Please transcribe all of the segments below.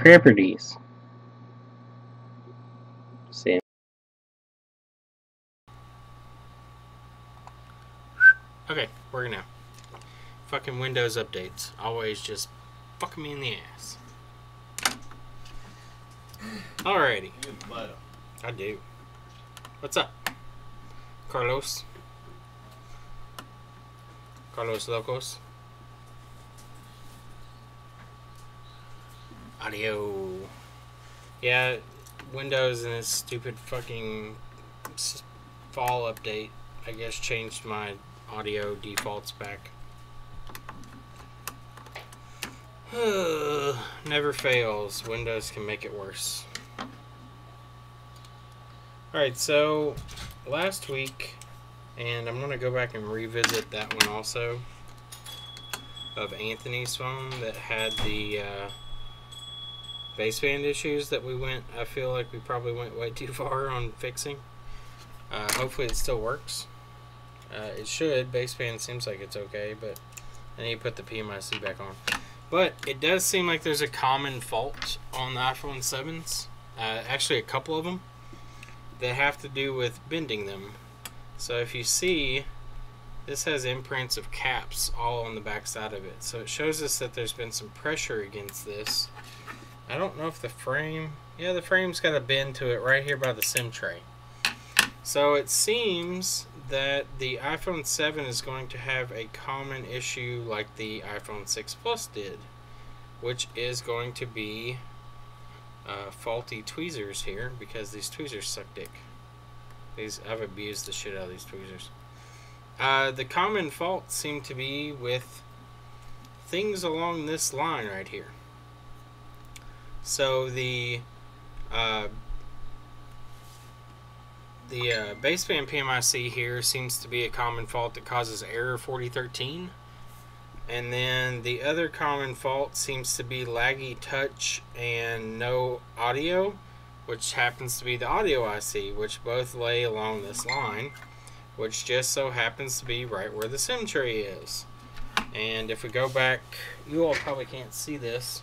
properties. See. Okay, working now. Fucking Windows updates. Always just fucking me in the ass. Alrighty. I do. What's up? Carlos? Carlos Locos? Audio. Yeah, Windows and its stupid fucking fall update, I guess, changed my audio defaults back. Never fails. Windows can make it worse. Alright, so last week, and I'm going to go back and revisit that one also, of Anthony's phone that had the baseband issues that I feel like we probably went way too far on fixing. Hopefully it still works. It should. Baseband seems like it's okay, but I need to put the PMIC back on. But it does seem like there's a common fault on the iPhone 7s. Actually, a couple of them that have to do with bending them. So if you see, this has imprints of caps all on the back side of it. So it shows us that there's been some pressure against this. I don't know if the frame... Yeah, the frame's got a bend to it right here by the SIM tray. So it seems that the iPhone 7 is going to have a common issue like the iPhone 6 Plus did, which is going to be faulty tweezers here, because these tweezers suck dick. I've abused the shit out of these tweezers. The common faults seem to be with things along this line right here. So the baseband PMIC here seems to be a common fault that causes error 4013. And then the other common fault seems to be laggy touch and no audio, which happens to be the audio IC, which both lay along this line, which just so happens to be right where the SIM tray is. And if we go back, you all probably can't see this,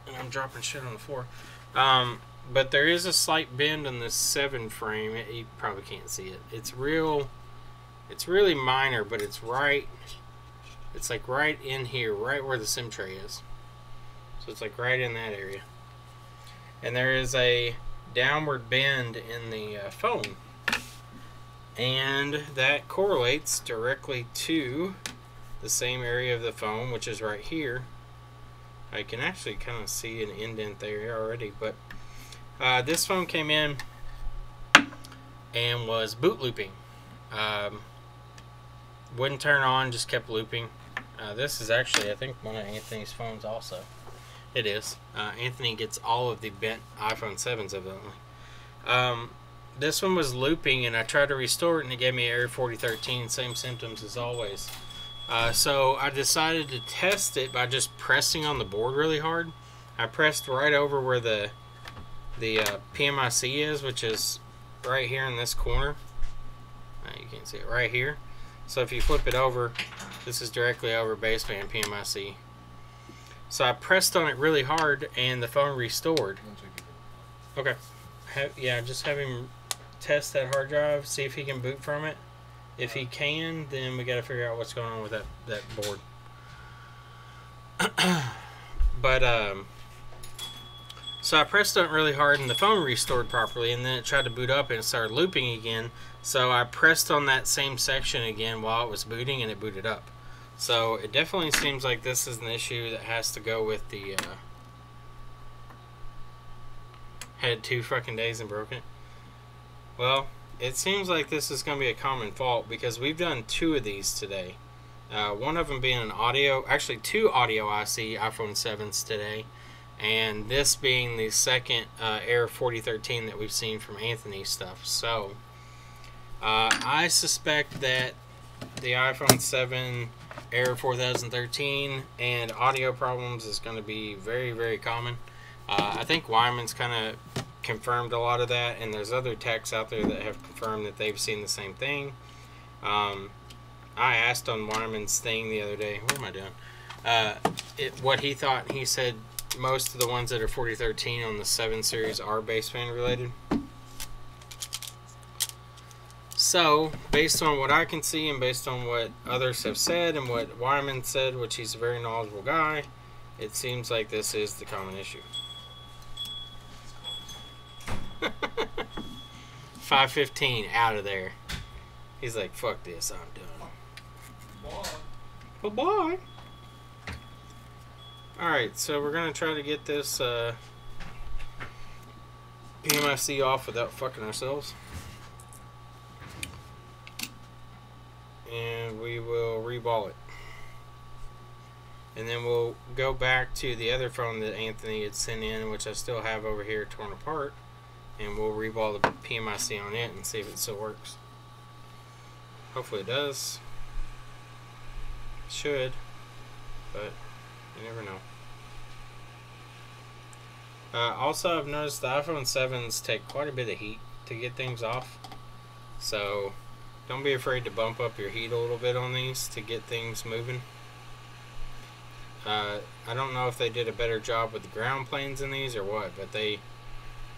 and I'm dropping shit on the floor. But there is a slight bend on this 7 frame. You probably can't see it. It's really minor, but it's right. It's like right in here, right where the SIM tray is. So it's like right in that area. And there is a downward bend in the phone. And that correlates directly to the same area of the phone, which is right here. I can actually kind of see an indent there already, but this phone came in and was boot looping. Wouldn't turn on, just kept looping. This is actually, I think, one of Anthony's phones also. It is. Anthony gets all of the bent iPhone 7s evidently. This one was looping, and I tried to restore it, and it gave me error 4013, same symptoms as always. So I decided to test it by just pressing on the board really hard. I pressed right over where the PMIC is, which is right here in this corner. You can't see it right here. So if you flip it over, this is directly over baseband PMIC. So I pressed on it really hard, and the phone restored. Okay. Yeah, just have him test that hard drive, see if he can boot from it. If he can, then we got to figure out what's going on with that board. But so I pressed on it really hard, and the phone restored properly, and then it tried to boot up and it started looping again. So I pressed on that same section again while it was booting, and it booted up. So it definitely seems like this is an issue that has to go with the had 2 fucking days and broke it. Well, it seems like this is going to be a common fault, because we've done 2 of these today. One of them being an audio, actually 2 audio IC iPhone 7s today, and this being the second error 4013 that we've seen from Anthony's stuff. So I suspect that the iPhone 7 error 4013 and audio problems is going to be very, very common. I think Wyman's kind of confirmed a lot of that, and there's other techs out there that have confirmed that they've seen the same thing. I asked on Wyman's thing the other day, what am I doing? What he thought, he said most of the ones that are 4013 on the 7 series are baseband related. So, based on what I can see and based on what others have said and what Wyman said, which he's a very knowledgeable guy, it seems like this is the common issue. 515 out of there. He's like, fuck this, I'm done. Bye. Bye-bye. Alright, so we're going to try to get this PMIC off without fucking ourselves. And we will reball it. And then we'll go back to the other phone that Anthony had sent in, which I still have over here torn apart. And we'll reball the PMIC on it and see if it still works. Hopefully it does. It should. But you never know. Also, I've noticed the iPhone 7s take quite a bit of heat to get things off. So, don't be afraid to bump up your heat a little bit on these to get things moving. I don't know if they did a better job with the ground planes in these or what, but they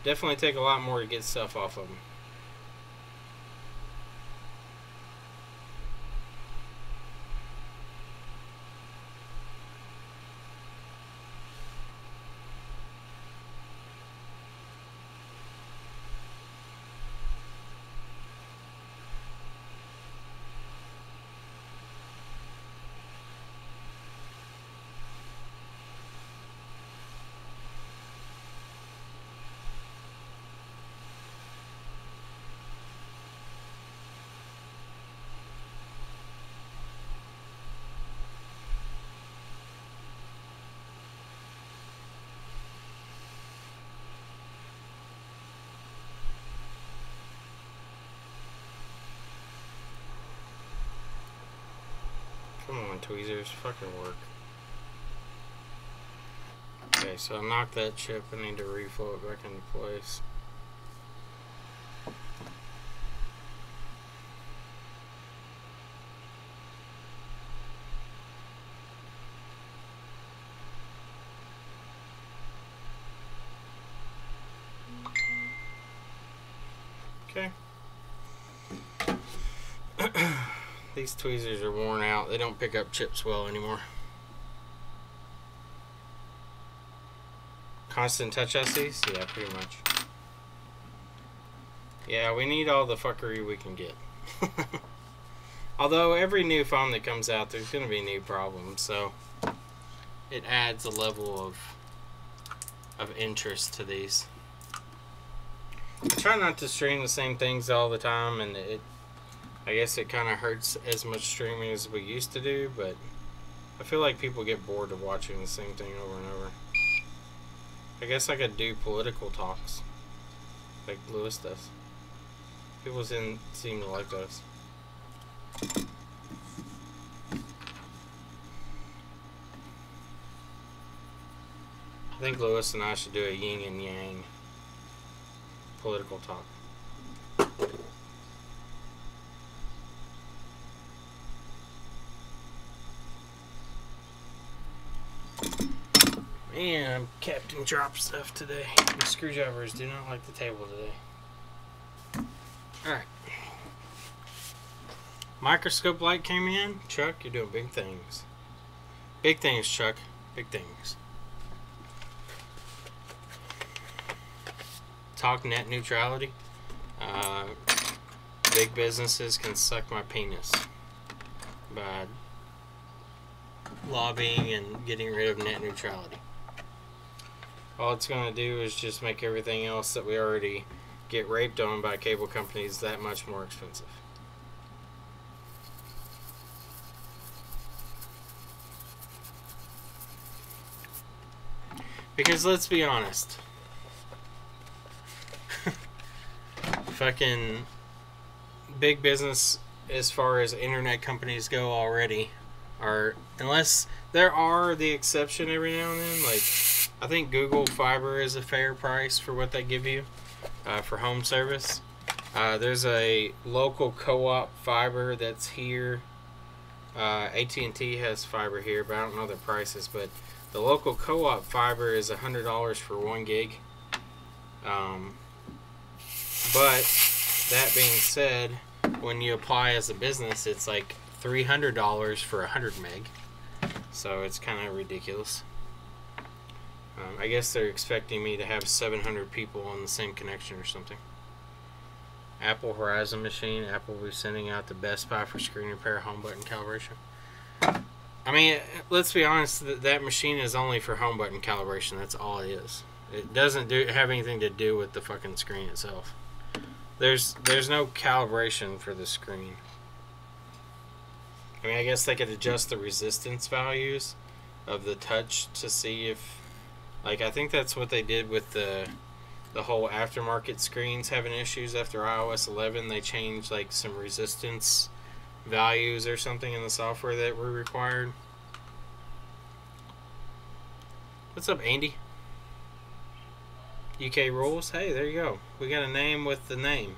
definitely take a lot more to get stuff off of them. Come on, tweezers, fucking work. Okay, so I knocked that chip. I need to reflow it back into place. Okay. These tweezers are worn out. They don't pick up chips well anymore. Constant touch ICs? Yeah, pretty much. Yeah, we need all the fuckery we can get. Although every new phone that comes out, there's going to be new problems, so it adds a level of interest to these. I try not to stream the same things all the time, and I guess it kind of hurts as much streaming as we used to do, but I feel like people get bored of watching the same thing over and over. I guess I could do political talks, like Lewis does. People seem to like those. I think Lewis and I should do a yin and yang political talk. Man, Captain Drop stuff today. The screwdrivers do not like the table today. Alright. Microscope light came in. Chuck, you're doing big things. Big things, Chuck. Big things. Talk net neutrality. Big businesses can suck my penis by lobbying and getting rid of net neutrality. All it's going to do is just make everything else that we already get raped on by cable companies that much more expensive. Because let's be honest, fucking big business as far as internet companies go already are, unless there are the exception every now and then, like I think Google Fiber is a fair price for what they give you for home service. There's a local co-op fiber that's here. AT&T has fiber here, but I don't know their prices. But The local co-op fiber is $100 for 1 gig. But that being said, when you apply as a business, it's like $300 for 100 meg. So it's kind of ridiculous. I guess they're expecting me to have 700 people on the same connection or something. Apple Horizon machine. Apple will be sending out the Best Buy for screen repair, home button calibration. I mean, let's be honest. That machine is only for home button calibration. That's all it is. It doesn't have anything to do with the fucking screen itself. There's no calibration for the screen. I mean, I guess they could adjust the resistance values of the touch to see if, like, I think that's what they did with the whole aftermarket screens having issues after iOS 11. They changed like some resistance values or something in the software that were required. What's up, Andy? UK rules. Hey, there you go. We got a name with the name.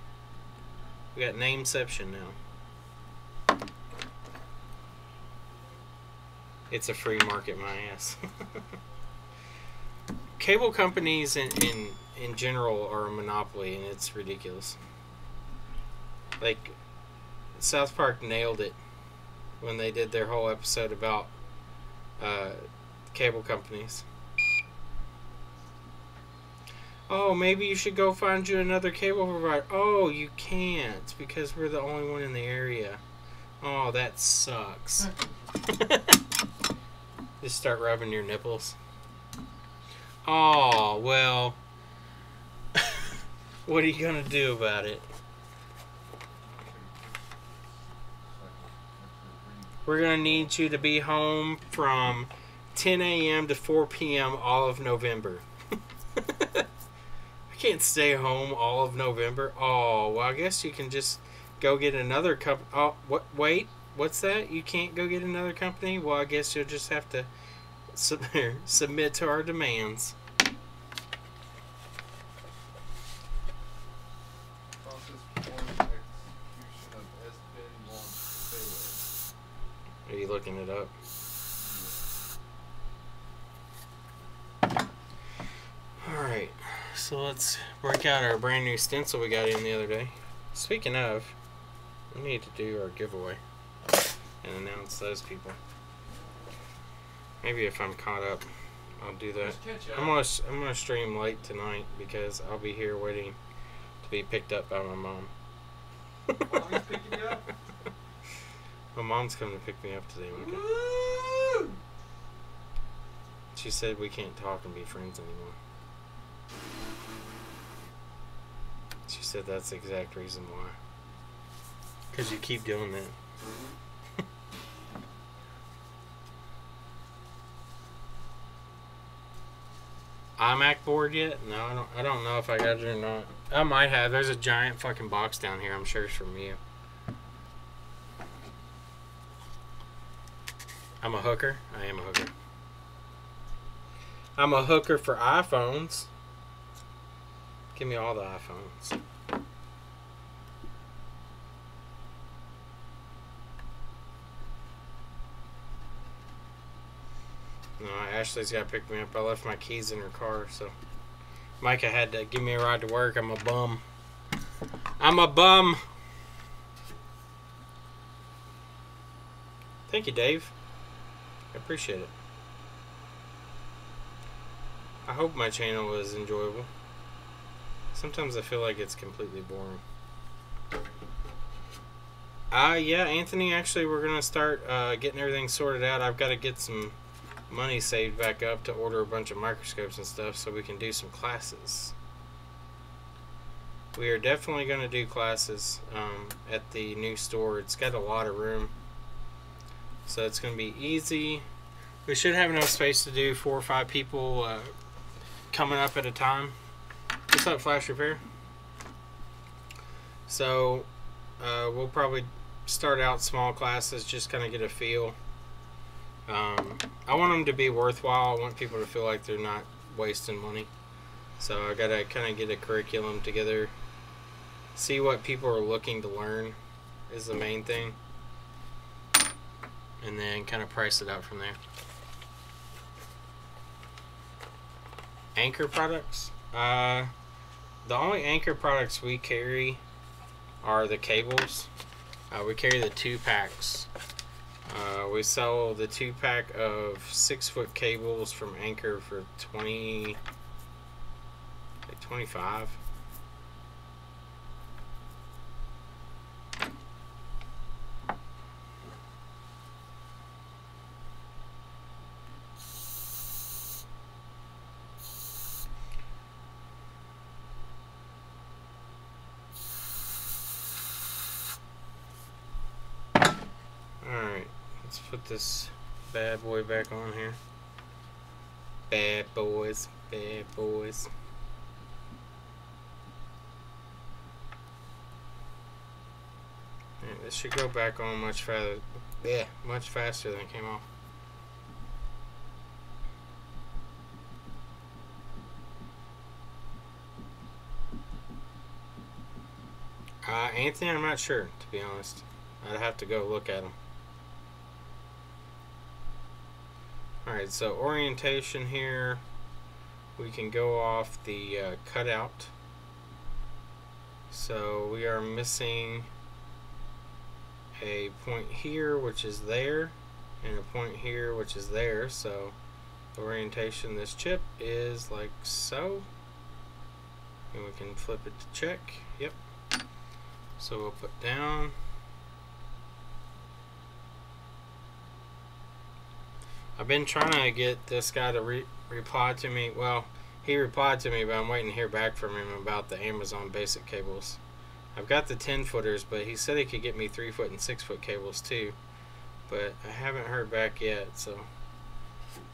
We got nameception now. It's a free market, my ass. Cable companies in general are a monopoly, and it's ridiculous. Like, South Park nailed it when they did their whole episode about cable companies. Oh, maybe you should go find you another cable provider. Oh, you can't because we're the only one in the area. Oh, that sucks. Just start rubbing your nipples. Oh, well. What are you gonna do about it? We're gonna need you to be home from 10 a.m. to 4 p.m. all of November. I can't stay home all of November. Oh, well, I guess you can just go get another company. Oh, what? Wait, what's that? You can't go get another company? Well, I guess you'll just have to submit to our demands. Are you looking it up? Alright, so let's break out our brand new stencil we got in the other day. Speaking of, we need to do our giveaway and announce those people. Maybe if I'm caught up, I'll do that. I'm gonna stream late tonight because I'll be here waiting to be picked up by my mom. Mommy's picking you up? My mom's coming to pick me up today. Okay. Woo! She said we can't talk and be friends anymore. She said that's the exact reason why. Because you keep doing that. iMac board yet? No, I don't know if I got it or not. I might have. There's a giant fucking box down here. I'm sure it's from you. I'm a hooker. I am a hooker. I'm a hooker for iPhones. Give me all the iPhones. No, Ashley's got to pick me up. I left my keys in her car, so Micah had to give me a ride to work. I'm a bum. I'm a bum. Thank you, Dave. I appreciate it. I hope my channel was enjoyable. Sometimes I feel like it's completely boring. Yeah, Anthony, actually, we're going to start getting everything sorted out. I've got to get some money saved back up to order a bunch of microscopes and stuff so we can do some classes. We are definitely going to do classes at the new store. It's got a lot of room, so it's going to be easy. We should have enough space to do 4 or 5 people coming up at a time. What's up, Flash Repair? So we'll probably start out small classes, just kind of get a feel. I want them to be worthwhile. I want people to feel like they're not wasting money. So I gotta kind of get a curriculum together, see what people are looking to learn is the main thing, and then kind of price it out from there. Anchor products. The only Anchor products we carry are the cables. We carry the 2-packs. We sell the 2-pack of 6-foot cables from Anchor for 25. Alright, let's put this bad boy back on here. Bad boys, bad boys. Alright, this should go back on much faster. Yeah, much faster than it came off. Anthony, I'm not sure, to be honest. I'd have to go look at them. Alright, so orientation here, we can go off the cutout. So we are missing a point here, which is there, and a point here, which is there. So the orientation of this chip is like so. And we can flip it to check. Yep. So we'll put down. I've been trying to get this guy to reply to me. Well, he replied to me, but I'm waiting to hear back from him about the Amazon basic cables. I've got the 10-footers, but he said he could get me 3-foot and 6-foot cables too. But I haven't heard back yet, so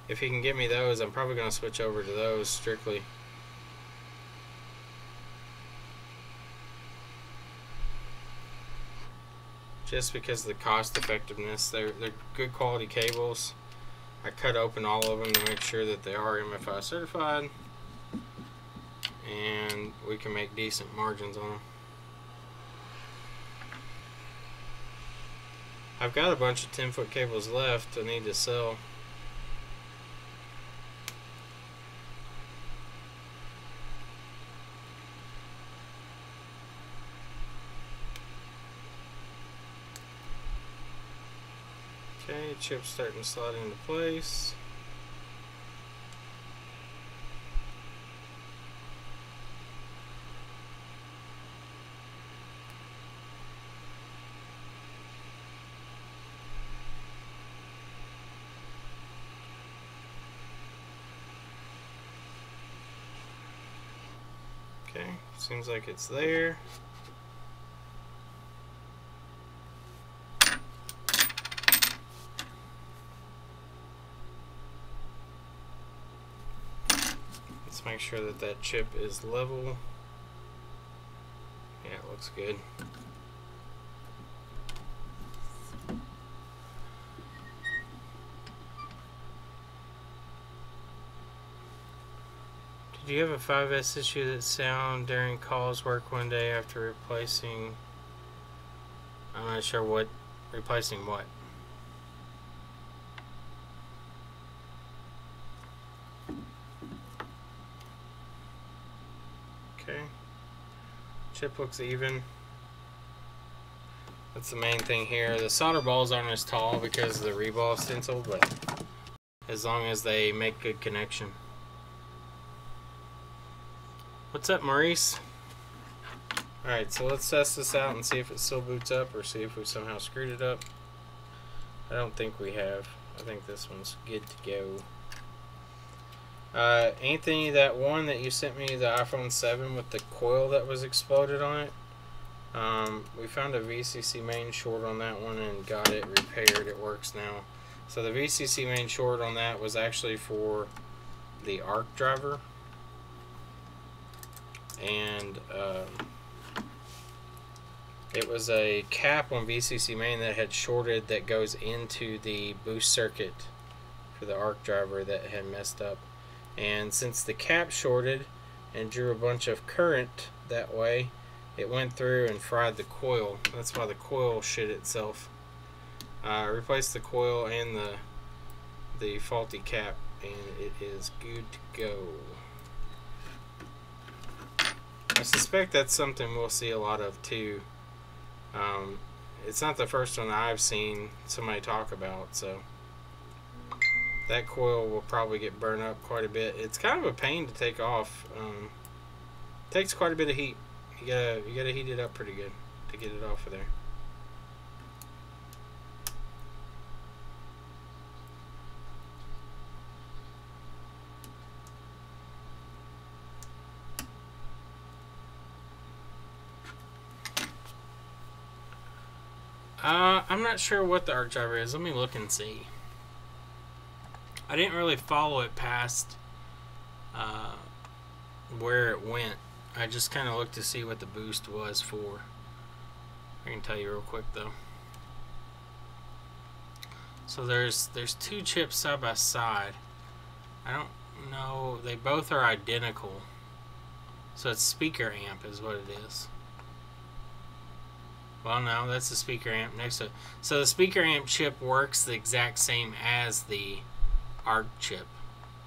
if he can get me those, I'm probably going to switch over to those strictly. Just because of the cost effectiveness. They're good quality cables. I cut open all of them to make sure that they are MFI certified, and we can make decent margins on them. I've got a bunch of 10-foot cables left I need to sell. Okay, chip's starting to slide into place. Okay, seems like it's there. Let's make sure that that chip is level. Yeah, it looks good. Did you have a 5S issue that sound during calls work one day after replacing? I'm not sure what. Replacing what? Okay. Chip looks even. That's the main thing here. The solder balls aren't as tall because of the reball stencil, but as long as they make good connection. What's up, Maurice? Alright, so let's test this out and see if it still boots up or see if we somehow screwed it up. I don't think we have. I think this one's good to go. Anthony, that one that you sent me, the iPhone 7 with the coil that was exploded on it, we found a VCC main short on that one and got it repaired. It works now. So the VCC main short on that was actually for the arc driver. And it was a cap on VCC main that had shorted that goes into the boost circuit for the arc driver that had messed up. And since the cap shorted and drew a bunch of current that way, it went through and fried the coil. That's why the coil shit itself. Replaced the coil and the faulty cap, and it is good to go. I suspect that's something we'll see a lot of too. It's not the first one I've seen somebody talk about, so that coil will probably get burned up quite a bit. It's kind of a pain to take off. Takes quite a bit of heat. You gotta heat it up pretty good to get it off of there. I'm not sure what the arc driver is. Let me look and see. I didn't really follow it past where it went. I just kind of looked to see what the boost was for. I can tell you real quick though. So there's two chips side by side. I don't know. They both are identical. So it's speaker amp is what it is. Well, no, that's the speaker amp next to it. So the speaker amp chip works the exact same as the arc chip.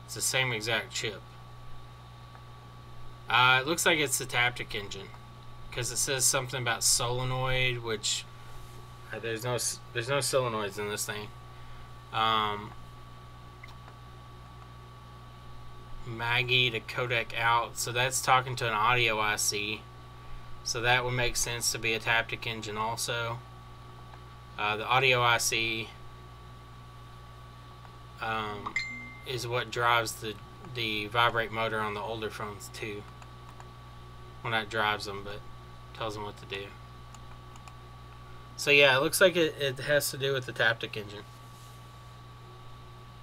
It's the same exact chip. It looks like it's the Taptic engine because it says something about solenoid, which there's no solenoids in this thing. Maggie to codec out, so that's talking to an audio IC. So that would make sense to be a Taptic engine also. The audio IC is what drives the vibrate motor on the older phones too. Well, not drives them, but tells them what to do. So yeah, it looks like it has to do with the Taptic engine.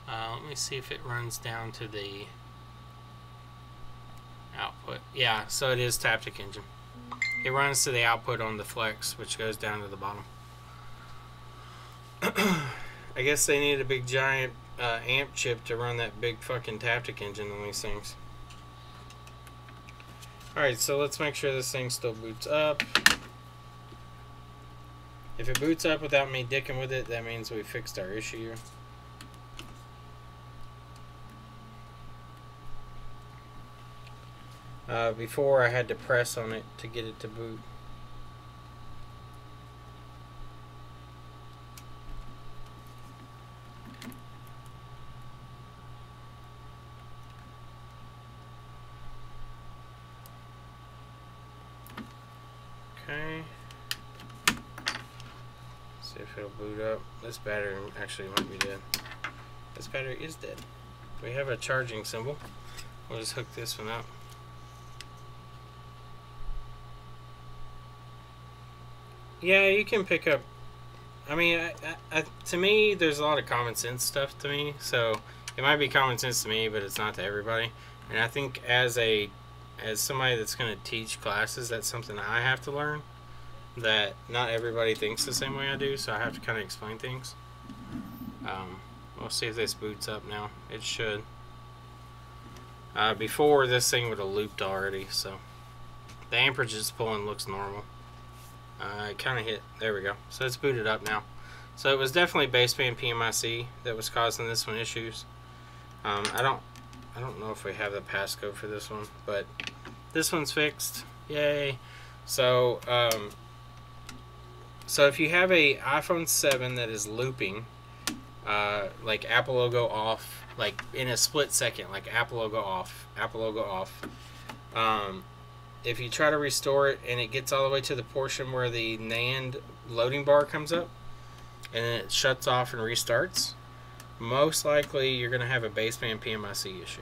Let me see if it runs down to the output. Yeah, so it is Taptic engine. It runs to the output on the Flex, which goes down to the bottom. I guess they need a big giant amp chip to run that big fucking Taptic engine on these things. Alright, so let's make sure this thing still boots up. If it boots up without me dicking with it, that means we fixed our issue. Before I had to press on it to get it to boot. Okay. See if it'll boot up. This battery actually might be dead. This battery is dead. We have a charging symbol. We'll just hook this one up. Yeah, you can pick up. I mean, to me, there's a lot of common sense stuff to me. So it might be common sense to me, but it's not to everybody. And I think as somebody that's going to teach classes, that's something I have to learn. That not everybody thinks the same way I do, so I have to kind of explain things. We'll see if this boots up now. It should. Before, this thing would have looped already, so the amperage it's pulling looks normal. It kind of hit. There we go. So it's booted up now. So it was definitely baseband PMIC that was causing this one issues. I don't know if we have the passcode for this one, but this one's fixed. Yay! So so if you have a iPhone 7 that is looping, like Apple logo off, like in a split second, like Apple logo off, Apple logo off. If you try to restore it and it gets all the way to the portion where the NAND loading bar comes up and then it shuts off and restarts, most likely you're going to have a baseband PMIC issue.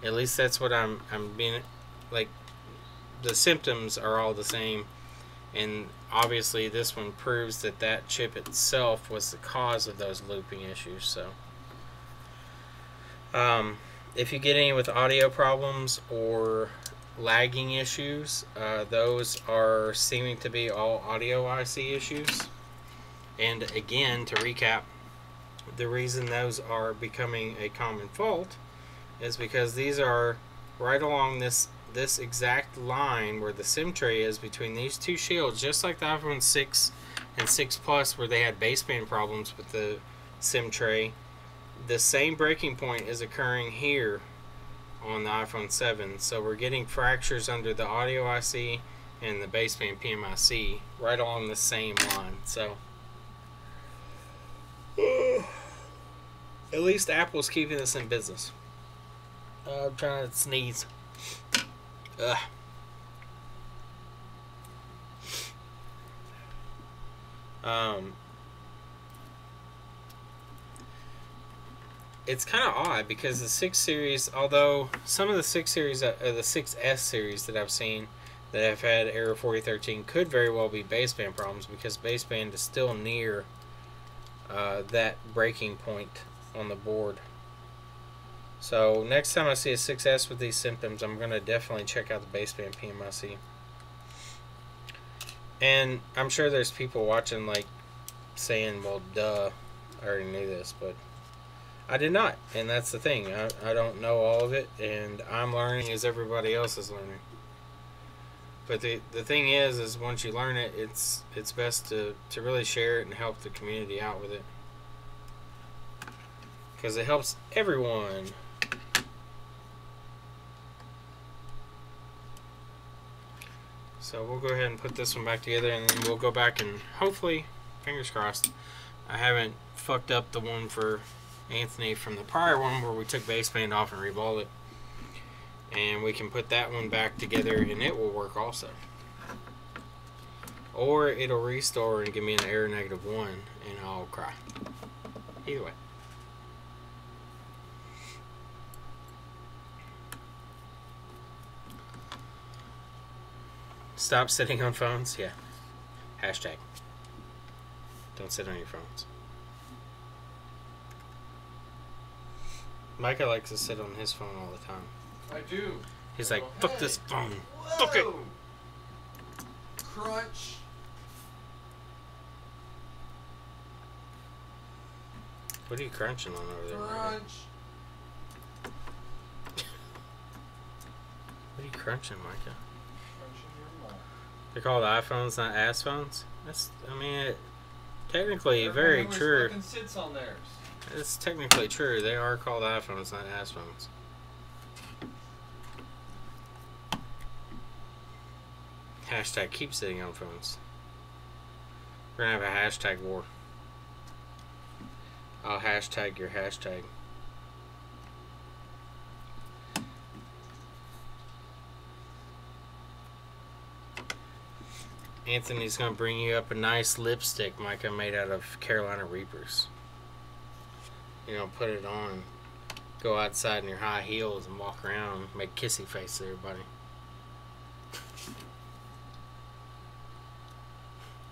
At least that's what I'm being, like, the symptoms are all the same, and obviously this one proves that that chip itself was the cause of those looping issues. So if you get any with audio problems or lagging issues, those are seeming to be all audio IC issues. And again, to recap, the reason those are becoming a common fault is because these are right along this exact line where the SIM tray is between these two shields, just like the iPhone 6 and 6 Plus where they had baseband problems with the SIM tray. The same breaking point is occurring here on the iPhone 7. So we're getting fractures under the audio IC and the baseband PMIC right along the same line. So at least Apple's keeping us in business. I'm trying to sneeze. Ugh. It's kind of odd because the 6 series, although some of the 6 series, the 6S series that I've seen that have had error 4013 could very well be baseband problems, because baseband is still near that breaking point on the board. So next time I see a 6S with these symptoms, I'm going to definitely check out the baseband PMIC. And I'm sure there's people watching like saying, well, duh, I already knew this, but I did not. And that's the thing. I don't know all of it, and I'm learning as everybody else is learning. But the thing is once you learn it, it's best to really share it and help the community out with it, because it helps everyone. So we'll go ahead and put this one back together, and then we'll go back and hopefully, fingers crossed, I haven't fucked up the one for Anthony from the prior one where we took baseband off and reballed it. And we can put that one back together and it will work also. Or it'll restore and give me an error -1 and I'll cry. Either way. Stop sitting on phones? Yeah. Hashtag. Don't sit on your phones. Micah likes to sit on his phone all the time. I do. He's like, fuck this phone. Fuck it. Crunch. What are you crunching on over there, Micah? Crunch. What are you crunching, Micah? Crunching your mouth. They're called iPhones, not ass phones? That's, I mean, technically Everyone very always true. fucking sits on theirs. It's technically true. They are called iPhones, not ass phones. Hashtag keep sitting on phones. We're gonna have a hashtag war. I'll hashtag your hashtag. Anthony's gonna bring you up a nice lipstick, Micah, made out of Carolina Reapers. You know, put it on, go outside in your high heels and walk around, make kissy face to everybody.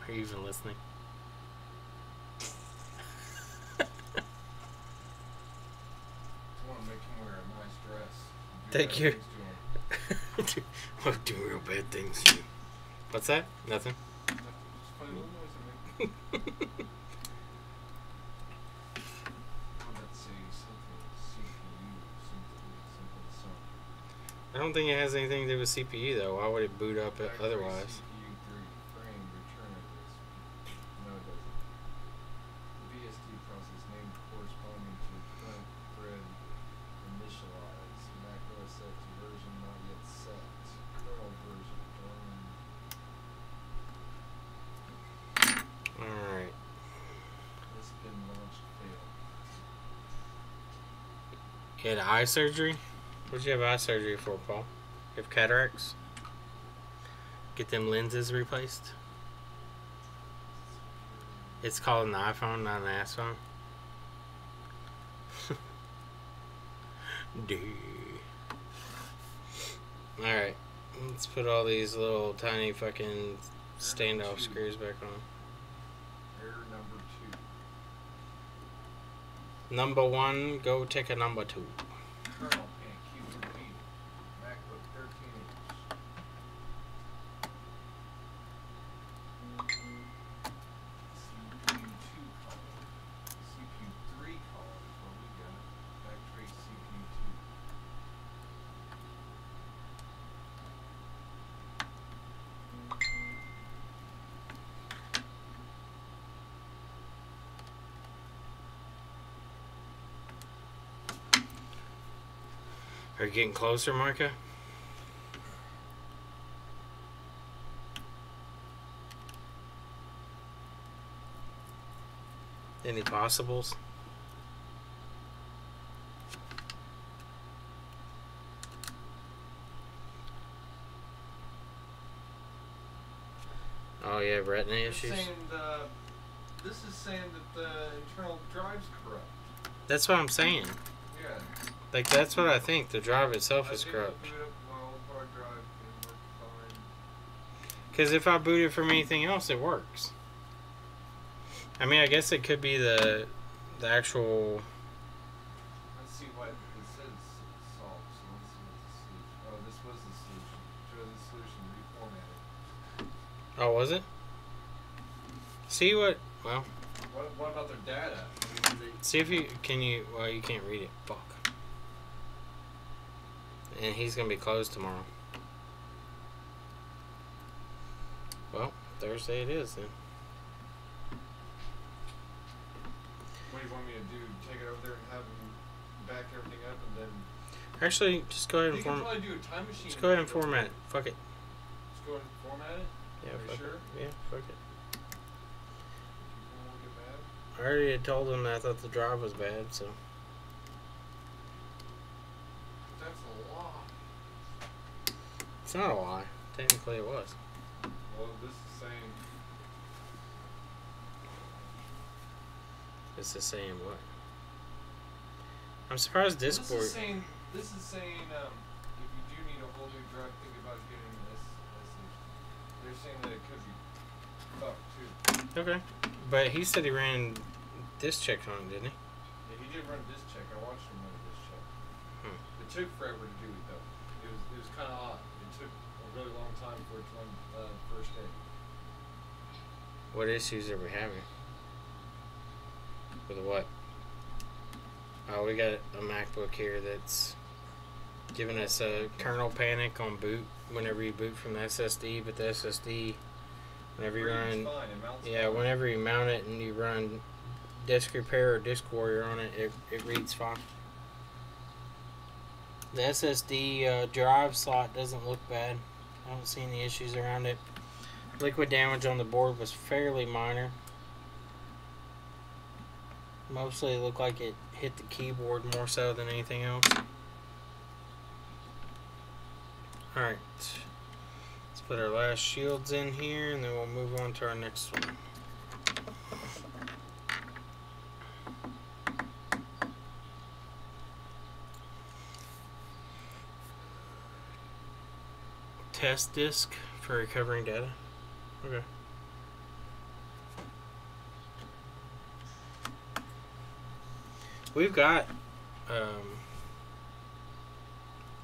Are you even listening? I want to make him wear a nice dress. Thank you. I'll do real bad things to you. What's that? Nothing. Just funny little noise I make. Let's see, something CPU, something. I don't think it has anything to do with CPU though. Why would it boot up otherwise? CPU 3 frame return address. No, it doesn't. The VST process name corresponding to current thread initialize. Macro set to version not yet set. Kernel version. Alright. This pin launched failed. You had eye surgery? What'd you have eye surgery for, Paul? You have cataracts? Get them lenses replaced? It's called an iPhone, not an ass phone. Alright. Let's put all these little tiny fucking standoff screws back on. Error number 2. Number 1, go take a number 2. Kernel pin Q3. MacBook 13-inch. CPU 2 color. CPU 3 color is what we got. Factory CPU 2. Are you getting closer, Micah? Any possibles? Oh yeah, retina issues. This is saying that the internal drive's corrupt. That's what I'm saying. Yeah. Like, that's what I think. The drive itself is corrupt. Boot up my old hard drive and work fine. Because if I boot it from anything else, it works. I mean, I guess it could be the actual... Let's see what it says solved. So let's see what the solution... Oh, this was the solution. Show the solution. Reformat it. Oh, was it? See what... Well... What about their data? See if you... Can you... Well, you can't read it. Fuck. And he's going to be closed tomorrow. Well, Thursday it is then. What do you want me to do? Take it over there and have them back everything up and then... Actually, just go ahead and You can probably do a time machine. Just go ahead and format it. Fuck it. Just go ahead and format it? Yeah, Are you fuck sure? it. Yeah, fuck it. People won't get mad? I already had told him that I thought the drive was bad, so... That's a lot. It's not a lie. Technically it was. Well, this is saying... This is saying what? I'm surprised Discord... This is saying, if you do need a whole new drive, think about getting this. They're saying that it could be fucked too. Okay. But he said he ran this check on it, didn't he? Yeah, he did run this check. I watched him run this check. It took forever to do it though. It was kind of odd. It took a really long time for it to run first day. What issues are we having? With what? Oh, we got a MacBook here that's giving us a kernel panic on boot whenever you boot from the SSD, but the SSD, whenever you run, whenever you mount it and you run disk repair or disk warrior on it, it reads fine. The SSD drive slot doesn't look bad. I don't see any issues around it. Liquid damage on the board was fairly minor. Mostly it looked like it hit the keyboard more so than anything else. Alright. Let's put our last shields in here and then we'll move on to our next one. Test disk for recovering data. Okay. We've got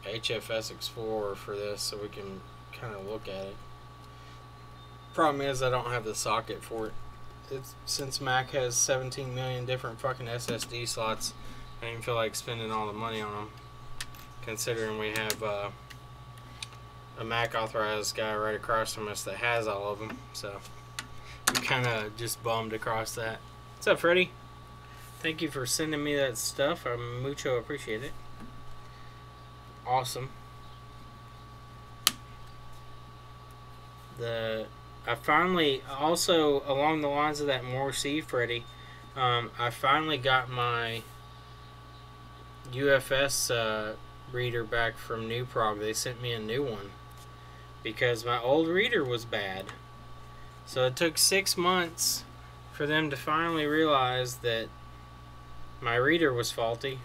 HFS Explorer for this, so we can kind of look at it. Problem is, I don't have the socket for it. Since Mac has 17 million different fucking SSD slots, I didn't feel like spending all the money on them. Considering we have a Mac authorized guy right across from us that has all of them, so we kind of just bummed across that. What's up, Freddie? Thank you for sending me that stuff. I mucho appreciate it. Awesome. I finally, also along the lines of that more C, Freddie, I finally got my UFS reader back from NewProg. They sent me a new one because my old reader was bad. So it took 6 months for them to finally realize that my reader was faulty,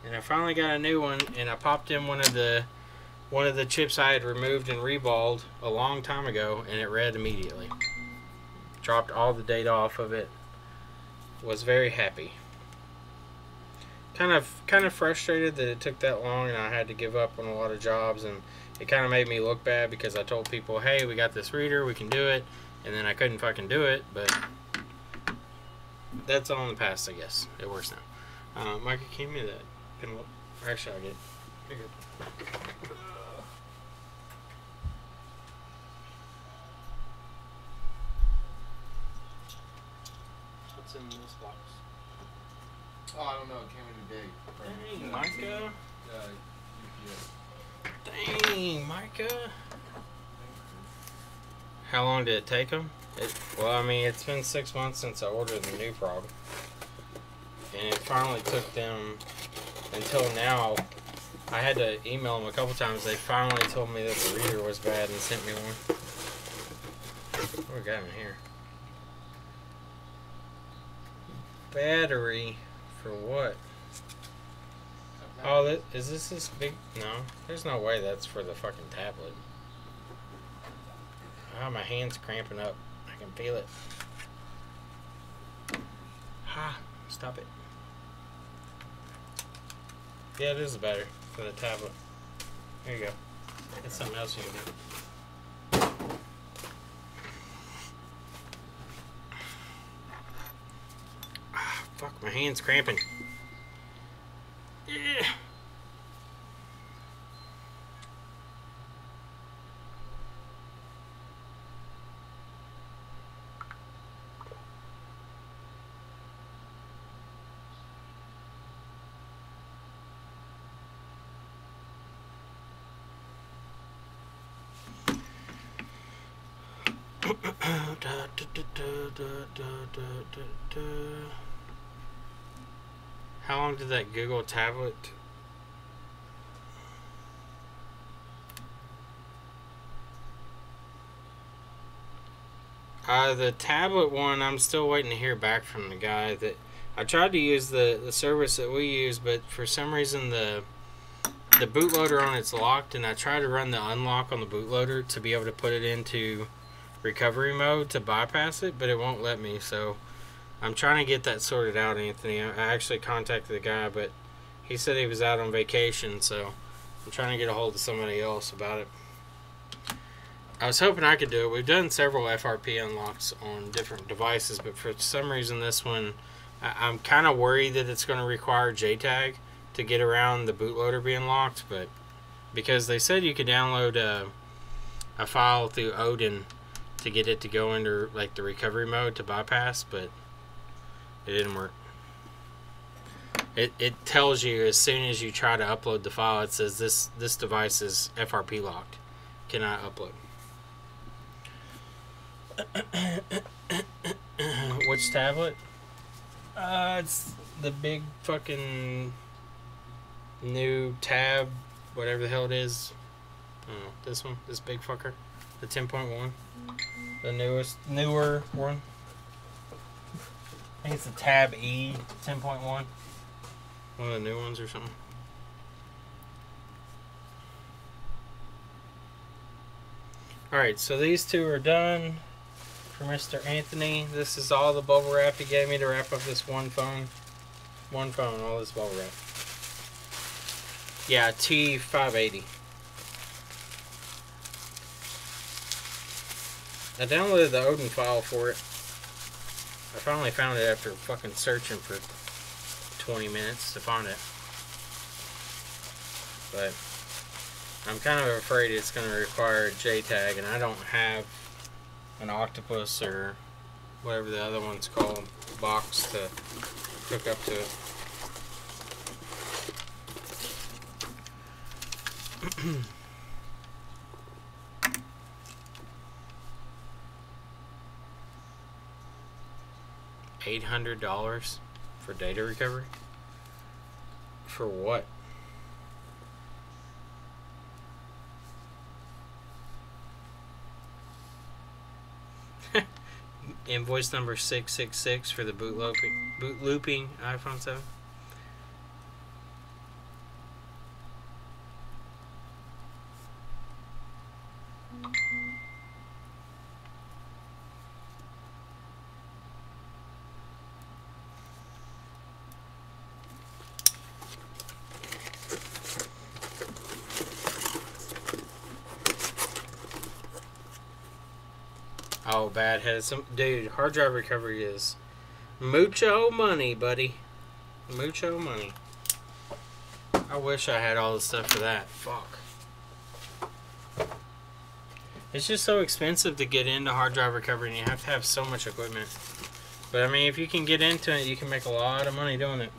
and I finally got a new one, and I popped in one of the chips I had removed and reballed a long time ago, and it read immediately. Dropped all the data off of it. Was very happy. Kind of frustrated that it took that long and I had to give up on a lot of jobs, and it kind of made me look bad because I told people, hey, we got this reader, we can do it, and then I couldn't fucking do it, but that's all in the past, I guess. It works now. Micah, give me that pin. Actually, I'll get it. Here you go. What's in this box? Oh, I don't know. It came in today. Hey, Micah. UPS. Dang, Micah. How long did it take them? Well, I mean, it's been 6 months since I ordered the new prog. And it finally took them until now. I had to email them a couple times. They finally told me that the reader was bad and sent me one. What do we got in here? Battery for what? Oh, is this big? No, there's no way that's for the fucking tablet. Ah, my hand's cramping up. I can feel it. Ha! Stop it. Yeah, it is a battery for the tablet. There you go. That's something else you can do. Ah, fuck, my hand's cramping. Yeah. How long did that Google tablet? The tablet one, I'm still waiting to hear back from the guy. That I tried to use the service that we use, but for some reason the bootloader on it's locked, and I tried to run the unlock on the bootloader to be able to put it into recovery mode to bypass it, but it won't let me. So I'm trying to get that sorted out, Anthony. I actually contacted the guy, but he said he was out on vacation, so I'm trying to get a hold of somebody else about it. I was hoping I could do it. We've done several FRP unlocks on different devices, but for some reason this one, I'm kind of worried that it's going to require JTAG to get around the bootloader being locked, but because they said you could download a file through Odin to get it to go into like the recovery mode to bypass, but it didn't work. It tells you as soon as you try to upload the file, it says this device is FRP locked, cannot upload. Which tablet? It's the big fucking new tab, whatever the hell it is. I don't know, this one, this big fucker, the 10.1, the newer one. I think it's the Tab E 10.1, one of the new ones or something. Alright, so these two are done for Mr. Anthony. This is all the bubble wrap he gave me to wrap up this one phone. One phone, all this bubble wrap. Yeah, T580. I downloaded the Odin file for it. I finally found it after fucking searching for 20 minutes to find it. But I'm kind of afraid it's going to require a JTAG, and I don't have an Octopus or whatever the other one's called box to hook up to it. $800 for data recovery? For what? Invoice number 666 for the boot looping iPhone 7. Oh, bad headed. Dude, hard drive recovery is mucho money, buddy. Mucho money. I wish I had all the stuff for that. Fuck. It's just so expensive to get into hard drive recovery, and you have to have so much equipment. But I mean, if you can get into it, you can make a lot of money doing it.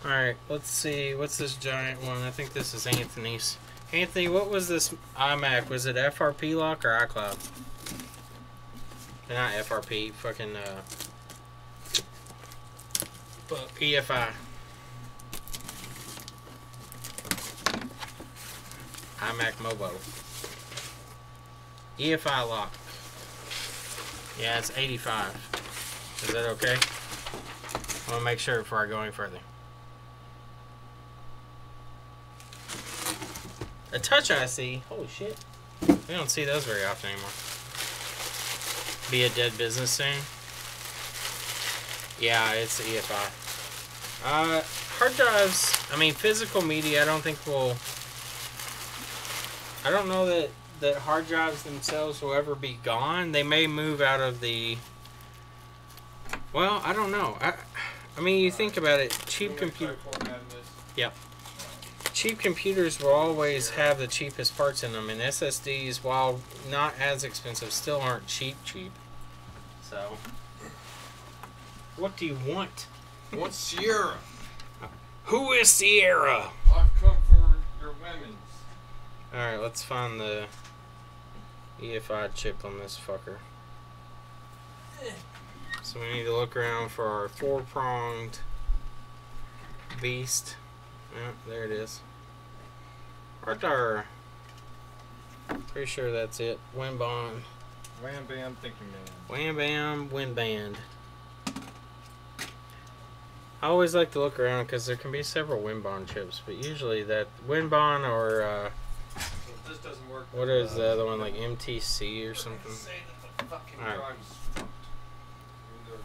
Alright, let's see. What's this giant one? I think this is Anthony's. Anthony, what was this iMac? Was it FRP lock or iCloud? Not FRP, fucking EFI. iMac Mobile. EFI lock. Yeah, it's 85. Is that okay? I want to make sure before I go any further. A touch IC. Holy shit. We don't see those very often anymore. Be a dead business soon. Yeah, it's EFI. Hard drives, I mean, physical media, I don't think will... I don't know that hard drives themselves will ever be gone. They may move out of the... Well, I don't know. I mean, you think about it, cheap computer... Yep. Cheap computers will always have the cheapest parts in them, and SSDs, while not as expensive, still aren't cheap. So, what do you want? What's Sierra? Who is Sierra? I've come for your women's. Alright, let's find the EFI chip on this fucker. So we need to look around for our 4-pronged beast. Yeah, there it is. Right there. Pretty sure that's it. Winbond. Wham bam thinking man. Wham bam, Winband. I always like to look around because there can be several Winbond chips, but usually that Winbond or So if this doesn't work, what is the other one, like MTC or something? Say that the fucking All right. drive's fucked. When they're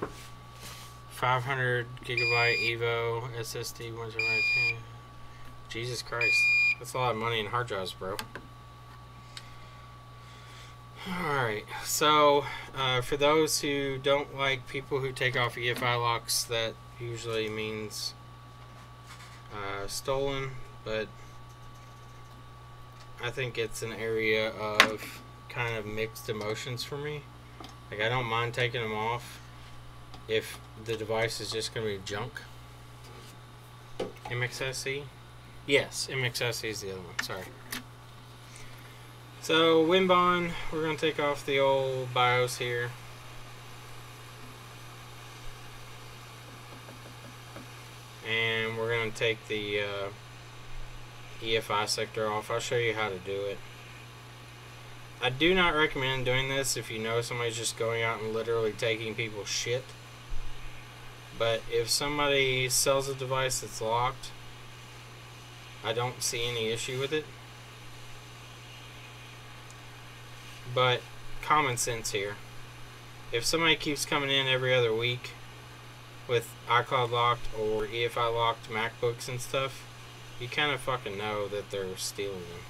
reading. 500 gigabyte Evo SSD. What's it right? Jesus Christ, that's a lot of money in hard drives, bro. Alright, so for those who don't like people who take off EFI locks, that usually means stolen, but I think it's an area of kind of mixed emotions for me. Like, I don't mind taking them off if the device is just going to be junk. MXSE? Yes, MXSE is the other one, sorry. So, Winbond, we're going to take off the old BIOS here. And we're going to take the EFI sector off. I'll show you how to do it. I do not recommend doing this if you know somebody's just going out and literally taking people's shit. But if somebody sells a device that's locked, I don't see any issue with it. But common sense here. If somebody keeps coming in every other week with iCloud locked or EFI locked MacBooks and stuff, you kind of fucking know that they're stealing them.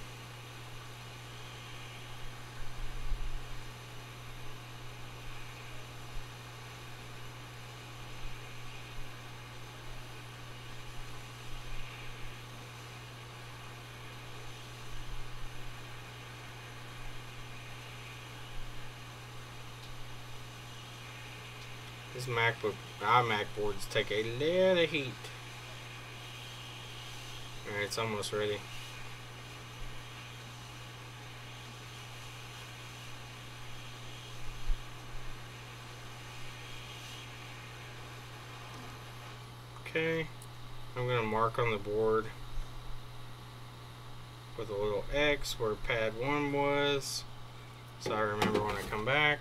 These iMac boards take a lot of heat. Alright, it's almost ready. Okay, I'm going to mark on the board with a little X where pad 1 was, so I remember when I come back.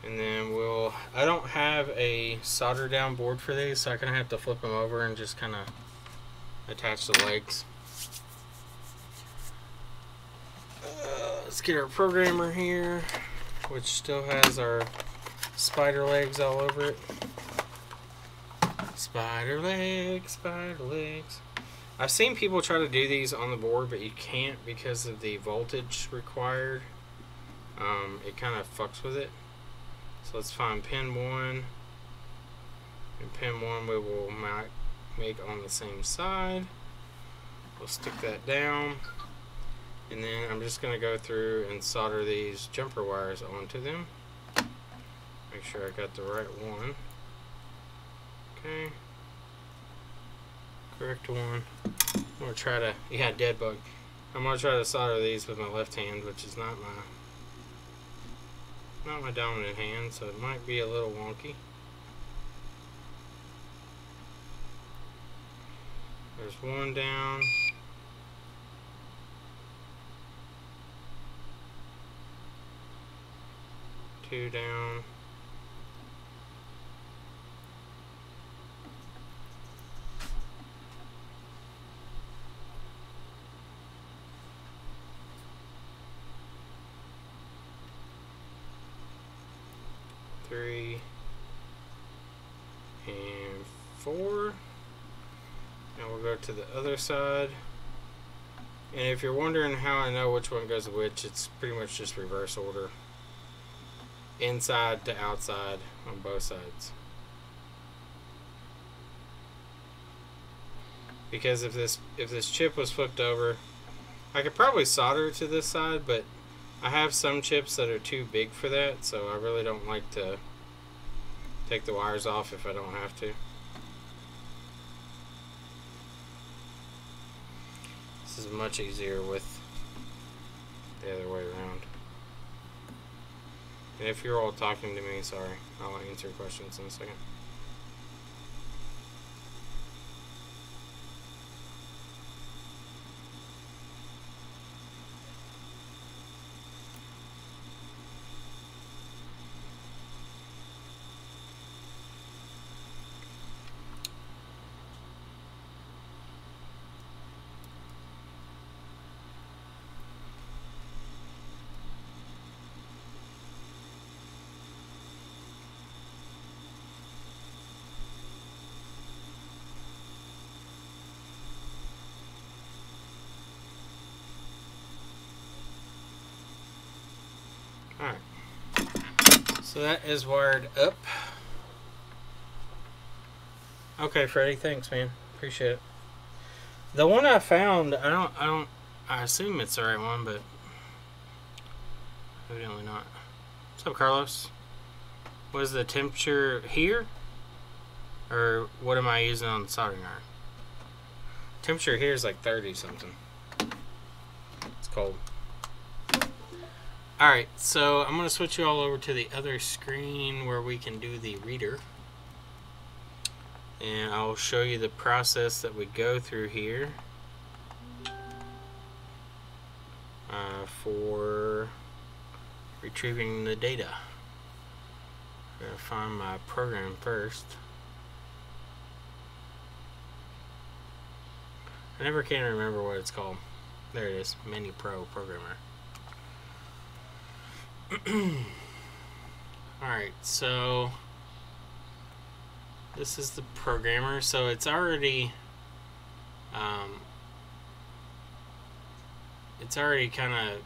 And then I don't have a solder down board for these, so I'm going to have to flip them over and just kind of attach the legs. Let's get our programmer here, which still has our spider legs all over it. Spider legs, spider legs. I've seen people try to do these on the board, but you can't because of the voltage required. It kind of fucks with it. So let's find pin 1, and pin 1 we will make on the same side. We'll stick that down, and then I'm just going to go through and solder these jumper wires onto them. Make sure I got the right one. Okay. Correct one. I'm gonna try to, yeah, dead bug. I'm gonna try to solder these with my left hand, which is not my dominant hand, so it might be a little wonky. There's one down. Two down. Three and four. Now we'll go to the other side. And if you're wondering how I know which one goes to which, it's pretty much just reverse order. Inside to outside on both sides. Because if this chip was flipped over, I could probably solder to this side, but I have some chips that are too big for that, so I really don't like to take the wires off if I don't have to. This is much easier with the other way around. And if you're all talking to me, sorry. I'll answer questions in a second. Alright, so that is wired up. Okay, Freddie, thanks, man. Appreciate it. The one I found, I assume it's the right one, but evidently not. What's up, Carlos? What is the temperature here? Or what am I using on the soldering iron? Temperature here is like 30 something. It's cold. Alright, so I'm going to switch you all over to the other screen where we can do the reader. And I'll show you the process that we go through here for retrieving the data. I'm going to find my program first. I never can remember what it's called. There it is, Mini Pro Programmer. Alright, so this is the programmer. So it's already kind of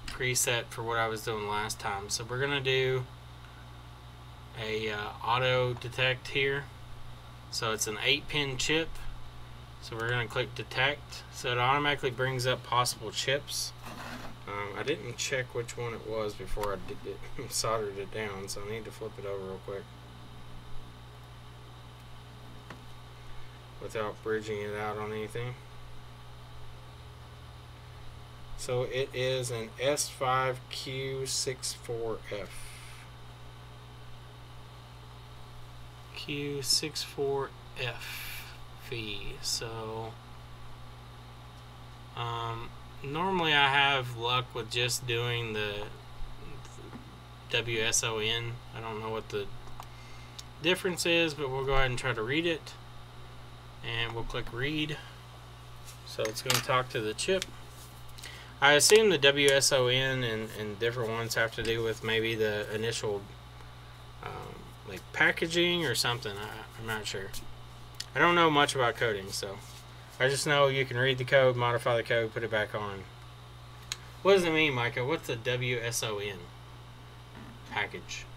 preset for what I was doing last time. So we're gonna do a auto detect here. So it's an 8-pin chip. So we're gonna click detect. So it automatically brings up possible chips. I didn't check which one it was before I did it, soldered it down, so I need to flip it over real quick without bridging it out on anything. So it is an S5Q64F. Q64F. So normally I have luck with just doing the WSON. I don't know what the difference is, but we'll go ahead and try to read it. And we'll click read. So it's going to talk to the chip. I assume the WSON and different ones have to do with maybe the initial like packaging or something. I'm not sure. I don't know much about coding, so I just know you can read the code, modify the code, put it back on. What does it mean, Micah? What's the WSON package?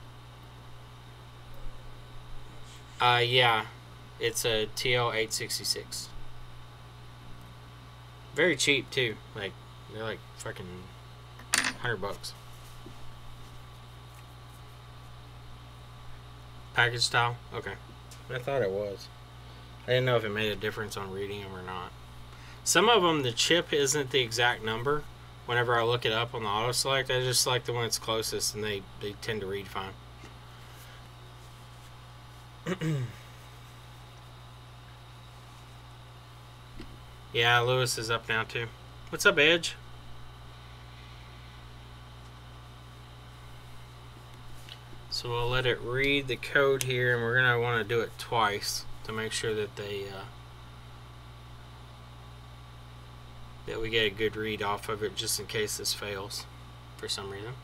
Yeah, it's a TL866. Very cheap too. Like they're like fucking $100. Package tile? Okay. I thought it was. I didn't know if it made a difference on reading them or not. Some of them, the chip isn't the exact number. Whenever I look it up on the auto select, I just select the one that's closest, and they tend to read fine. Yeah, Lewis is up now too. What's up, Edge? So we'll let it read the code here, and we're gonna want to do it twice to make sure that that we get a good read off of it, just in case this fails for some reason.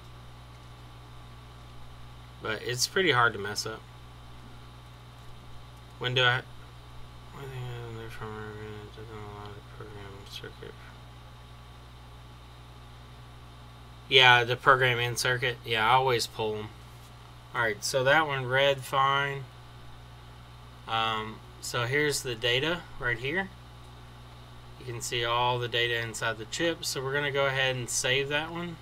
But it's pretty hard to mess up. When do I? Yeah, the program in circuit. Yeah, I always pull them. Alright, so that one read fine. So here's the data right here. You can see all the data inside the chip. So we're going to go ahead and save that one.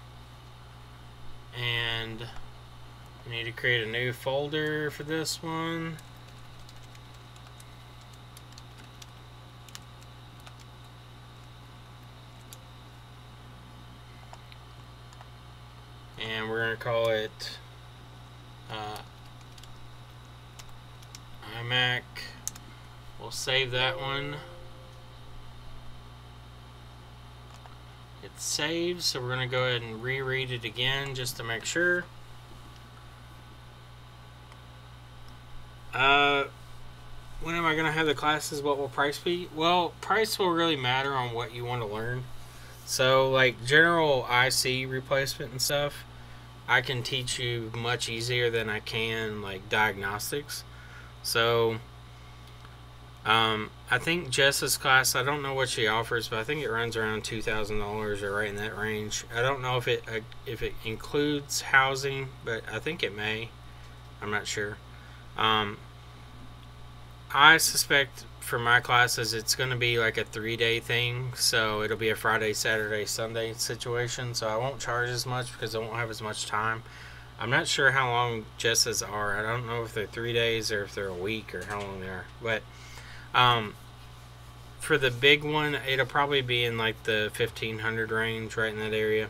And we need to create a new folder for this one. And we're going to call it iMac. We'll save that one. It's saved, so we're going to go ahead and reread it again just to make sure. When am I going to have the classes? What will price be? Well, price will really matter on what you want to learn. So, like general IC replacement and stuff, I can teach you much easier than I can like diagnostics. So I think Jess's class, I don't know what she offers, but I think it runs around $2,000 or right in that range. I don't know if it includes housing, but I think it may. I'm not sure. I suspect for my classes it's going to be like a 3-day thing, so it'll be a Friday, Saturday, Sunday situation, so I won't charge as much because I won't have as much time. I'm not sure how long Jess's are. I don't know if they're 3 days or if they're a week or how long they are, but for the big one, it'll probably be in like the 1,500 range, right in that area.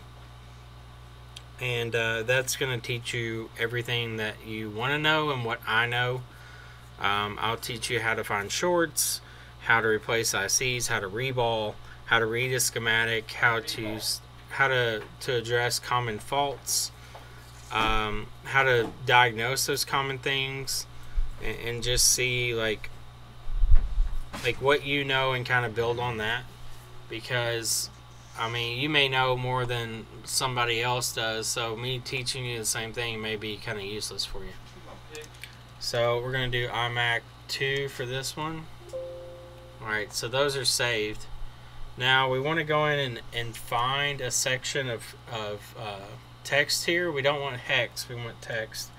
And that's going to teach you everything that you want to know and what I know. I'll teach you how to find shorts, how to replace ICs, how to reball, how to read a schematic, how to address common faults, how to diagnose those common things, and just see like what you know and kind of build on that. Because I mean, you may know more than somebody else does, so me teaching you the same thing may be kind of useless for you. So we're going to do iMac 2 for this one. Alright, so those are saved. Now we want to go in and find a section of text here. We don't want hex, we want text.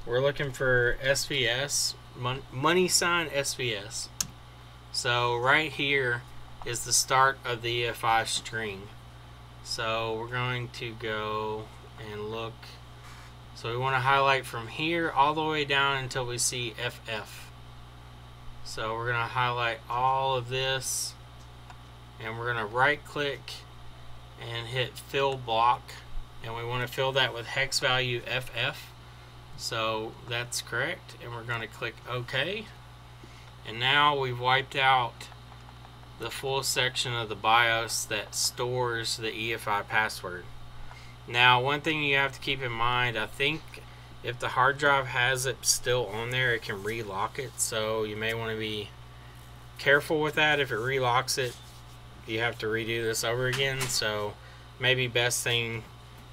We're looking for SVS, money sign SVS. So right here is the start of the EFI string. So we're going to go and look. So we want to highlight from here all the way down until we see FF. So we're going to highlight all of this, and we're going to right click and hit fill block, and we want to fill that with hex value FF. So that's correct, and we're going to click OK. And now we've wiped out the full section of the BIOS that stores the EFI password. Now, one thing you have to keep in mind, I think if the hard drive has it still on there, it can relock it, so you may want to be careful with that. If it relocks it, you have to redo this over again. So maybe best thing,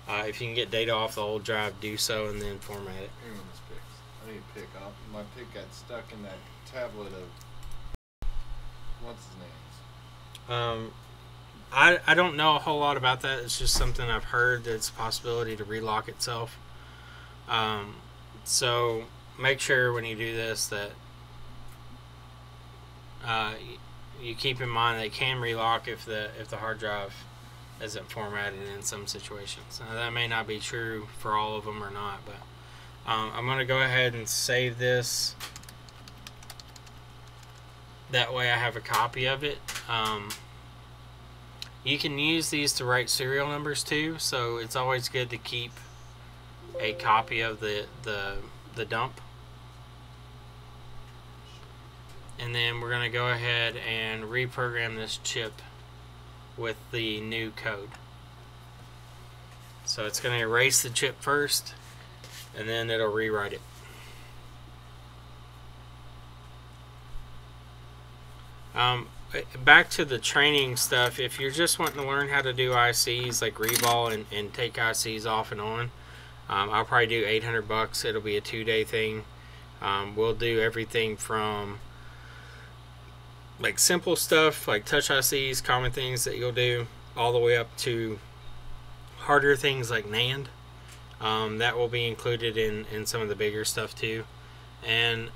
if you can get data off the old drive, do so and then format it. Hang on, this picks. I need to pick up. My pick got stuck in that tablet of what's his name? I don't know a whole lot about that. It's just something I've heard that it's a possibility to relock itself. So make sure when you do this that you keep in mind they can relock if the hard drive isn't formatted in some situations. Now, that may not be true for all of them or not, but I'm going to go ahead and save this. That way I have a copy of it. You can use these to write serial numbers too, so it's always good to keep a copy of the dump. And then we're going to go ahead and reprogram this chip with the new code. So it's going to erase the chip first, and then it'll rewrite it. Back to the training stuff, if you're just wanting to learn how to do ICs like reball and take ICs off and on, I'll probably do $800. It'll be a 2-day thing. We'll do everything from like simple stuff like touch ICs, common things that you'll do, all the way up to harder things like NAND. That will be included in some of the bigger stuff too. And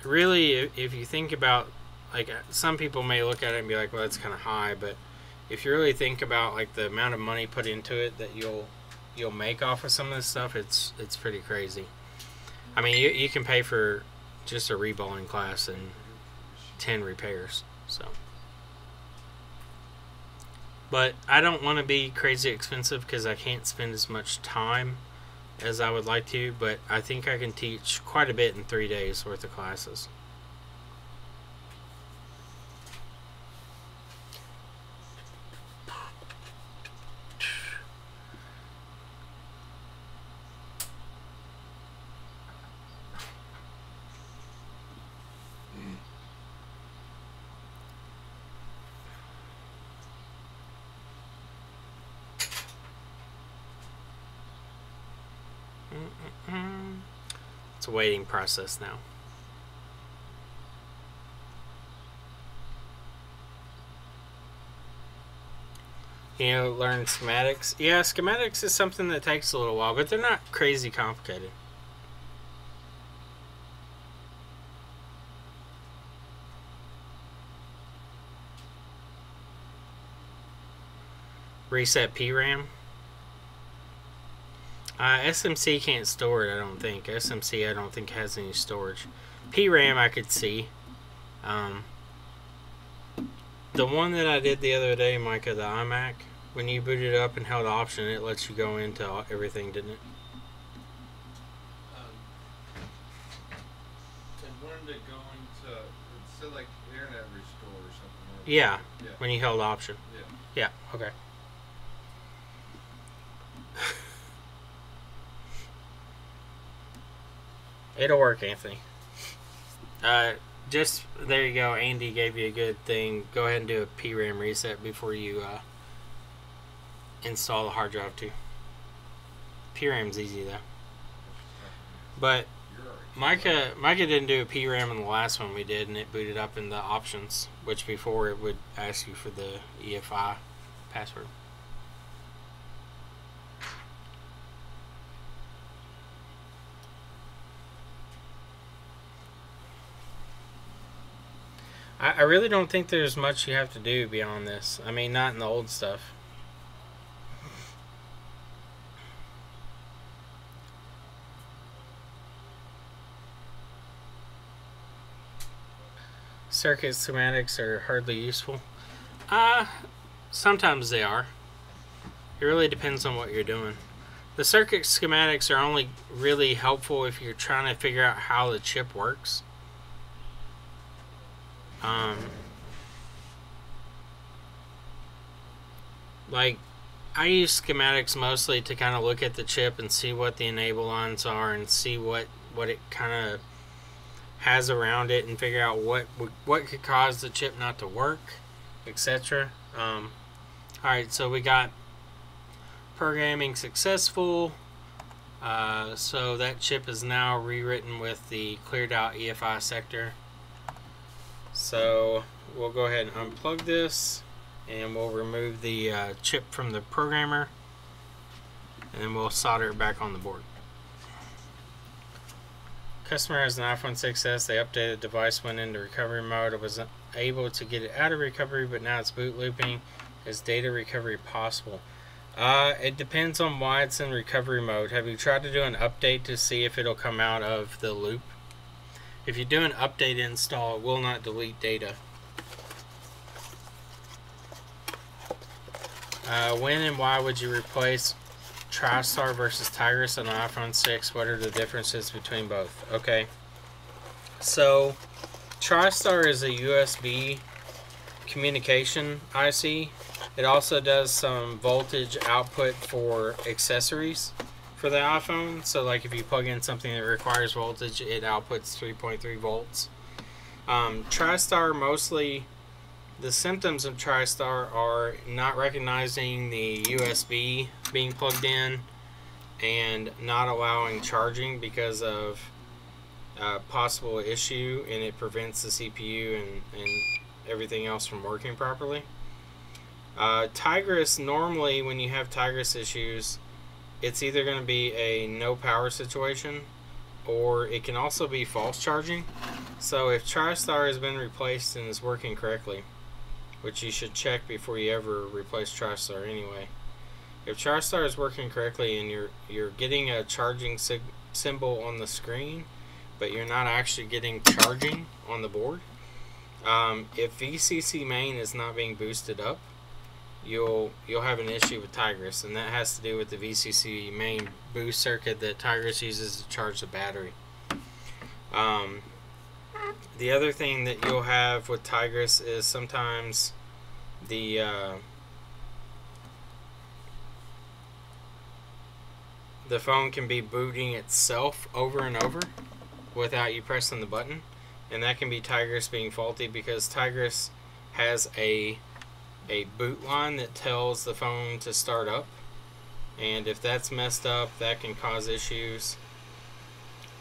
really, if you think about, like, some people may look at it and be like, well, that's kind of high, but if you really think about like the amount of money put into it that you'll make off of some of this stuff, it's pretty crazy. I mean, you can pay for just a reballing class and 10 repairs. So, but I don't want to be crazy expensive because I can't spend as much time as I would like to, but I think I can teach quite a bit in 3 days worth of classes. It's a waiting process now. You know, learn schematics. Yeah, schematics is something that takes a little while, but they're not crazy complicated. Reset PRAM. SMC can't store it, I don't think. SMC, I don't think, has any storage. PRAM, I could see. The one that I did the other day, Micah, the iMac, when you boot it up and held Option, it lets you go into everything, didn't it? It wanted to go into, it said like internet restore or something. Like Yeah, yeah, when you held Option. yeah. Yeah, okay. It'll work, Anthony. Just, there you go. Andy gave you a good thing. Go ahead and do a PRAM reset before you install the hard drive too. PRAM's easy though. But Micah didn't do a PRAM in the last one we did, and it booted up in the options, which before it would ask you for the EFI password. I really don't think there's much you have to do beyond this. I mean, not in the old stuff. Circuit schematics are hardly useful. Sometimes they are. It really depends on what you're doing. The circuit schematics are only really helpful if you're trying to figure out how the chip works. Like, I use schematics mostly to kind of look at the chip and see what the enable lines are and see what it kind of has around it and figure out what could cause the chip not to work, etc. Alright, so we got programming successful. So that chip is now rewritten with the cleared out EFI sector. So we'll go ahead and unplug this, and we'll remove the chip from the programmer, and then we'll solder it back on the board. Customer has an iPhone 6s. They updated the device, went into recovery mode. It was able to get it out of recovery, but now it's boot looping. Is data recovery possible? It depends on why it's in recovery mode. Have you tried to do an update to see if it'll come out of the loop? If you do an update install, it will not delete data. When and why would you replace TriStar versus Tigris on the iPhone 6? What are the differences between both? Okay, so TriStar is a USB communication IC. It also does some voltage output for accessories for the iPhone. So like if you plug in something that requires voltage, it outputs 3.3 volts. TriStar, mostly the symptoms of TriStar are not recognizing the USB being plugged in and not allowing charging because of a possible issue, and it prevents the CPU and everything else from working properly. Tigris, normally when you have Tigris issues, it's either going to be a no power situation, or it can also be false charging. So if TriStar has been replaced and is working correctly, which you should check before you ever replace TriStar anyway. If TriStar is working correctly and you're getting a charging symbol on the screen, but you're not actually getting charging on the board, if VCC main is not being boosted up, you'll have an issue with Tigris, and that has to do with the VCC main boost circuit that Tigris uses to charge the battery. The other thing that you'll have with Tigris is sometimes the phone can be booting itself over and over without you pressing the button, and that can be Tigris being faulty, because Tigris has a boot line that tells the phone to start up, and if that's messed up, that can cause issues.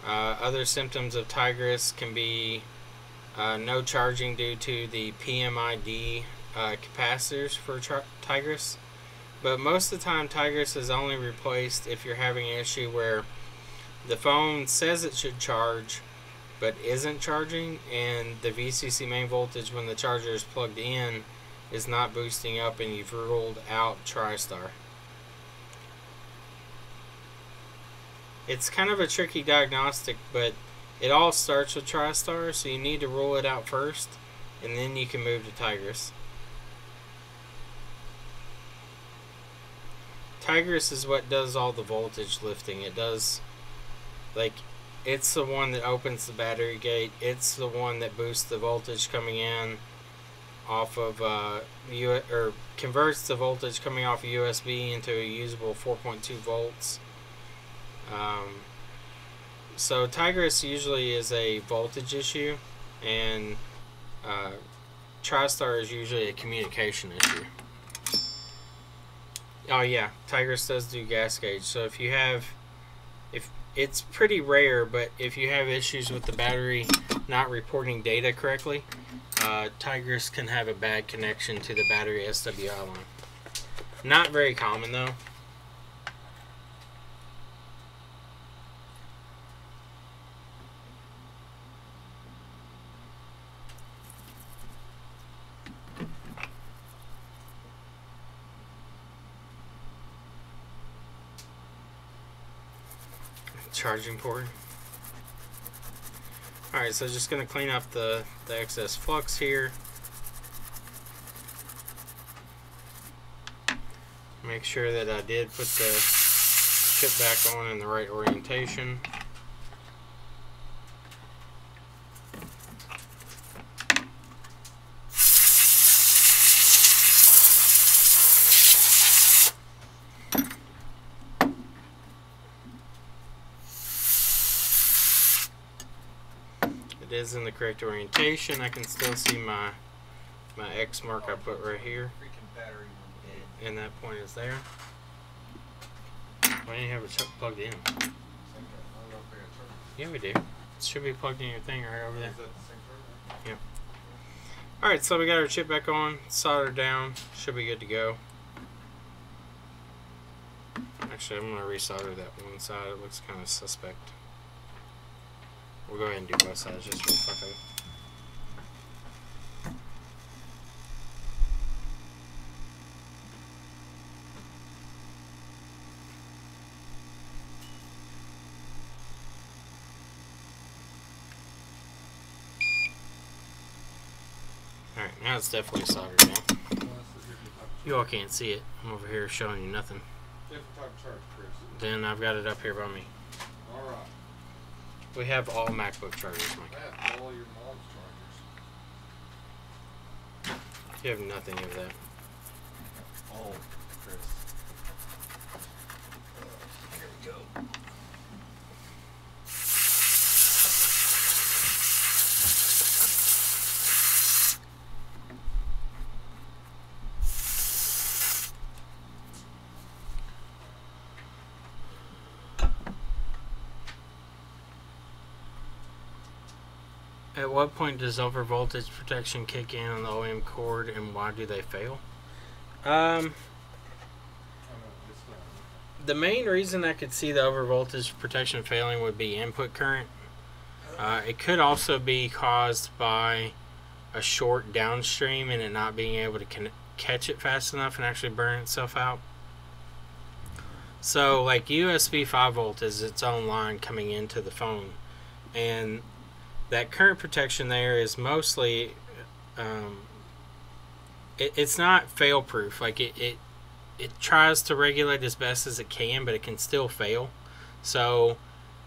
Other symptoms of Tigris can be no charging due to the PMID capacitors for Tigris, but most of the time Tigris is only replaced if you're having an issue where the phone says it should charge but isn't charging, and the VCC main voltage when the charger is plugged in is not boosting up, and you've ruled out TriStar. It's kind of a tricky diagnostic, but it all starts with TriStar, so you need to rule it out first, and then you can move to Tigris. Tigris is what does all the voltage lifting. It does, like, it's the one that opens the battery gate. It's the one that boosts the voltage coming in off of or converts the voltage coming off of USB into a usable 4.2 volts. So Tigris usually is a voltage issue, and TriStar is usually a communication issue. Oh yeah, Tigris does do gas gauge. So if you have, it's pretty rare, but if you have issues with the battery not reporting data correctly, Tigris can have a bad connection to the battery SWI line. Not very common though. Charging port. Alright, so just going to clean up the excess flux here. Make sure that I did put the chip back on in the right orientation. It is in the correct orientation. I can still see my X mark I put right here. And that point is there. Why didn't you have it plugged in? Yeah, we do. It should be plugged in your thing right over there. Yeah. Alright, so we got our chip back on, soldered down, should be good to go. Actually, I'm going to resolder that one side. It looks kind of suspect. We'll go ahead and do both sides just for the fuck of it. Alright, now it's definitely soldered down. You all can't see it. I'm over here showing you nothing. Different type of charge, Chris. Then I've got it up here by me. Alright. We have all MacBook chargers, Mike. I have all your mom's chargers. You have nothing of that. Oh, Chris. Here we go. At what point does overvoltage protection kick in on the OEM cord, and why do they fail? The main reason I could see the overvoltage protection failing would be input current. It could also be caused by a short downstream and it not being able to catch it fast enough and actually burn itself out. So, like, USB 5 volt is its own line coming into the phone, and that current protection there is mostly, it's not fail proof. Like, it tries to regulate as best as it can, but it can still fail. So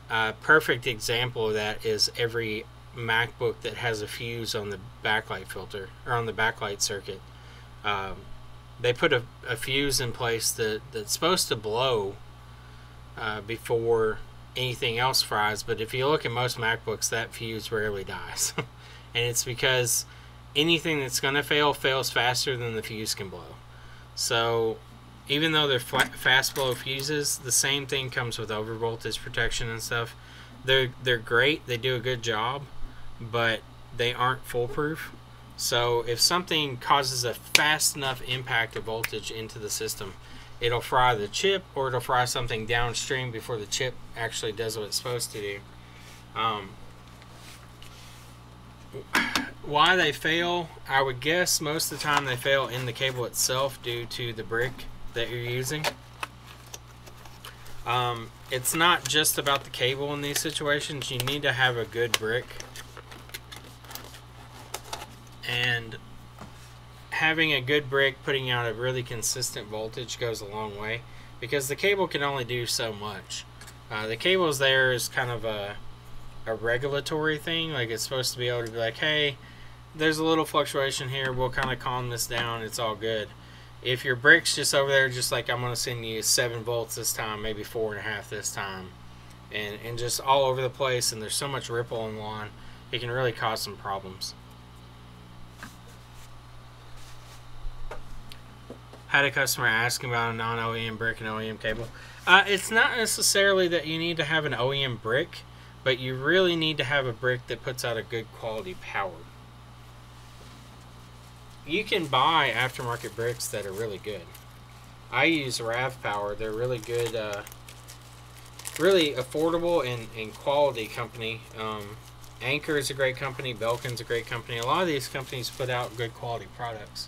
a perfect example of that is every MacBook that has a fuse on the backlight filter, or on the backlight circuit. They put a fuse in place that's supposed to blow before anything else fries, but if you look at most MacBooks, that fuse rarely dies. And it's because anything that's going to fail fails faster than the fuse can blow. So even though they're fast blow fuses, the same thing comes with overvoltage protection and stuff. They're great, they do a good job, but they aren't foolproof. So if something causes a fast enough impact of voltage into the system, it'll fry the chip, or it'll fry something downstream before the chip actually does what it's supposed to do. Why they fail, I would guess most of the time they fail in the cable itself due to the brick that you're using. It's not just about the cable in these situations. You need to have a good brick, and having a good brick putting out a really consistent voltage goes a long way, because the cable can only do so much. The cable's there is kind of a regulatory thing. Like, it's supposed to be able to be like, hey, there's a little fluctuation here, we'll kind of calm this down, it's all good. If your brick's just over there just like, I'm going to send you 7 volts this time, maybe 4.5 this time, and just all over the place, and there's so much ripple in the line, it can really cause some problems. Had a customer asking about a non-OEM brick and OEM cable. It's not necessarily that you need to have an OEM brick, but you really need to have a brick that puts out a good quality power. You can buy aftermarket bricks that are really good. I use RAV Power. They're really good, really affordable and quality company. Anchor is a great company. Belkin's a great company. A lot of these companies put out good quality products.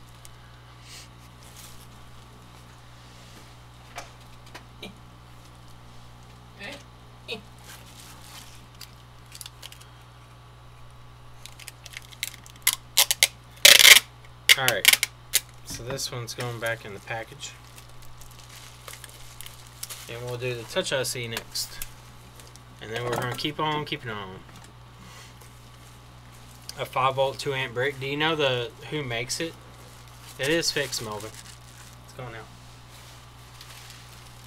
Alright, so this one's going back in the package. And we'll do the Touch IC next. And then we're going to keep on keeping on. A 5 volt 2 amp brick. Do you know who makes it? It is fixed, Melvin. It's going out.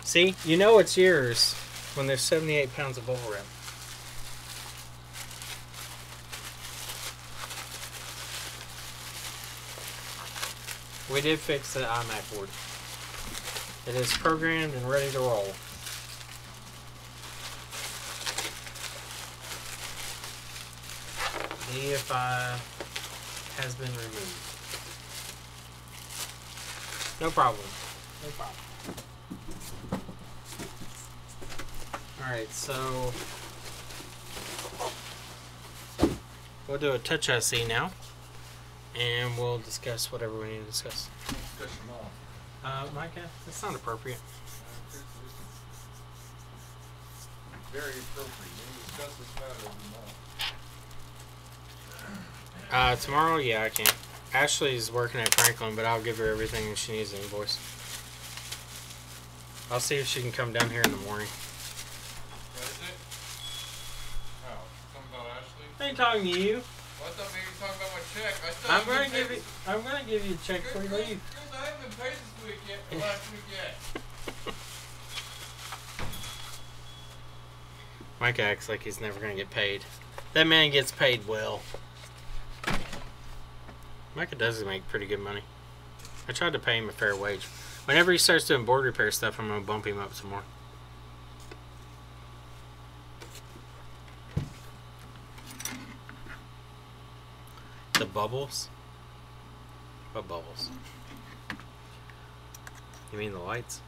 See, you know it's yours when there's 78 pounds of bubble wrap. We did fix the iMac board. It is programmed and ready to roll. The EFI has been removed. No problem. No problem. Alright, so we'll do a Touch IC now. And we'll discuss whatever we need to discuss. Micah, that's not appropriate. Very appropriate. We discuss this matter tomorrow, yeah, I can. Ashley's working at Franklin, but I'll give her everything she needs, invoice. I'll see if she can come down here in the morning. What is it? Oh, something about Ashley? I ain't talking to you. Well, I thought maybe you were talking about my check. I'm gonna give you a check before you leave. Because I haven't been paid this week yet, or last week yet. Mike acts like he's never gonna get paid. That man gets paid well. Micah does make pretty good money. I tried to pay him a fair wage. Whenever he starts doing board repair stuff, I'm gonna bump him up some more. The bubbles? What bubbles? You mean the lights?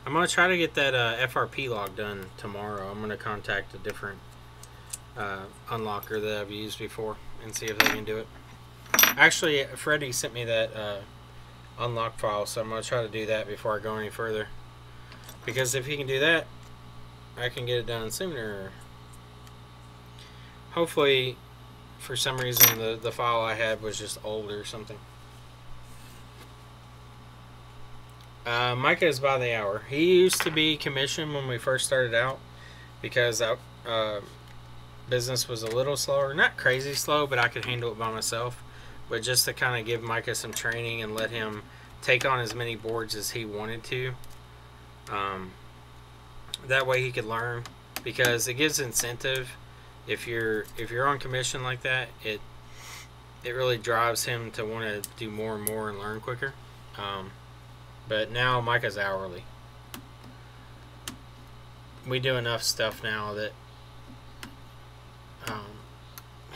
I'm gonna try to get that FRP log done tomorrow. I'm gonna contact a different unlocker that I've used before and see if they can do it. Actually, Freddie sent me that unlock file, so I'm gonna try to do that before I go any further. Because if he can do that, I can get it done sooner. Hopefully, for some reason, the file I had was just old or something. Micah is by the hour. He used to be commissioned when we first started out because business was a little slower. Not crazy slow, but I could handle it by myself. But just to kind of give Micah some training and let him take on as many boards as he wanted to. That way he could learn, because it gives incentive. If you're on commission like that, it really drives him to want to do more and more and learn quicker. But now Micah's hourly. We do enough stuff now that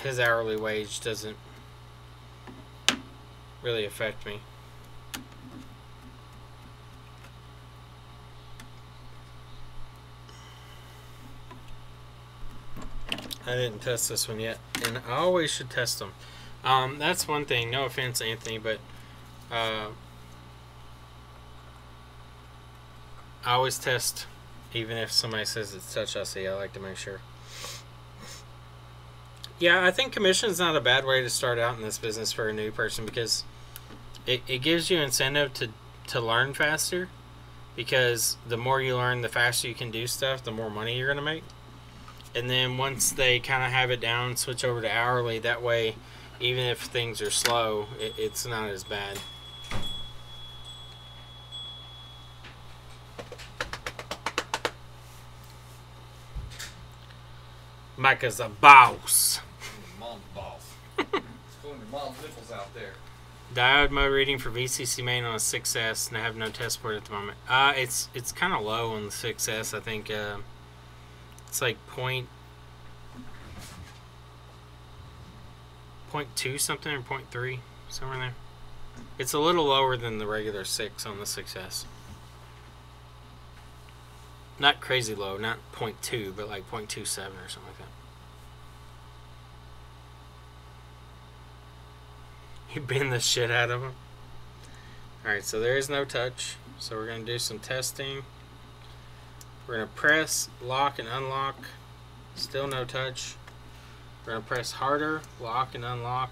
his hourly wage doesn't really affect me. I didn't test this one yet, and I always should test them. That's one thing. No offense, Anthony, but I always test, even if somebody says it's touch IC. I like to make sure. Yeah, I think commission's not a bad way to start out in this business for a new person, because it gives you incentive to learn faster, because the more you learn, the faster you can do stuff, the more money you're going to make. And then once they kind of have it down, switch over to hourly. That way, even if things are slow, it's not as bad. Micah's a boss. Mom's boss. It's pulling your mom's nipples out there. Diode mode reading for VCC main on a 6S, and I have no test port at the moment. It's kind of low on the 6S. I think it's like point 0.2 something or 0.3, somewhere in there. It's a little lower than the regular 6 on the 6S. Not crazy low, not 0.2, but like 0.27 or something like that. You bend the shit out of them. Alright, so there is no touch. So we're going to do some testing. We're going to press, lock, and unlock. Still no touch. We're going to press harder, lock, and unlock.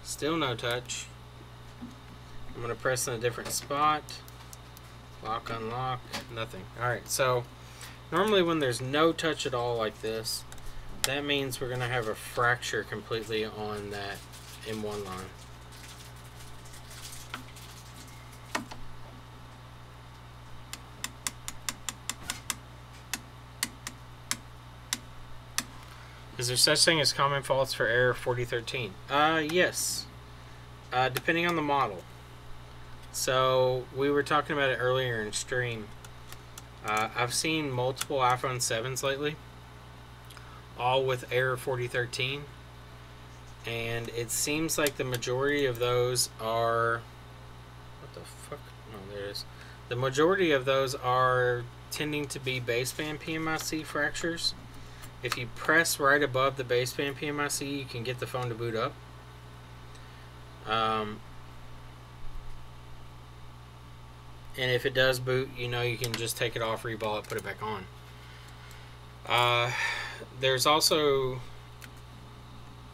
Still no touch. I'm going to press in a different spot. Lock, unlock, nothing. Alright, so normally when there's no touch at all like this, that means we're going to have a fracture completely on that M1 line. Is there such thing as common faults for error 4013? Yes. Depending on the model. So, we were talking about it earlier in stream. I've seen multiple iPhone 7s lately, all with error 4013. And it seems like the majority of those are... What the fuck? Oh, there it is. The majority of those are tending to be baseband PMIC fractures. If you press right above the baseband PMIC, you can get the phone to boot up. And if it does boot, you know you can just take it off, reball it, put it back on. there's also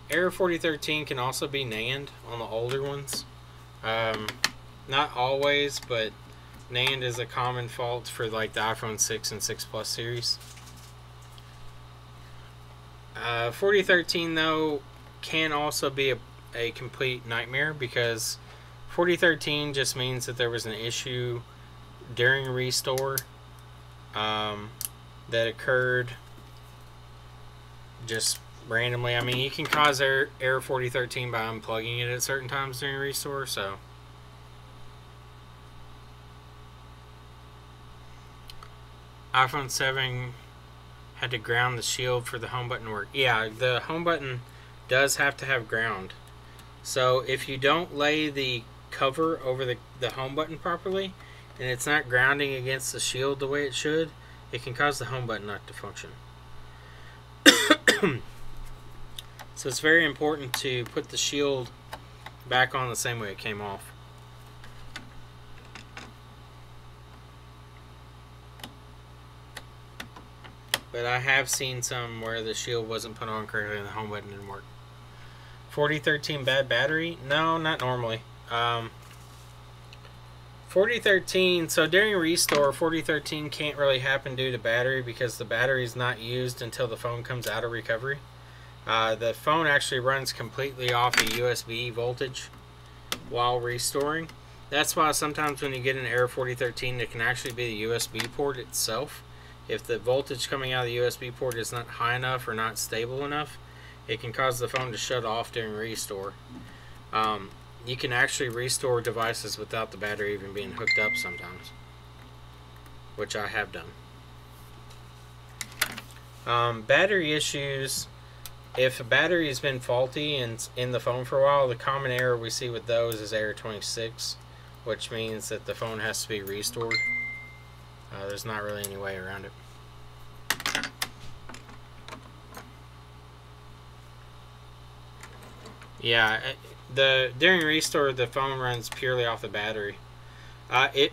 Error 4013 can also be NAND on the older ones. Not always, but NAND is a common fault for like the iPhone 6 and 6 Plus series. 4013 though can also be a complete nightmare, because 4013 just means that there was an issue during restore that occurred just randomly. I mean, you can cause error 4013 by unplugging it at certain times during restore, so iPhone 7 had to ground the shield for the home button to work. Yeah, the home button does have to have ground. So if you don't lay the cover over the home button properly, and it's not grounding against the shield the way it should, it can cause the home button not to function. So it's very important to put the shield back on the same way it came off. But I have seen some where the shield wasn't put on correctly and the home button didn't work. 4013 bad battery? No, not normally. 4013, so during restore, 4013 can't really happen due to battery, because the battery is not used until the phone comes out of recovery. The phone actually runs completely off a USB voltage while restoring. That's why sometimes when you get an error 4013, it can actually be the USB port itself. If the voltage coming out of the USB port is not high enough or not stable enough, it can cause the phone to shut off during restore. You can actually restore devices without the battery even being hooked up sometimes, which I have done. Battery issues. If a battery has been faulty and in the phone for a while, the common error we see with those is error 26, which means that the phone has to be restored. There's not really any way around it. Yeah, during restore, the phone runs purely off the battery.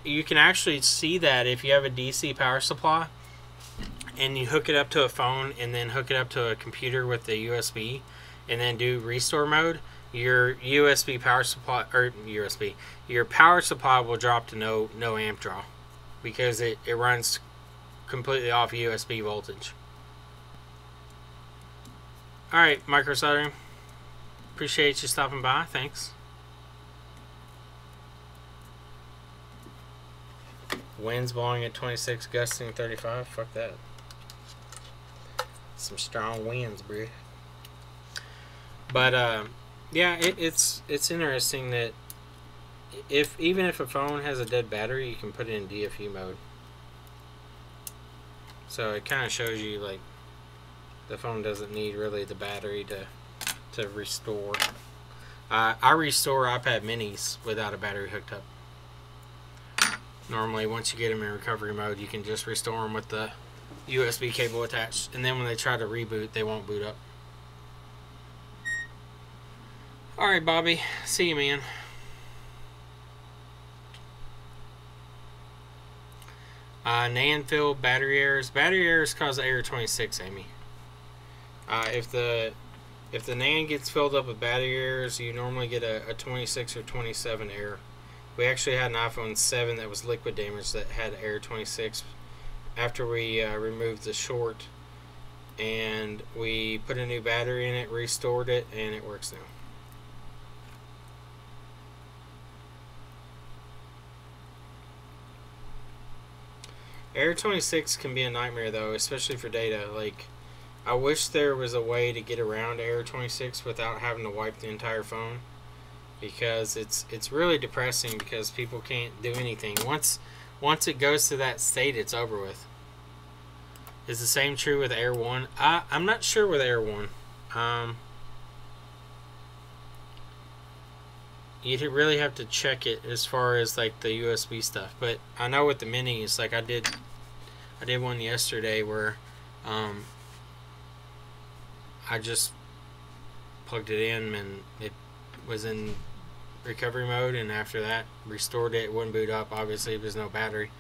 You can actually see that if you have a DC power supply and you hook it up to a phone and then hook it up to a computer with the USB and then do restore mode, your USB power supply, or your power supply will drop to no amp draw, because it runs completely off USB voltage. Alright, micro soldering. Appreciate you stopping by. Thanks. Winds blowing at 26, gusting 35. Fuck that. Some strong winds, bro. But yeah, it's interesting that even if a phone has a dead battery, you can put it in DFU mode. So it kind of shows you like the phone doesn't need really the battery to restore. I restore iPad minis without a battery hooked up. Normally, once you get them in recovery mode, you can just restore them with the USB cable attached, and then when they try to reboot, they won't boot up. Alright, Bobby. See you, man. NAND filled battery errors. Battery errors cause error 26, Amy. If the NAND gets filled up with battery errors, you normally get a 26 or 27 error. We actually had an iPhone 7 that was liquid damage that had error 26. After we removed the short and we put a new battery in it, restored it, and it works now. Error 26 can be a nightmare though, especially for data. Like, I wish there was a way to get around error 26 without having to wipe the entire phone, because it's really depressing because people can't do anything. Once it goes to that state, it's over with. Is the same true with Air 1? I'm not sure with Air 1. You'd really have to check it as far as like the USB stuff. But I know with the minis, like I did one yesterday where I just plugged it in and it was in recovery mode, and after that restored it. It wouldn't boot up. Obviously, there's no battery.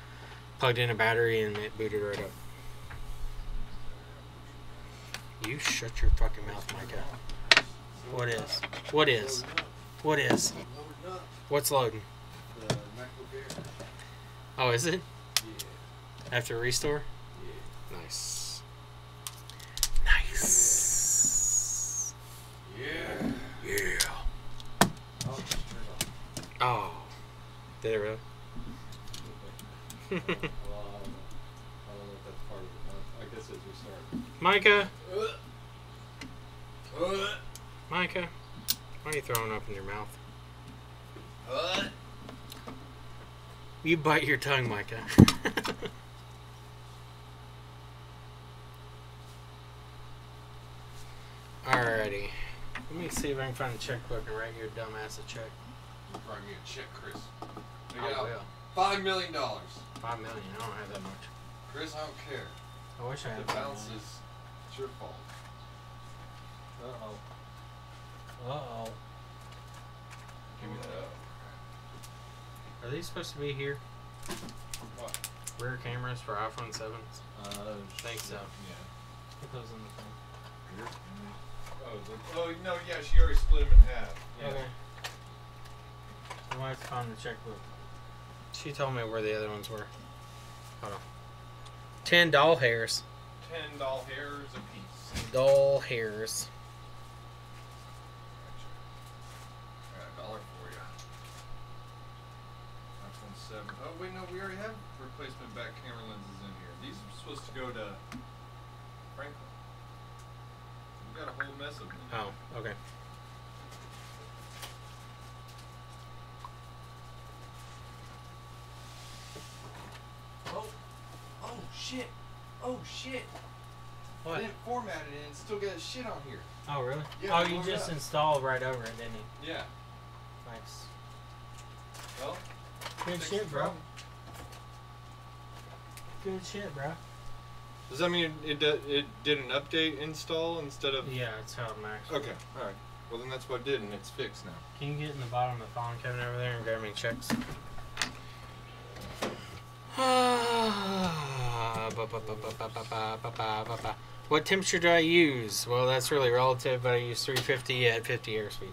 Plugged in a battery and it booted right up. You shut your fucking mouth, Micah. What is? What is? What is? What's loading? The MacBook Air. Oh, is it? Yeah. After restore? Yeah. Nice. Nice. Yeah. Yeah. Oh, just turn it off. Oh. Did it really? Well, I don't know. I don't know if that's part of it. I guess it's restart. Micah. Micah. Why are you throwing up in your mouth? You bite your tongue, Micah. Alrighty. Let me see if I can find a checkbook and write your dumb ass a check. You write me a check, Chris. I will. $5 million. $5 million. I don't have that much. Chris, I don't care. I wish I had The $5 bounce million. is it's your fault. Uh-oh. Uh-oh. Give me that up. Are these supposed to be here? What? Rear cameras for iPhone 7s? I think so. Yeah. Put those in the phone. Oh, no, yeah, she already split them in half. Yeah. Okay. I might have to find the checkbook. She told me where the other ones were. Hold on. 10 doll hairs. $10 hairs a piece. Doll hairs. I got $1 for you. iPhone 7. Oh, wait, no, we already have replacement back camera lenses in here. These are supposed to go to Franklin. We got a whole mess of them. Oh, okay. Oh, shit. Oh, shit. I What? didn't format it and it still got shit on here. Oh, really? Yeah, Oh, we you loaded just up. installed right over it, didn't you? Yeah. Nice. Well, Good fix shit, the bro. problem. Good shit, bro. Does that mean it did an update install instead of... Yeah, it's how Max. Okay, alright. Well, then that's what it did, and it's fixed now. Can you get in the bottom of the phone cabinet over there and grab me checks? What temperature do I use? Well, that's really relative, but I use 350 at 50 airspeed.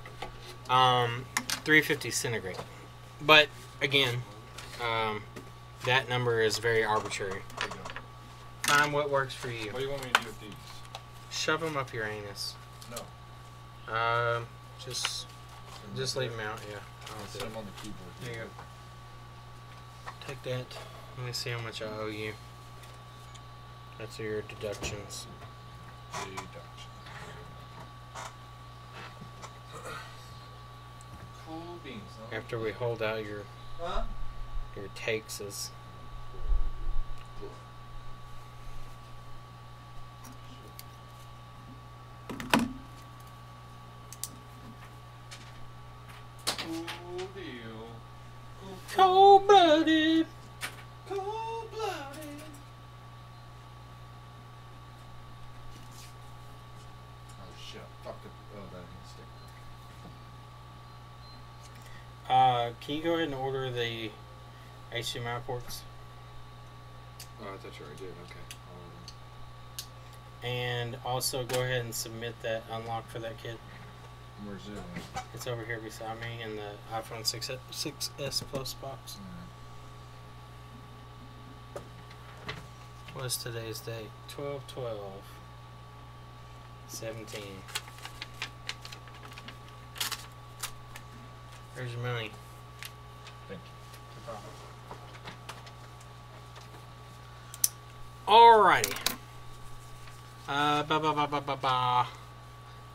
350 centigrade. But, again, that number is very arbitrary. There you go. Find what works for you. What do you want me to do with these? Shove them up your anus. No. Just leave them out, yeah. I'll do Set it. them on the keyboard. There you go. Take that. Let me see how much I owe you. That's your deductions. Cool beans, huh? After we hold out your Huh? takes as Cool deal. cold-blooded. Cold-blooded. Oh shit! Fuck the. Oh, that ain't stick. Can you go ahead and order the HDMI ports? Oh, I thought you already did. Okay. And also go ahead and submit that unlock for that kid. Where's it? It's over here beside me in the iPhone 6S Plus box. What's today's date? 12/12/17. There's your money. Thank you. No problem. Alrighty.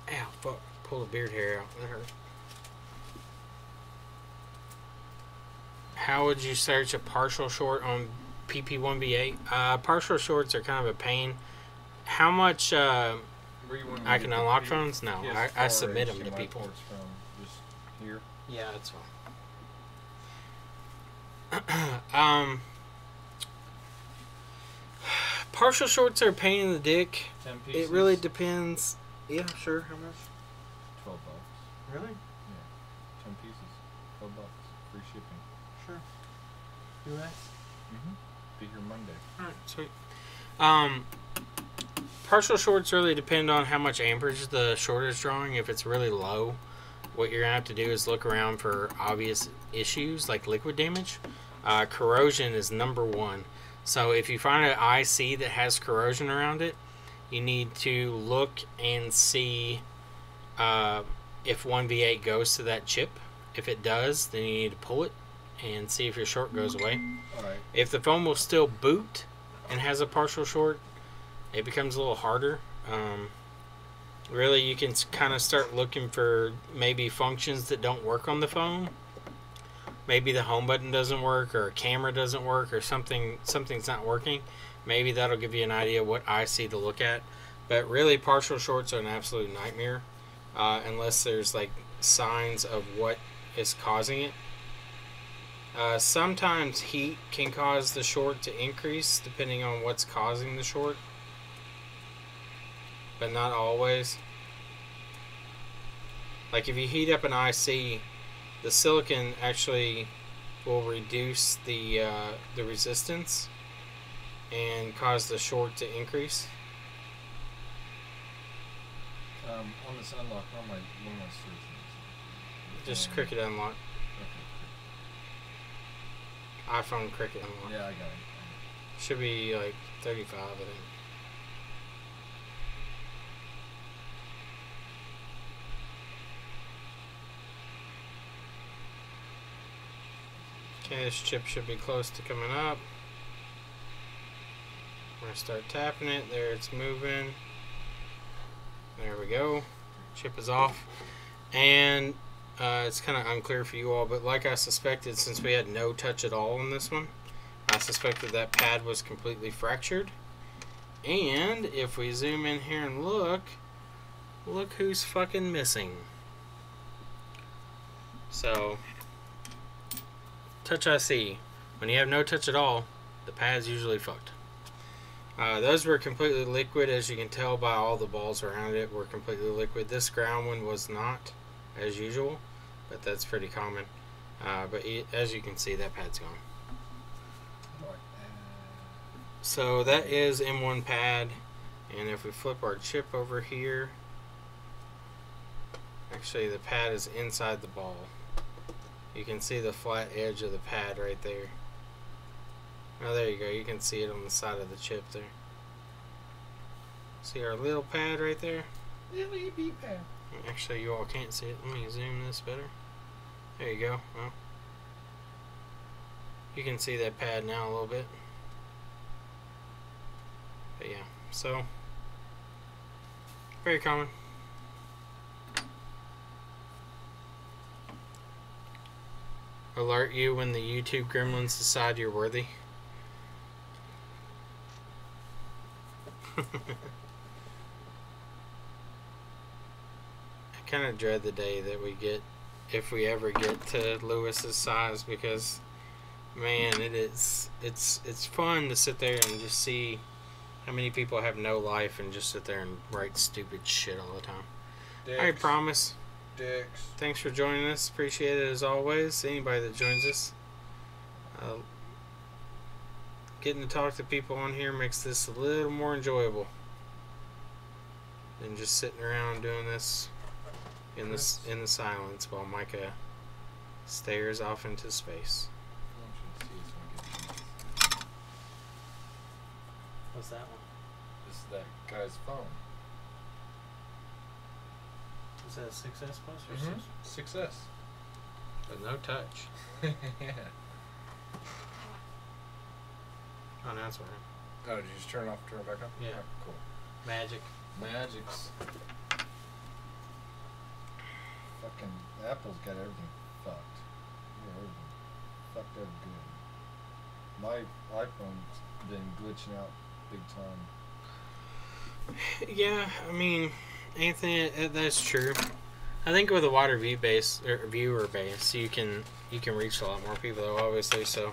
Ow, fuck. Pull the beard hair out. That hurt. How would you search a partial short on PP1B8? Partial shorts are kind of a pain. How much Where you want me I to can get the unlock P- phones? No, PS4 I submit them to HDMI people. ports from just here. Yeah, that's fine. Partial shorts are a pain in the dick. 10 pieces. It really depends. Yeah, sure. How much? $12. Really? Yeah. 10 pieces. $12. Free shipping. Sure. US? Mm-hmm. Be here Monday. Alright, sweet. Partial shorts really depend on how much amperage the short is drawing. If it's really low, what you're going to have to do is look around for obvious issues like liquid damage. Corrosion is number one. So if you find an IC that has corrosion around it, you need to look and see if 1V8 goes to that chip. If it does, then you need to pull it and see if your short goes away. Alright. If the phone will still boot and has a partial short, it becomes a little harder. Really, you can kind of start looking for maybe functions that don't work on the phone. Maybe the home button doesn't work, or a camera doesn't work, or something's not working. Maybe that'll give you an idea what IC to look at. But really, partial shorts are an absolute nightmare unless there's like signs of what is causing it. Sometimes heat can cause the short to increase depending on what's causing the short, but not always. Like if you heat up an IC, the silicon actually will reduce the resistance and cause the short to increase. On this unlock, what am I searching? Just Cricket unlock. Okay. iPhone Cricket unlock. Yeah, I got it. Should be like 35, I think. Okay, this chip should be close to coming up. We're gonna start tapping it. There, it's moving. There we go. Chip is off. And it's kind of unclear for you all, but like I suspected, since we had no touch at all on this one, I suspected that pad was completely fractured. And if we zoom in here and look who's fucking missing. So, touch IC. When you have no touch at all, the pad's usually fucked. Those were completely liquid, as you can tell by all the balls around it were completely liquid. This ground one was not, as usual, but that's pretty common. But as you can see, that pad's gone. So that is M1 pad, and if we flip our chip over here, actually the pad is inside the ball. You can see the flat edge of the pad right there. Oh, there you go. You can see it on the side of the chip there. See our little pad right there? Little EB pad. Actually, you all can't see it. Let me zoom this better. There you go. Well, you can see that pad now a little bit. But yeah, so very common. Alert you when the YouTube gremlins decide you're worthy. I kind of dread the day that we get, if we ever get to Lewis's size, because man, it's fun to sit there and just see how many people have no life and just sit there and write stupid shit all the time. Dicks. I promise. Dicks. Thanks for joining us. Appreciate it as always. Anybody that joins us. Getting to talk to people on here makes this a little more enjoyable than just sitting around doing this in the silence while Micah stares off into space. What's that one? This is that guy's phone. Is that a 6S Plus or 6S. With no touch. Yeah. Oh, no, that's right. Oh, did you just turn it off and turn it back on? Yeah. Oh, cool. Magic. Magics. Fucking Apple's got everything fucked. Yeah, everything fucked up good. My iPhone's been glitching out big time. Yeah, I mean, Anthony, that's true. I think with a wider viewer base, you can reach a lot more people, though, obviously. So,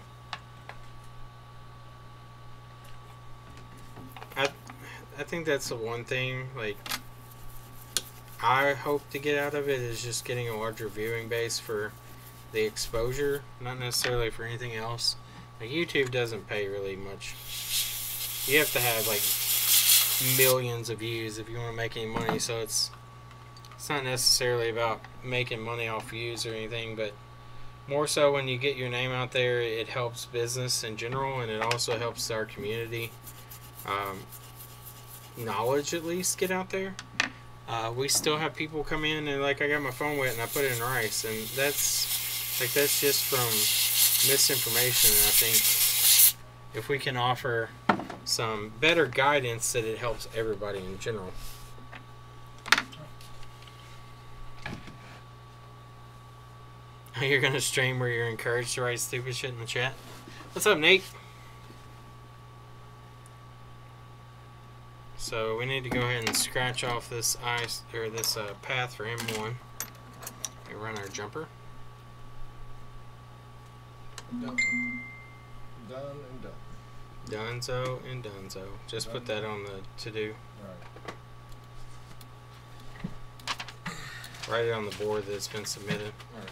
I think that's the one thing. Like, I hope to get out of it is just getting a larger viewing base for the exposure, not necessarily for anything else. Like, YouTube doesn't pay really much. You have to have like millions of views if you want to make any money. So it's not necessarily about making money off views or anything, but more so when you get your name out there, it helps business in general, and it also helps our community knowledge at least get out there. We still have people come in and like, I got my phone wet and I put it in rice, and that's just from misinformation. And I think if we can offer some better guidance, that it helps everybody in general. You're gonna stream where you're encouraged to write stupid shit in the chat. What's up, Nate? So we need to go ahead and scratch off this path for M1 and run our jumper. Done. Done and done. Donezo and donezo. Just put that on the to-do. Right. Write it on the board that's been submitted. Right.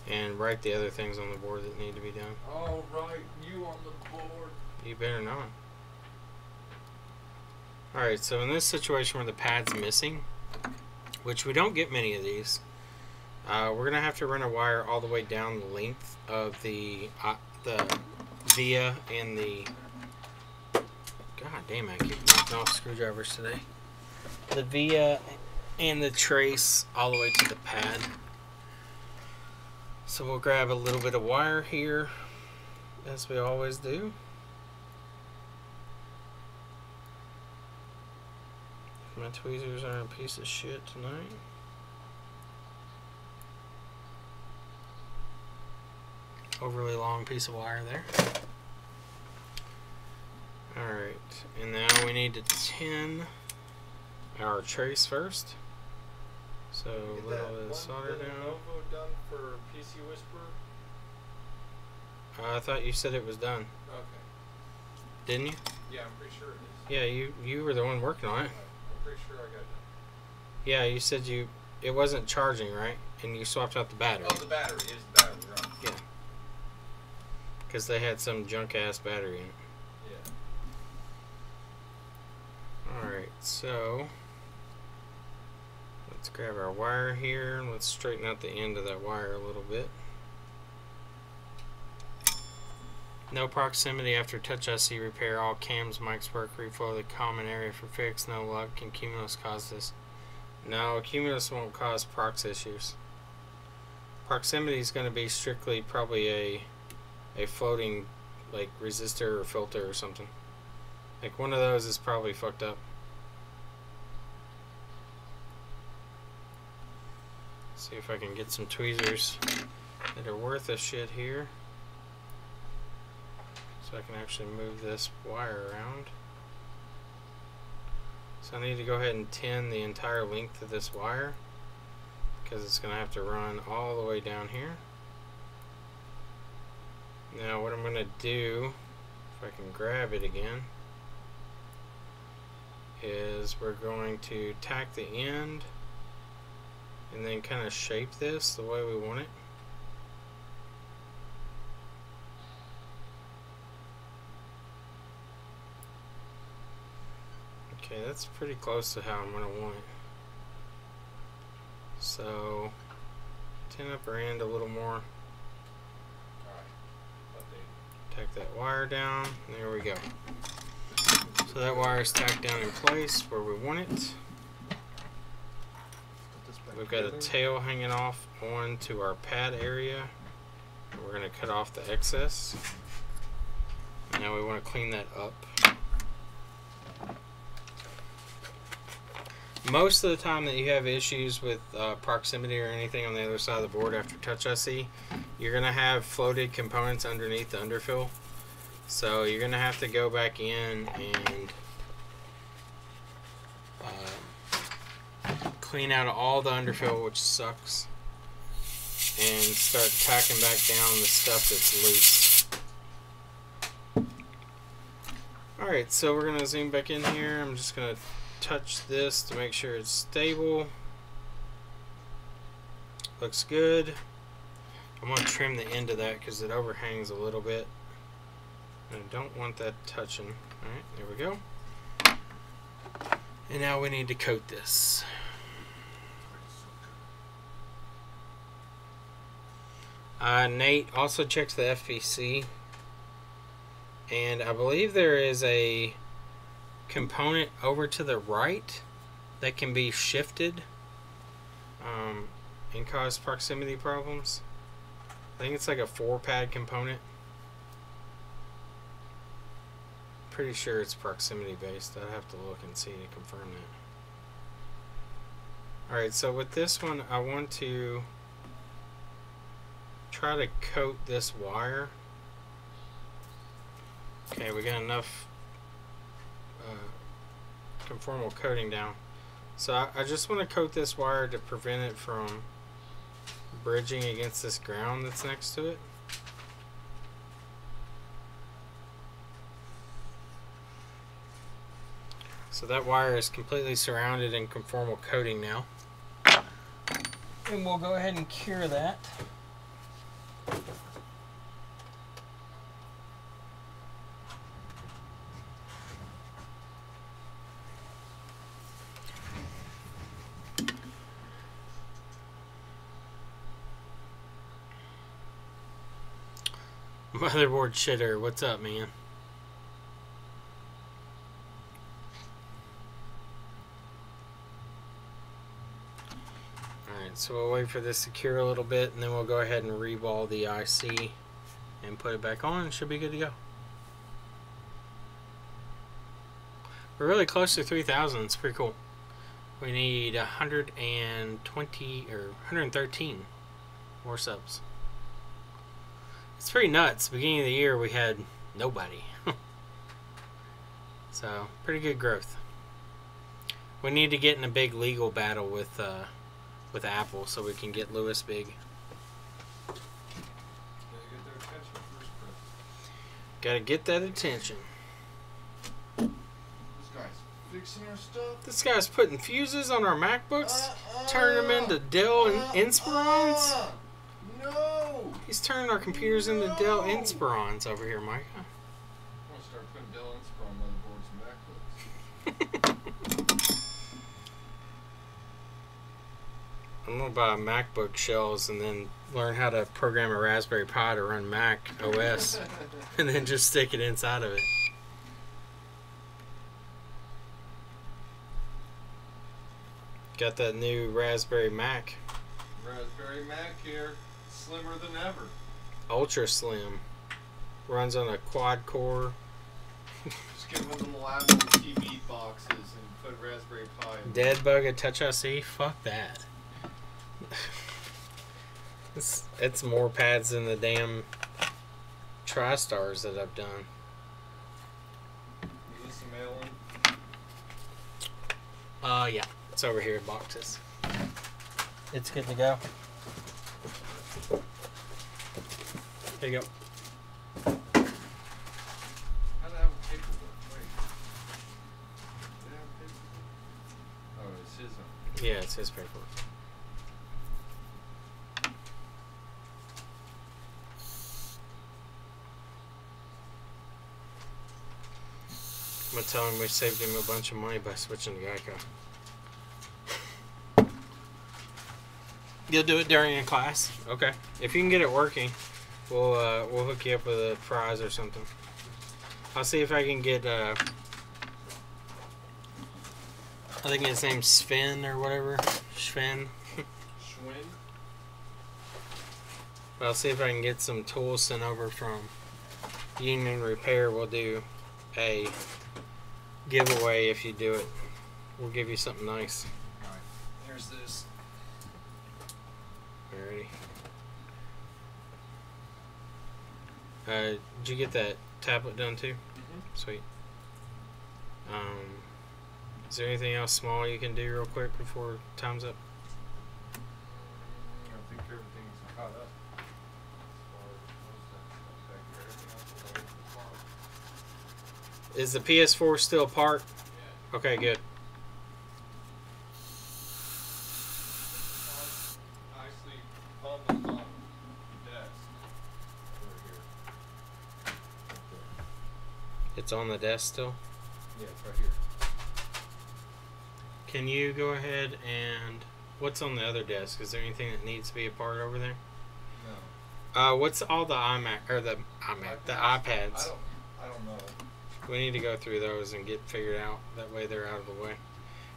And write the other things on the board that need to be done. All right, you on the board. You better not. Alright, so in this situation where the pad's missing, which we don't get many of these, we're going to have to run a wire all the way down the length of the via and the... God damn it, I keep knocking off screwdrivers today. The via and the trace all the way to the pad. So we'll grab a little bit of wire here, as we always do. My tweezers are a piece of shit tonight. Overly long piece of wire there. Alright, and now we need to tin our trace first. So a little bit of solder down. Done for PC Whisperer? I thought you said it was done. Okay. Didn't you? Yeah, I'm pretty sure it is. Yeah, you were the one working on it. I'm pretty sure I got it done. Yeah, you said it wasn't charging, right? And you swapped out the battery. Oh, the battery. It is the battery, right. Yeah. Because they had some junk-ass battery in it. Yeah. Alright, so... let's grab our wire here and let's straighten out the end of that wire a little bit. No proximity after touch IC repair. All cams, mics work. Reflow the common area for fix. No luck. Can Cumulus cause this? No, Cumulus won't cause prox issues. Proximity is going to be strictly probably a floating like resistor or filter or something. Like one of those is probably fucked up. See if I can get some tweezers that are worth a shit here, so I can actually move this wire around. So I need to go ahead and tin the entire length of this wire, because it's going to have to run all the way down here. Now what I'm going to do, if I can grab it again, is we're going to tack the end and then kind of shape this the way we want it. Okay, that's pretty close to how I'm going to want it. So, tin up our end a little more. Tack that wire down. There we go. So that wire is tacked down in place where we want it. We've got a tail hanging off onto our pad area. We're going to cut off the excess. Now we want to clean that up. Most of the time that you have issues with proximity or anything on the other side of the board after touch IC, you're going to have floated components underneath the underfill. So you're going to have to go back in and clean out all the underfill, which sucks, and start tacking back down the stuff that's loose. Alright, so we're going to zoom back in here. I'm just going to touch this to make sure it's stable. Looks good. I'm going to trim the end of that because it overhangs a little bit. I don't want that touching. Alright, there we go. And now we need to coat this. Nate also checks the FPC, and I believe there is a component over to the right that can be shifted and cause proximity problems. I think it's like a 4-pad component. Pretty sure it's proximity based. I'd have to look and see to confirm that. Alright, so with this one, I want to try to coat this wire. Okay, we got enough conformal coating down. So I just want to coat this wire to prevent it from bridging against this ground that's next to it. So that wire is completely surrounded in conformal coating now. And we'll go ahead and cure that. Motherboard shitter, what's up, man? Alright, so we'll wait for this to cure a little bit, and then we'll go ahead and reball the IC and put it back on, and should be good to go. We're really close to 3,000, it's pretty cool. We need 120 or 113 more subs. It's pretty nuts. Beginning of the year we had nobody. So pretty good growth. We need to get in a big legal battle with Apple so we can get Lewis big. Gotta get that attention. This guy's fixing our stuff. This guy's putting fuses on our MacBooks, turning them into Dell and Inspirons. No! He's turning our computers into Dell Inspirons over here, Micah. I want to start putting Dell Inspiron motherboards and MacBooks. I'm gonna buy MacBook shells and then learn how to program a Raspberry Pi to run Mac OS, and then just stick it inside of it. Got that new Raspberry Mac. Raspberry Mac here. Slimmer than ever. Ultra slim. Runs on a quad core. Just get one of the little Apple TV boxes and put Raspberry Pi in. Dead bug at Touch IC? Fuck that. It's more pads than the damn TriStars that I've done. Is this a mail-in? Yeah. It's over here in boxes. It's good to go. Here you go. How do I have a paperwork? Wait. Do I have paperwork? Oh, it's his own. Yeah, it's his paperwork. I'm gonna tell him we saved him a bunch of money by switching to Geico. You'll do it during a class? Okay. If you can get it working, we'll hook you up with a prize or something. I'll see if I can get I think his name's Sven or whatever. Sven. Schwinn? But I'll see if I can get some tools sent over from Union Repair. We'll do a giveaway if you do it. We'll give you something nice. Alright, there's this. Alrighty. Did you get that tablet done too? Mm-hmm. Sweet. Is there anything else small you can do real quick before time's up? I think everything's caught up. Is the PS4 still apart? Yeah. Okay, good. Nicely bundled on the desk over here. It's on the desk still? Yeah, it's right here. Can you go ahead and what's on the other desk? Is there anything that needs to be apart over there? No. What's all the the iPads? I don't know. We need to go through those and get figured out. That way they're out of the way.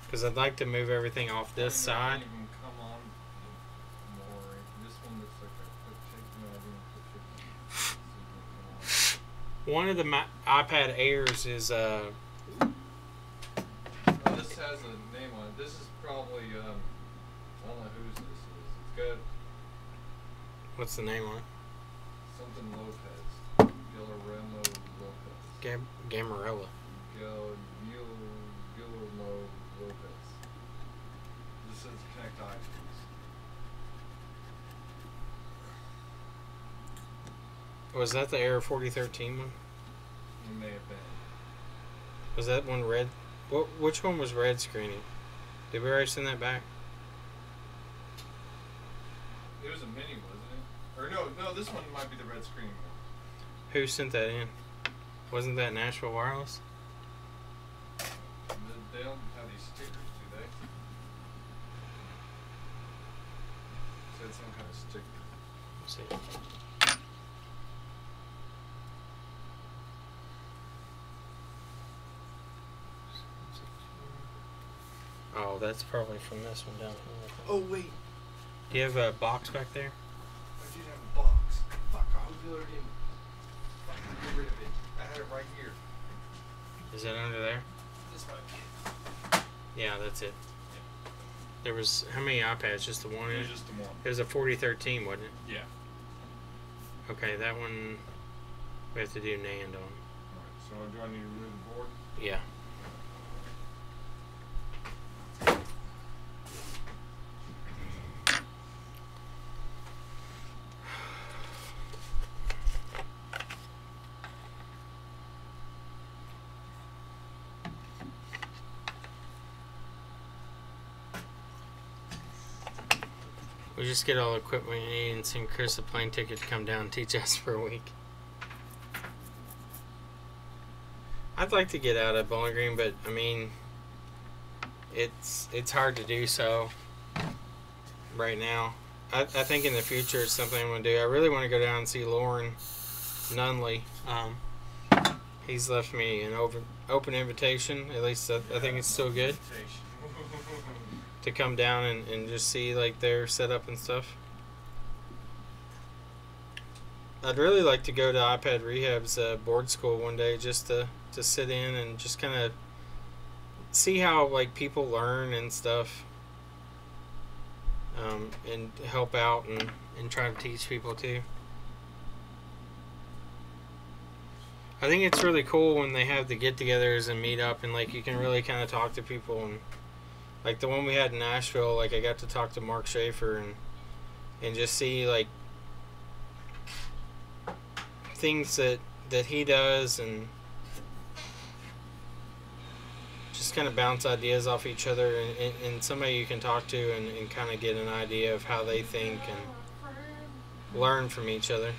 Because I'd like to move everything off this side. Even come on more. This one looks like a quick take. No, I didn't put One of the iPad Airs is oh, this has a name on it. This is probably I don't know whose this is. It's got what's the name on it? something Lopez. Guillermo Lopez. Gamarella. Guillermo Lopez. This says Connect iTunes. Was that the Air 4013 one? It may have been. Was that one red? Which one was red screening? Did we already send that back? It was a mini, wasn't it? Or no, this one might be the red screen one. Who sent that in? Wasn't that Nashville Wireless? They don't have these stickers, do they? Said some kind of sticker. Let's see. Oh, that's probably from this one down here. Oh wait, Do you have a box back there? I did have a box. Fuck, I was the other day. Fucking get rid of it. I had it right here. Is that under there? This might be it. Yeah, that's it. There was, how many iPads? Just the one? It in was it? just the one. It was a 4013, wasn't it? Yeah. Okay, that one we have to do NAND on. Alright, so do I need to remove the board? Yeah. We just get all the equipment we need and send Chris a plane ticket to come down and teach us for a week. I'd like to get out of Bowling Green, but I mean, it's hard to do so right now. I think in the future it's something I'm going to do. I really want to go down and see Lauren Nunley. He's left me an open invitation. At least I think it's still good. To come down and just see like their setup and stuff. I'd really like to go to iPad Rehab's board school one day just to sit in and just kind of see how like people learn and stuff, and help out and try to teach people too. I think it's really cool when they have the get-togethers and meet up and like you can really kind of talk to people, and like the one we had in Nashville, like I got to talk to Mark Schaefer and just see like things that he does and just kind of bounce ideas off each other and somebody you can talk to and kind of get an idea of how they think and learn from each other.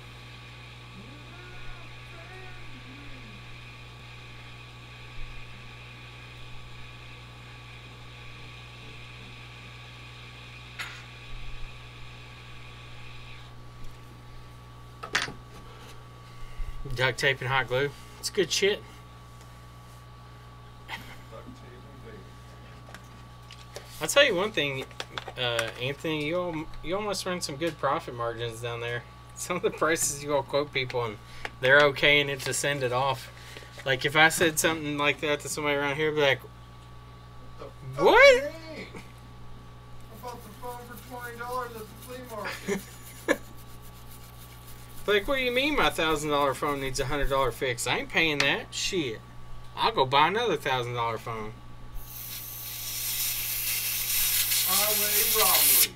Duct tape and hot glue. It's good shit. I'll tell you one thing, Anthony, you almost run some good profit margins down there. Some of the prices you all quote people and they're okay in it to send it off. Like if I said something like that to somebody around here, be like, what? I bought the phone for $20 at the flea market. Like, what do you mean my $1,000 phone needs a $100 fix? I ain't paying that. Shit. I'll go buy another $1,000 phone. Highway robbery.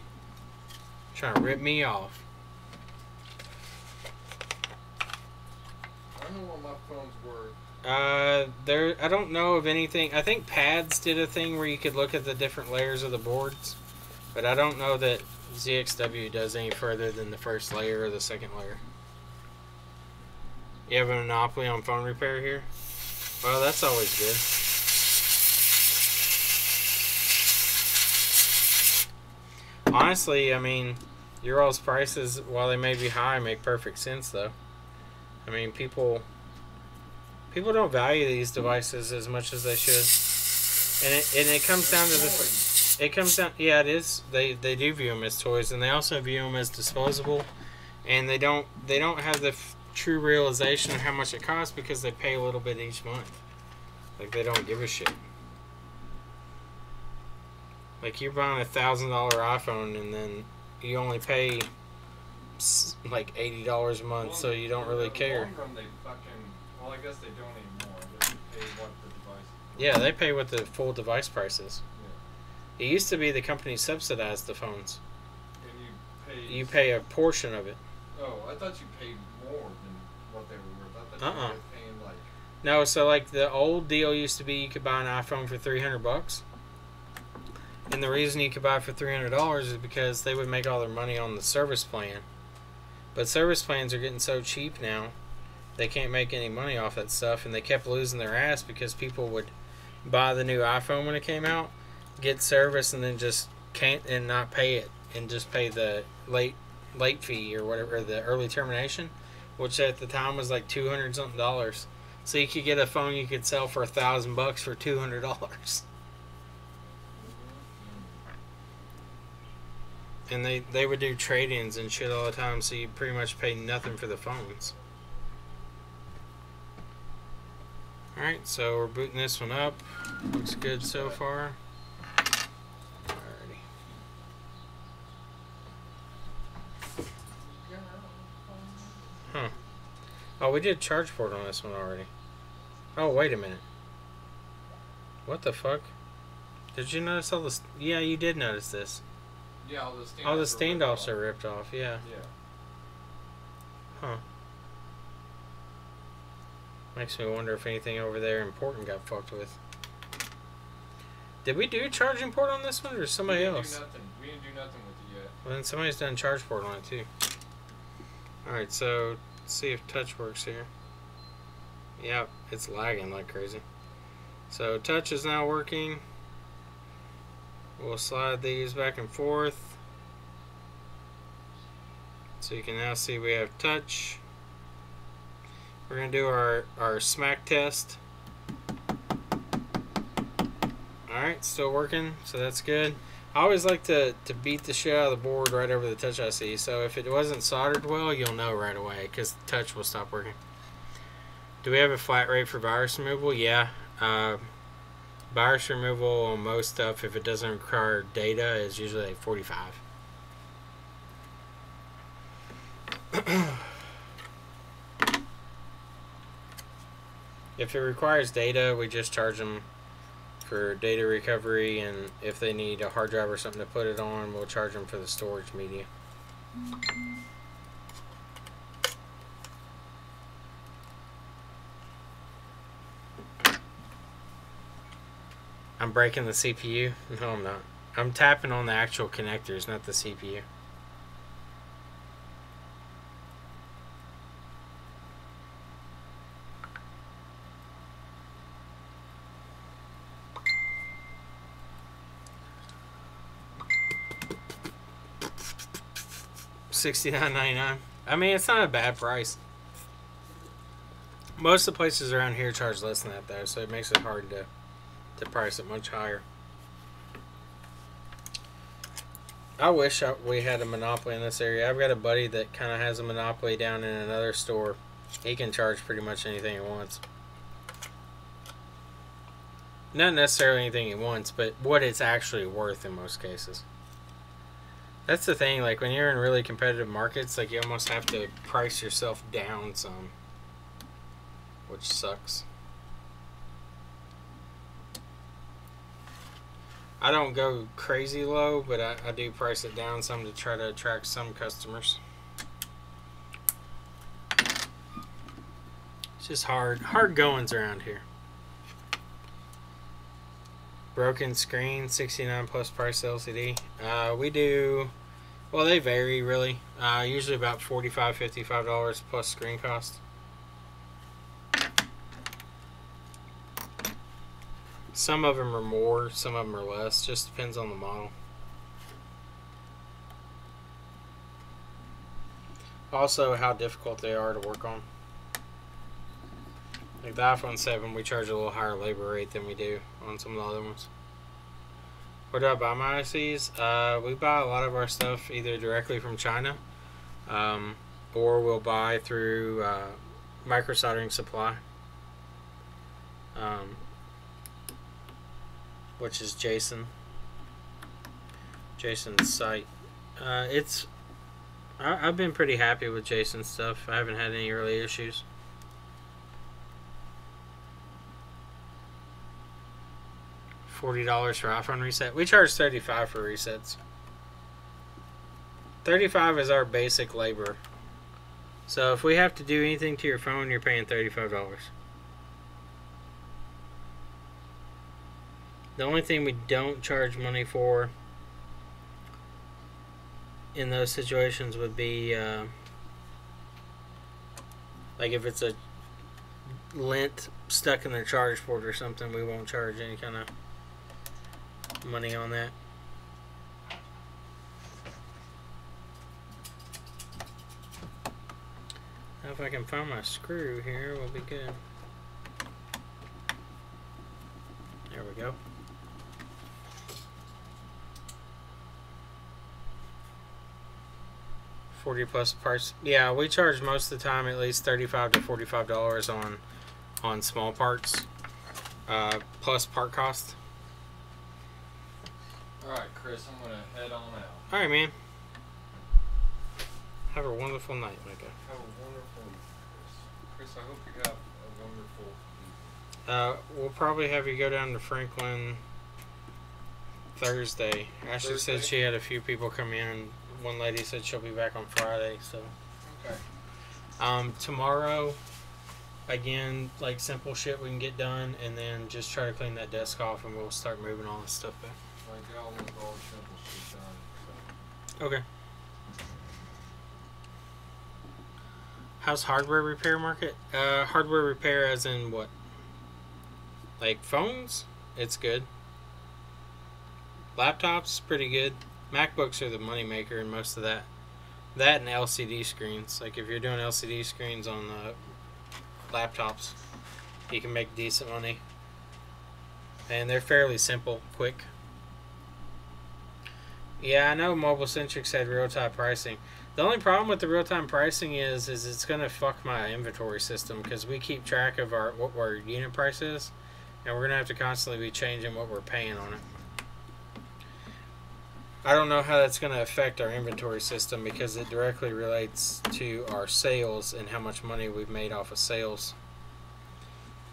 Trying to rip me off. I don't know what my phone's worth. I don't know of anything. I think Pads did a thing where you could look at the different layers of the boards, but I don't know that ZXW does any further than the first layer or the second layer. You have a monopoly on phone repair here? Well, that's always good. Honestly, I mean, your all's prices, while they may be high, make perfect sense though. I mean, people don't value these devices as much as they should, and it comes down to this. It comes down, yeah, it is. They do view them as toys, and they also view them as disposable, and they don't have the true realization of how much it costs because they pay a little bit each month. Like, they don't give a shit. Like, you're buying $1,000 iPhone and then you only pay like $80 a month, so you don't really care. Well, I guess they don't anymore. They pay what the device is. Yeah, they pay what the full device price is. Yeah. It used to be the company subsidized the phones. And you pay a portion of it. Oh, I thought you paid more than what they were worth. I thought you were paying like. No, so like the old deal used to be you could buy an iPhone for $300. And the reason you could buy it for $300 is because they would make all their money on the service plan. But service plans are getting so cheap now, they can't make any money off that stuff, and they kept losing their ass because people would buy the new iPhone when it came out, get service, and then just can't and not pay it, and just pay the late fee or whatever, or the early termination, which at the time was like $200 something. So you could get a phone you could sell for $1,000 for $200. And they would do trade-ins and shit all the time, so you pretty much pay nothing for the phones. Alright, so we're booting this one up. Looks good so far. Alrighty. Huh. Oh, we did charge port on this one already. Oh, wait a minute. What the fuck? Did you notice all this? Yeah, you did notice this. Yeah, all the standoffs. All the standoffs are ripped off, yeah. Yeah. Huh. Makes me wonder if anything over there important got fucked with. Did we do charging port on this one, or somebody else? We didn't do nothing with it yet. Well, then somebody's done charge port on it too. Alright, so let's see if touch works here. Yeah, it's lagging like crazy. So touch is now working. We'll slide these back and forth. So you can now see we have touch. We're going to do our smack test. Alright, still working, so that's good. I always like to beat the shit out of the board right over the touch IC, so if it wasn't soldered well, you'll know right away, because the touch will stop working. Do we have a flat rate for virus removal? Yeah. Virus removal on most stuff, if it doesn't require data, is usually like 45. If it requires data, we just charge them for data recovery, and if they need a hard drive or something to put it on, we'll charge them for the storage media. I'm breaking the CPU? No, I'm not. I'm tapping on the actual connectors, not the CPU. $69.99. I mean, it's not a bad price. Most of the places around here charge less than that, though, so it makes it hard to price it much higher. I wish we had a monopoly in this area. I've got a buddy that kind of has a monopoly down in another store. He can charge pretty much anything he wants. Not necessarily anything he wants, but what it's actually worth in most cases. That's the thing, like when you're in really competitive markets, like you almost have to price yourself down some, which sucks. I don't go crazy low, but I do price it down some to try to attract some customers. It's just hard goings around here. Broken screen, 69 plus price LCD. We do, well, they vary really. Usually about $45, $55 plus screen cost. Some of them are more, some of them are less. Just depends on the model. Also, how difficult they are to work on. Like the iPhone 7, we charge a little higher labor rate than we do on some of the other ones. Where do I buy my ICs? We buy a lot of our stuff either directly from China, or we'll buy through micro soldering supply, which is Jason's site. I've been pretty happy with Jason's stuff. I haven't had any early issues. $40 for iPhone reset. We charge $35 for resets. $35 is our basic labor. So if we have to do anything to your phone, you're paying $35. The only thing we don't charge money for in those situations would be like if it's a lint stuck in the charge port or something, we won't charge any kind of money on that. Now if I can find my screw here, we'll be good. There we go. $40+ parts. Yeah, we charge most of the time at least $35 to $45 on small parts, plus part cost. Alright, Chris, I'm going to head on out. Alright, man. Have a wonderful night, Micah. Have a wonderful week, Chris. Chris, I hope you have a wonderful week. We'll probably have you go down to Franklin Thursday. Ashley said she had a few people come in. One lady said she'll be back on Friday, so. Okay. Tomorrow, again, like simple shit we can get done, and then just try to clean that desk off, and we'll start moving all this stuff back. Like, y'all want all simple shit done, so. Okay. How's hardware repair market? Hardware repair as in what? Like phones? It's good. Laptops? Pretty good. MacBooks are the money maker in most of that. That and LCD screens. Like if you're doing LCD screens on laptops, you can make decent money. And they're fairly simple, quick. Yeah, I know Mobile Centrics had real-time pricing. The only problem with the real-time pricing is it's going to fuck my inventory system because we keep track of what our unit price is, and we're going to have to constantly be changing what we're paying on it. I don't know how that's going to affect our inventory system because it directly relates to our sales and how much money we've made off of sales.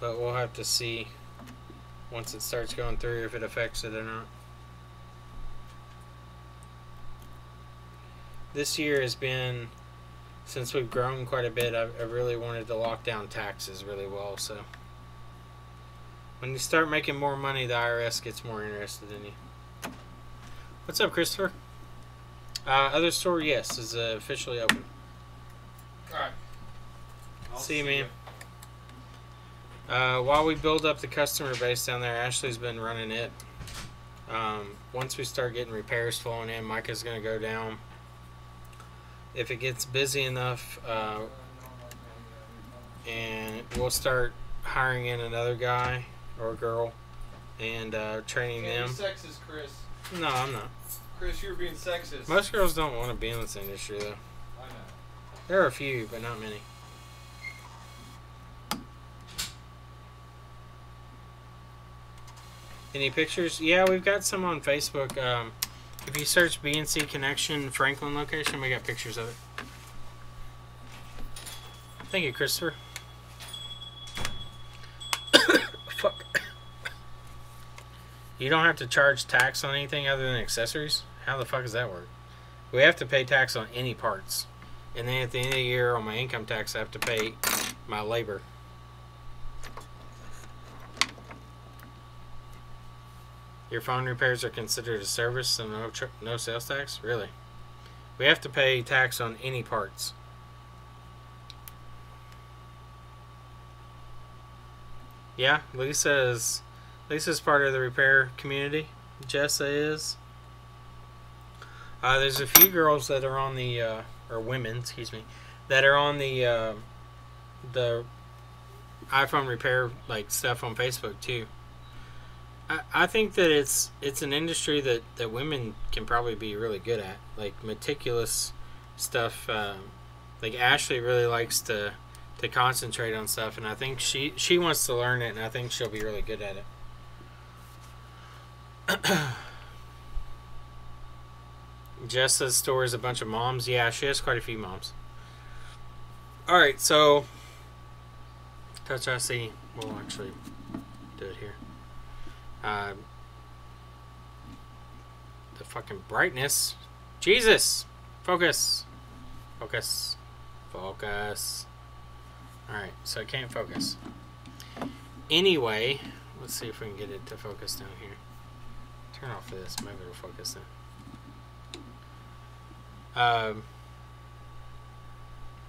But we'll have to see once it starts going through if it affects it or not. This year has been, since we've grown quite a bit, I really wanted to lock down taxes really well. So when you start making more money, the IRS gets more interested in you. What's up, Christopher? Other store, yes, is officially open. Alright. See you, man. While we build up the customer base down there, Ashley's been running it. Once we start getting repairs flowing in, Micah's going to go down. If it gets busy enough, and we'll start hiring in another guy or girl and training them. You're sexist, Chris. No, I'm not. Chris, you're being sexist. Most girls don't want to be in this industry, though. I know. There are a few, but not many. Any pictures? Yeah, we've got some on Facebook. If you search BNC Connection Franklin location, we got pictures of it. Thank you, Christopher. Fuck. You don't have to charge tax on anything other than accessories? How the fuck does that work? We have to pay tax on any parts. And then at the end of the year on my income tax, I have to pay my labor. Your phone repairs are considered a service, so no sales tax? Really? We have to pay tax on any parts. Yeah, Lisa's part of the repair community. Jessa is. There's a few girls that are on the, or women, excuse me, that are on the iPhone repair like stuff on Facebook too. I think that it's an industry that women can probably be really good at, like meticulous stuff. Like Ashley really likes to concentrate on stuff, and I think she wants to learn it, and I think she'll be really good at it. Jessa's store is a bunch of moms. Yeah, she has quite a few moms. Alright, so Touch IC. We'll actually do it here. The fucking brightness. Jesus! Focus! Focus. Focus. Alright, so I can't focus. Anyway, let's see if we can get it to focus down here. Turn off this. Maybe it'll focus then.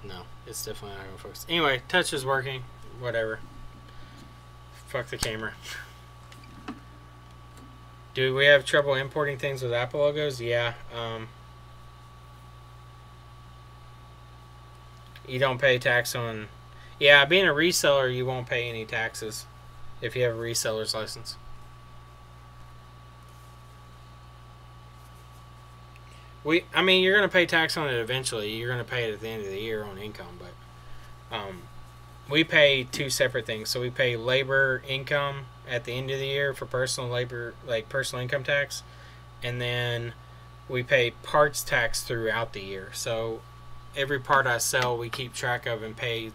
No, it's definitely not going to focus. Anyway, touch is working. Whatever. Fuck the camera. Do we have trouble importing things with Apple logos? Yeah. You don't pay tax on... Yeah, being a reseller, you won't pay any taxes if you have a reseller's license. I mean, you're going to pay tax on it eventually. You're going to pay it at the end of the year on income, but we pay two separate things. So we pay labor income at the end of the year for personal labor, like personal income tax, and then we pay parts tax throughout the year. So every part I sell, we keep track of and pay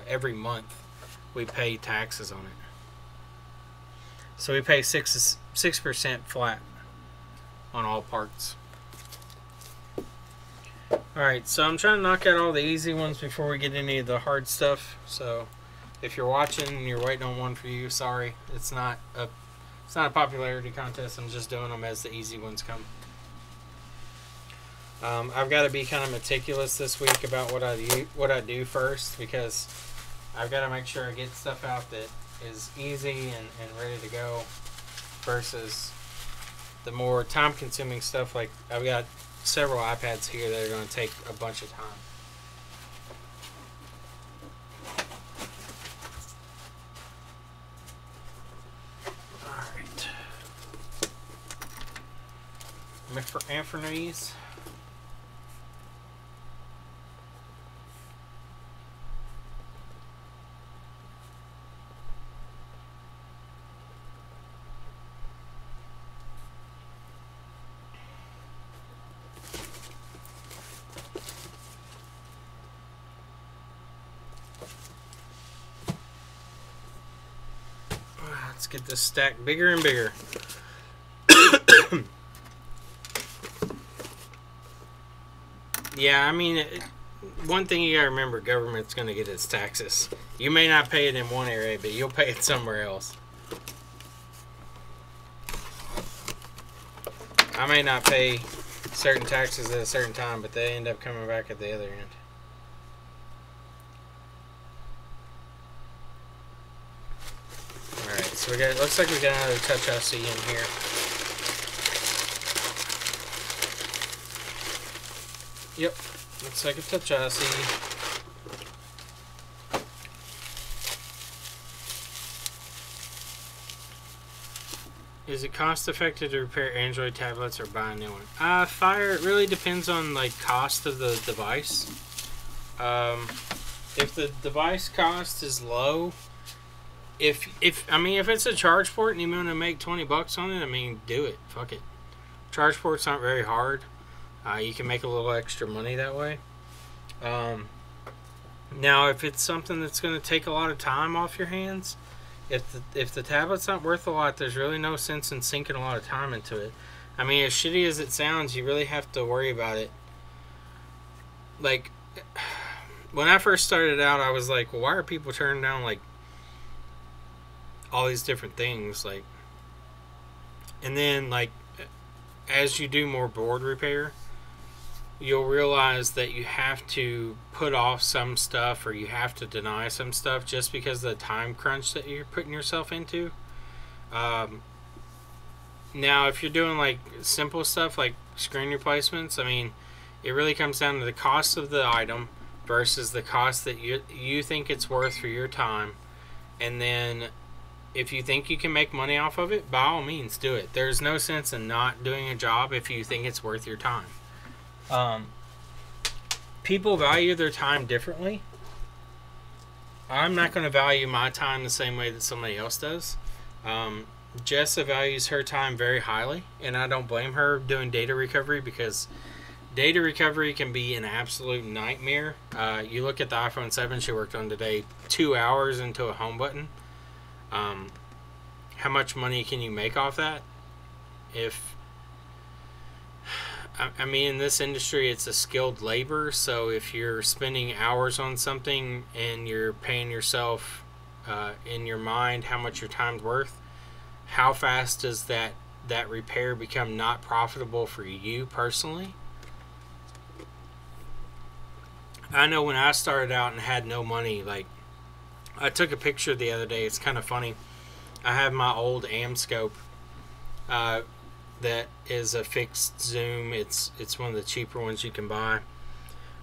every month. We pay taxes on it. So we pay 6% flat on all parts. Alright, so I'm trying to knock out all the easy ones before we get any of the hard stuff. So if you're watching and you're waiting on one for you, sorry. It's not a popularity contest. I'm just doing them as the easy ones come. I've got to be kind of meticulous this week about what I do first, because I've got to make sure I get stuff out that is easy and ready to go versus the more time-consuming stuff. Like I've got several iPads here that are going to take a bunch of time. Alright. Anthony's. Let's get this stack bigger and bigger. Yeah, I mean, one thing you gotta remember, government's gonna get its taxes. You may not pay it in one area, but you'll pay it somewhere else. I may not pay certain taxes at a certain time, but they end up coming back at the other end. Alright, so looks like we got another Touch IC in here. Yep, looks like a Touch IC. Is it cost effective to repair Android tablets or buy a new one? It really depends on like cost of the device. If the device cost is low, if it's a charge port and you want to make $20 on it, I mean, do it. Fuck it. Charge ports aren't very hard. You can make a little extra money that way. Now, if it's something that's going to take a lot of time off your hands, if the tablet's not worth a lot, there's really no sense in sinking a lot of time into it. I mean, as shitty as it sounds, you really have to worry about it. Like, when I first started out, I was like, well, why are people turning down, like, all these different things? Like, and then, like, as you do more board repair, you'll realize that you have to put off some stuff, or you have to deny some stuff just because of the time crunch that you're putting yourself into. Now, if you're doing like simple stuff like screen replacements, I mean, it really comes down to the cost of the item versus the cost that you think it's worth for your time. And then if you think you can make money off of it, by all means do it. There's no sense in not doing a job if you think it's worth your time. People value their time differently. I'm not going to value my time the same way that somebody else does. Jessa values her time very highly, and I don't blame her doing data recovery, because data recovery can be an absolute nightmare. You look at the iPhone 7 she worked on today, 2 hours into a home button. How much money can you make off that? I mean, in this industry, it's a skilled labor, so if you're spending hours on something and you're paying yourself in your mind how much your time's worth, how fast does that repair become not profitable for you personally? I know when I started out and had no money, like, I took a picture the other day. It's kind of funny. I have my old AMScope that is a fixed zoom. It's one of the cheaper ones you can buy.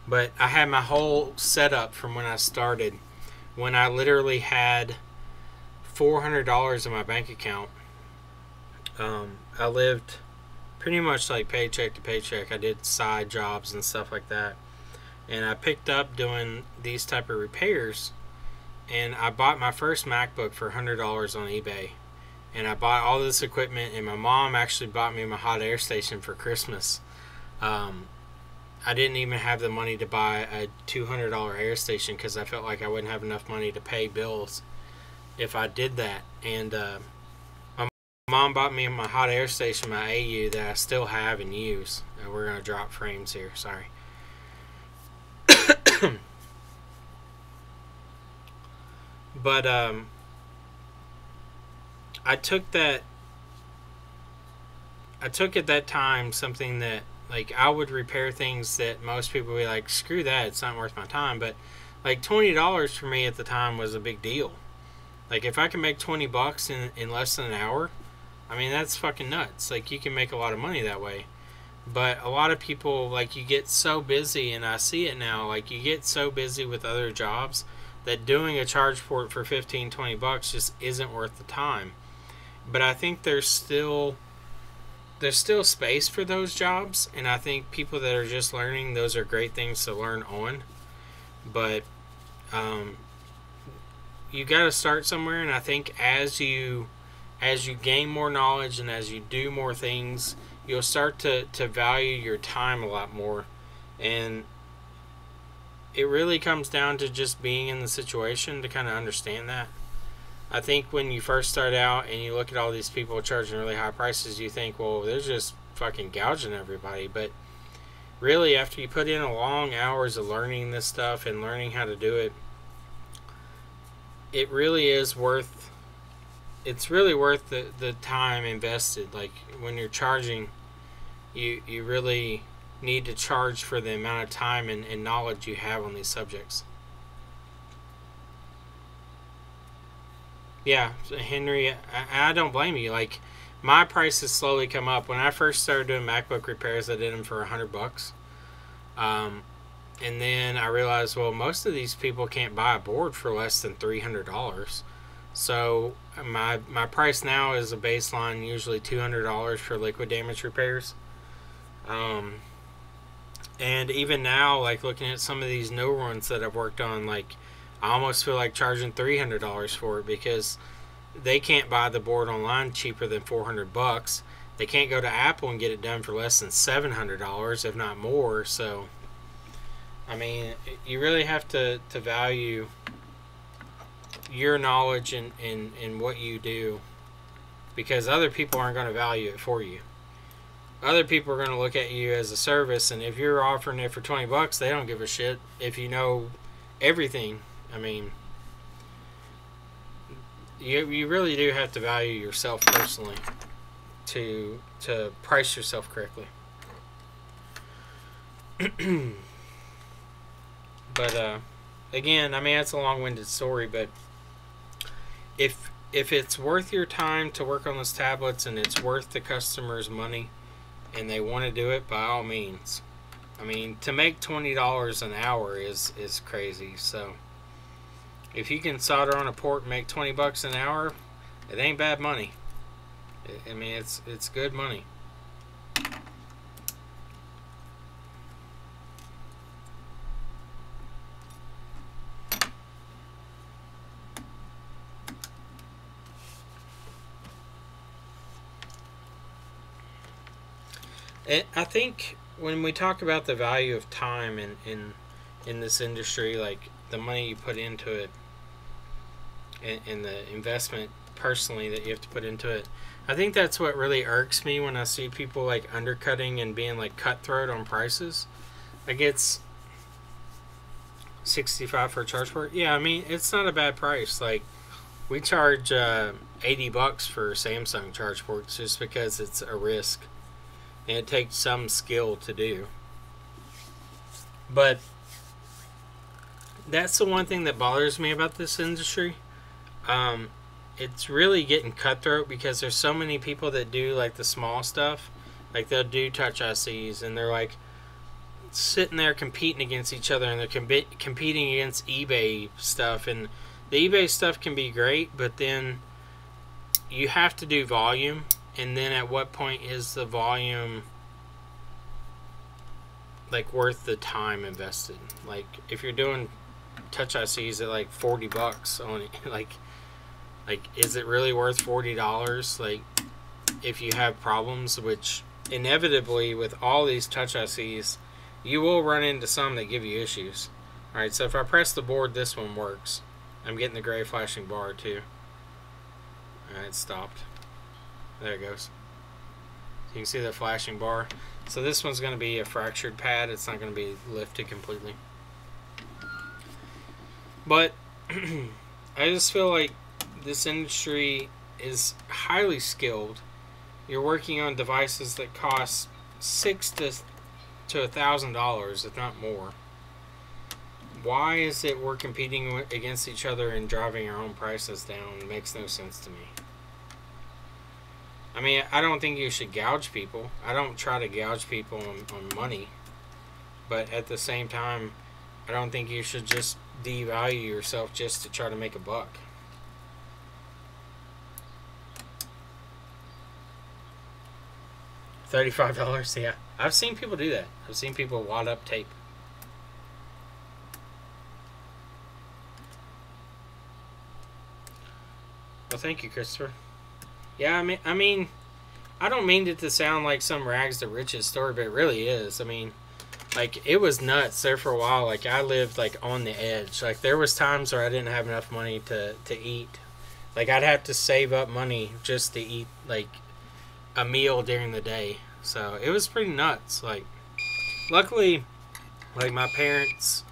But I had my whole setup from when I started, when I literally had $400 in my bank account. I lived pretty much like paycheck to paycheck. I did side jobs and stuff like that. And I picked up doing these type of repairs. And I bought my first MacBook for $100 on eBay. And I bought all this equipment, and my mom actually bought me my hot air station for Christmas. I didn't even have the money to buy a $200 air station because I felt like I wouldn't have enough money to pay bills if I did that. And my mom bought me my hot air station, my AU, that I still have and use. We're going to drop frames here, sorry. But I took at that time something that, like, I would repair things that most people would be like, screw that, it's not worth my time. But like $20 for me at the time was a big deal. Like, if I can make $20 in less than an hour, I mean, that's fucking nuts. Like, you can make a lot of money that way. But a lot of people, like, you get so busy, and I see it now, like, you get so busy with other jobs that doing a charge port for $15-20 just isn't worth the time. But I think there's still space for those jobs, and I think people that are just learning, those are great things to learn on. But you got to start somewhere, and I think as you gain more knowledge and as you do more things, you'll start to value your time a lot more. And it really comes down to just being in the situation to kind of understand that. I think when you first start out and you look at all these people charging really high prices, you think, well, they're just fucking gouging everybody. But really, after you put in a long hours of learning this stuff and learning how to do it, it really is worth, it's really worth the time invested. Like, when you're charging, you really need to charge for the amount of time and knowledge you have on these subjects. Yeah, Henry, I don't blame you. Like, my prices slowly come up. When I first started doing MacBook repairs, I did them for $100. And then I realized, well, most of these people can't buy a board for less than $300. So my price now is a baseline, usually $200 for liquid damage repairs. And even now, like, looking at some of these newer ones that I've worked on, like, I almost feel like charging $300 for it, because they can't buy the board online cheaper than $400. They can't go to Apple and get it done for less than $700, if not more. So, I mean, you really have to value your knowledge in what you do, because other people aren't going to value it for you. Other people are going to look at you as a service, and if you're offering it for $20, they don't give a shit if you know everything. I mean, you really do have to value yourself personally to price yourself correctly. But again, I mean, that's a long-winded story, but if it's worth your time to work on those tablets and it's worth the customer's money and they want to do it, by all means. I mean, to make $20 an hour is crazy. So if you can solder on a port and make $20 an hour, it ain't bad money. I mean, it's good money. I think when we talk about the value of time in this industry, like the money you put into it and the investment personally that you have to put into it, I think that's what really irks me when I see people like undercutting and being like cutthroat on prices. Like, it's $65 for a charge port. Yeah, I mean, it's not a bad price. Like, we charge $80 for Samsung charge ports just because it's a risk. And it takes some skill to do. But that's the one thing that bothers me about this industry. It's really getting cutthroat because there's so many people that do like the small stuff. Like, they'll do touch ICs and they're like sitting there competing against each other, and they're competing against eBay stuff. And the eBay stuff can be great, but then you have to do volume. And then at what point is the volume like worth the time invested? Like, if you're doing touch ICs at like $40 on it, like is it really worth $40? Like, if you have problems, which inevitably with all these touch ICs, you will run into some that give you issues. Alright, so if I press the board, this one works. I'm getting the gray flashing bar too. Alright, it stopped. There it goes. You can see the flashing bar. So this one's going to be a fractured pad. It's not going to be lifted completely. But I just feel like this industry is highly skilled. You're working on devices that cost $600 to $1,000, if not more. Why is it we're competing against each other and driving our own prices down? It makes no sense to me. I mean, I don't think you should gouge people. I don't try to gouge people on money. But at the same time, I don't think you should just devalue yourself just to try to make a buck. $35, yeah. I've seen people do that. I've seen people wad up tape. Well, thank you, Christopher. Yeah, I mean, I don't mean it to sound like some rags to riches story, but it really is. I mean, like, it was nuts there for a while. Like, I lived, like, on the edge. Like, there was times where I didn't have enough money to eat. Like, I'd have to save up money just to eat, like, a meal during the day. So, it was pretty nuts. Like, luckily, like, my parents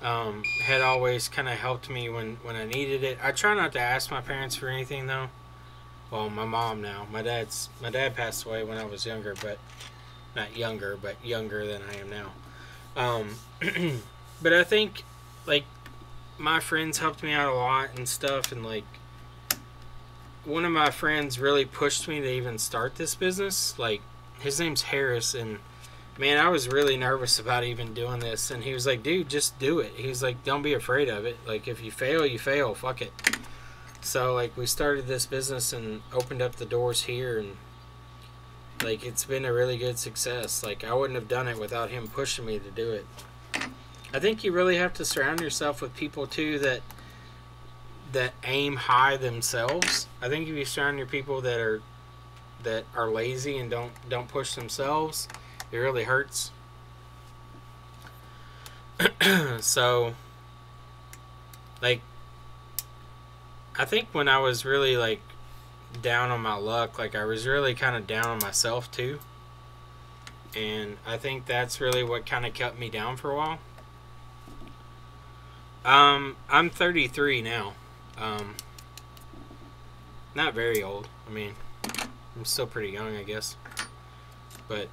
had always kind of helped me when I needed it. I try not to ask my parents for anything, though. Well, my mom now. My dad passed away when I was younger, but not younger, but younger than I am now. But I think, like, my friends helped me out a lot and stuff, and like, one of my friends really pushed me to even start this business. Like, his name's Harris, and man, I was really nervous about even doing this, and he was like, dude, just do it. He was like, don't be afraid of it. Like, if you fail, you fail. Fuck it. So, like, we started this business and opened up the doors here, and, like, it's been a really good success. Like, I wouldn't have done it without him pushing me to do it. I think you really have to surround yourself with people, too, that aim high themselves. I think if you surround your people that are lazy and don't push themselves, it really hurts. So, like, I think when I was really, like, down on my luck, like, I was really kind of down on myself, too. And I think that's really what kind of kept me down for a while. I'm 33 now. Not very old. I mean, I'm still pretty young, I guess. But,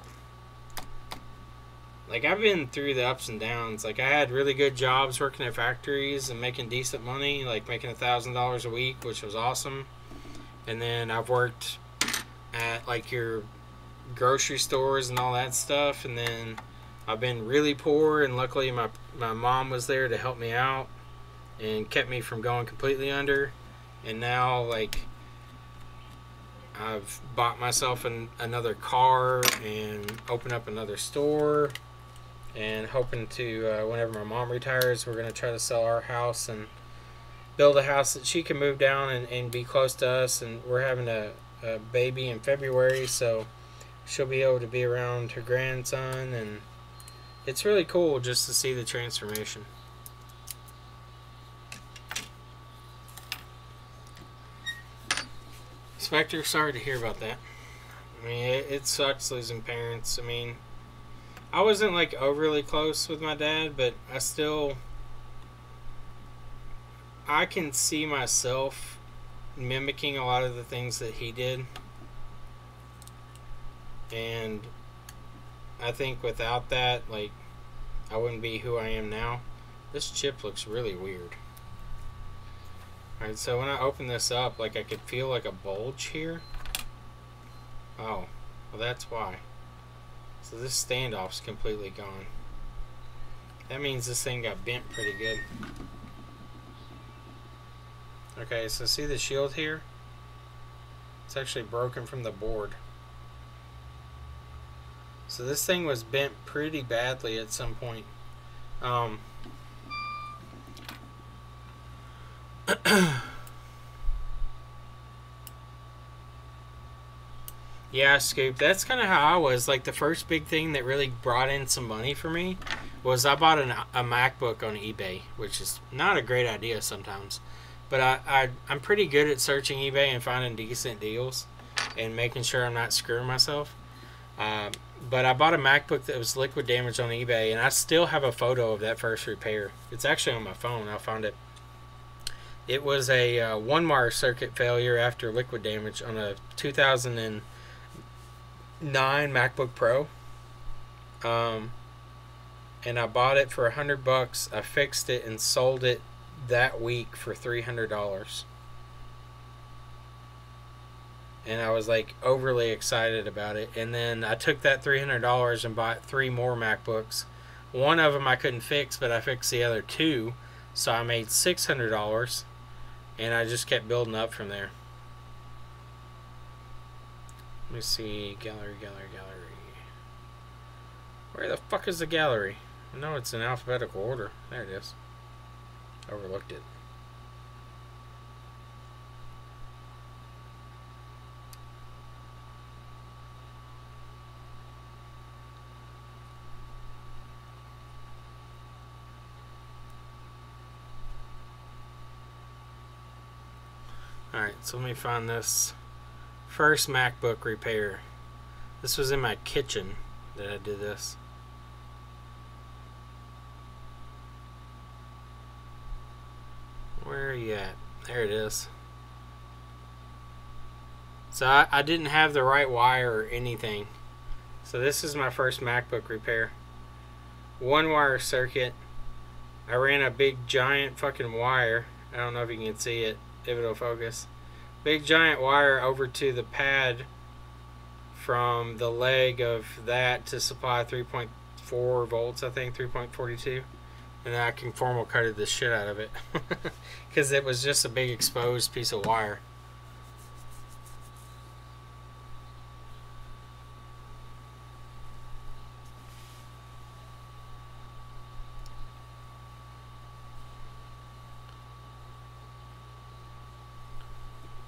like, I've been through the ups and downs. Like, I had really good jobs working at factories and making decent money, like making $1,000 a week, which was awesome. And then I've worked at, like, your grocery stores and all that stuff. And then I've been really poor, and luckily my mom was there to help me out and kept me from going completely under. And now, like, I've bought myself another car and opened up another store, and hoping to, whenever my mom retires, we're going to try to sell our house and build a house that she can move down and be close to us. And we're having a baby in February, so she'll be able to be around her grandson, and it's really cool just to see the transformation. Spectre, sorry to hear about that. I mean, it sucks losing parents. I mean, I wasn't like overly close with my dad, but I can see myself mimicking a lot of the things that he did. And I think without that, like, I wouldn't be who I am now. This chip looks really weird. Alright, so when I open this up, like, I could feel like a bulge here. Oh, well, that's why. So this standoff's completely gone. That means this thing got bent pretty good. Okay, so see the shield here? It's actually broken from the board. So this thing was bent pretty badly at some point. Yeah, Scoop, that's kind of how I was. Like, the first big thing that really brought in some money for me was I bought a MacBook on eBay, which is not a great idea sometimes. But I'm pretty good at searching eBay and finding decent deals and making sure I'm not screwing myself. But I bought a MacBook that was liquid damaged on eBay, and I still have a photo of that first repair. It's actually on my phone. I found it. It was a one-wire circuit failure after liquid damage on a 2009 MacBook Pro. And I bought it for $100. I fixed it and sold it that week for $300. And I was like overly excited about it. And then I took that $300 and bought 3 more MacBooks. One of them I couldn't fix, but I fixed the other 2, so I made $600. And I just kept building up from there. Let me see. Gallery. Where the fuck is the gallery? I know it's in alphabetical order. There it is. Overlooked it. Alright, so let me find this first MacBook repair. This was in my kitchen that I did this. Where are you at? There it is. So I didn't have the right wire or anything. So this is my first MacBook repair. One wire circuit. I ran a big giant fucking wire. I don't know if you can see it, if it'll focus. Big giant wire over to the pad from the leg of that to supply 3.4 volts, I think, 3.42. And then I conformal cutted the shit out of it. Because it was just a big exposed piece of wire.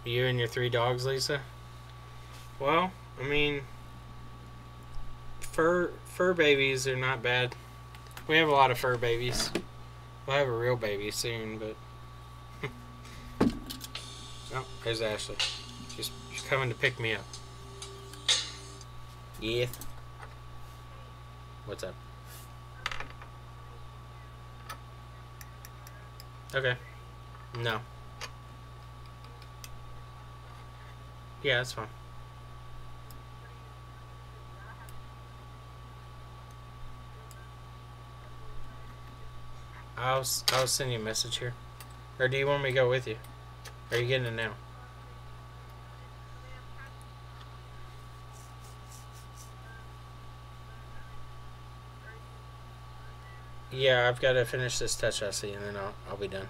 You and your 3 dogs, Lisa? Well, I mean, fur babies are not bad. We have a lot of fur babies. We'll have a real baby soon, but... Oh, there's Ashley. She's coming to pick me up. Yeah. What's up? Okay. No. Yeah, that's fine. I'll send you a message here. Or do you want me to go with you? Are you getting it now? Yeah, I've got to finish this touch IC and then I'll be done.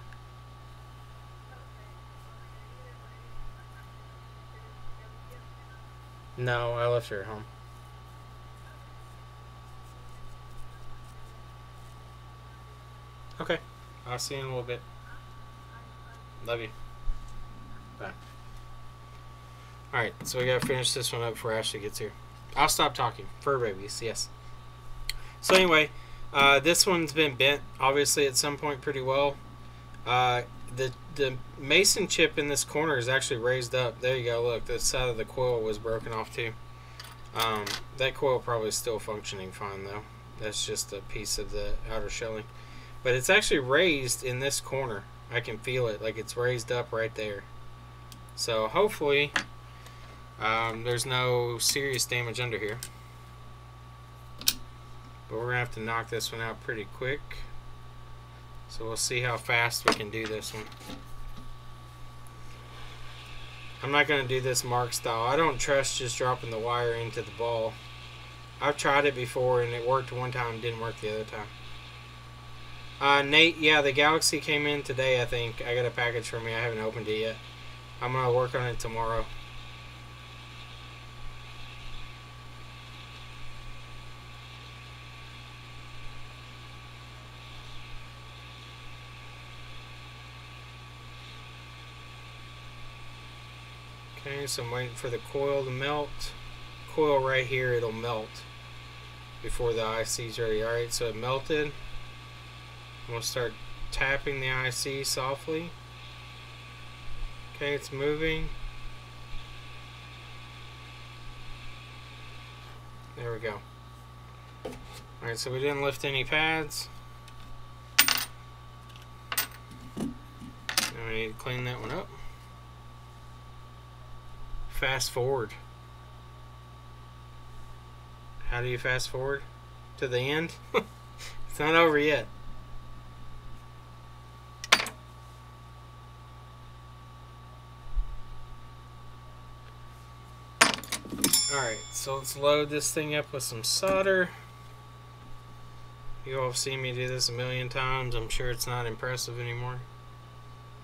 No, I left her at home. Okay. I'll see you in a little bit. Love you. Bye. Alright, so we gotta finish this one up before Ashley gets here. I'll stop talking. Fur babies, yes. So anyway, this one's been bent, obviously, at some point pretty well. The mason chip in this corner is actually raised up. There you go, look, the side of the coil was broken off too. That coil probably is still functioning fine though. That's just a piece of the outer shelling. But it's actually raised in this corner. I can feel it, like it's raised up right there. So hopefully there's no serious damage under here. But we're going to have to knock this one out pretty quick. So we'll see how fast we can do this one. I'm not going to do this mark style. I don't trust just dropping the wire into the ball. I've tried it before and it worked one time, didn't work the other time. Nate, yeah, the Galaxy came in today, I think. I got a package for me. I haven't opened it yet. I'm going to work on it tomorrow. Okay, so I'm waiting for the coil to melt. Coil right here, it'll melt before the IC's ready. Alright, so it melted. We'll start tapping the IC softly. Okay, it's moving. There we go. Alright, so we didn't lift any pads. Now we need to clean that one up. Fast forward. How do you fast forward? To the end? It's not over yet. Alright, so let's load this thing up with some solder. You all have seen me do this a million times. I'm sure it's not impressive anymore.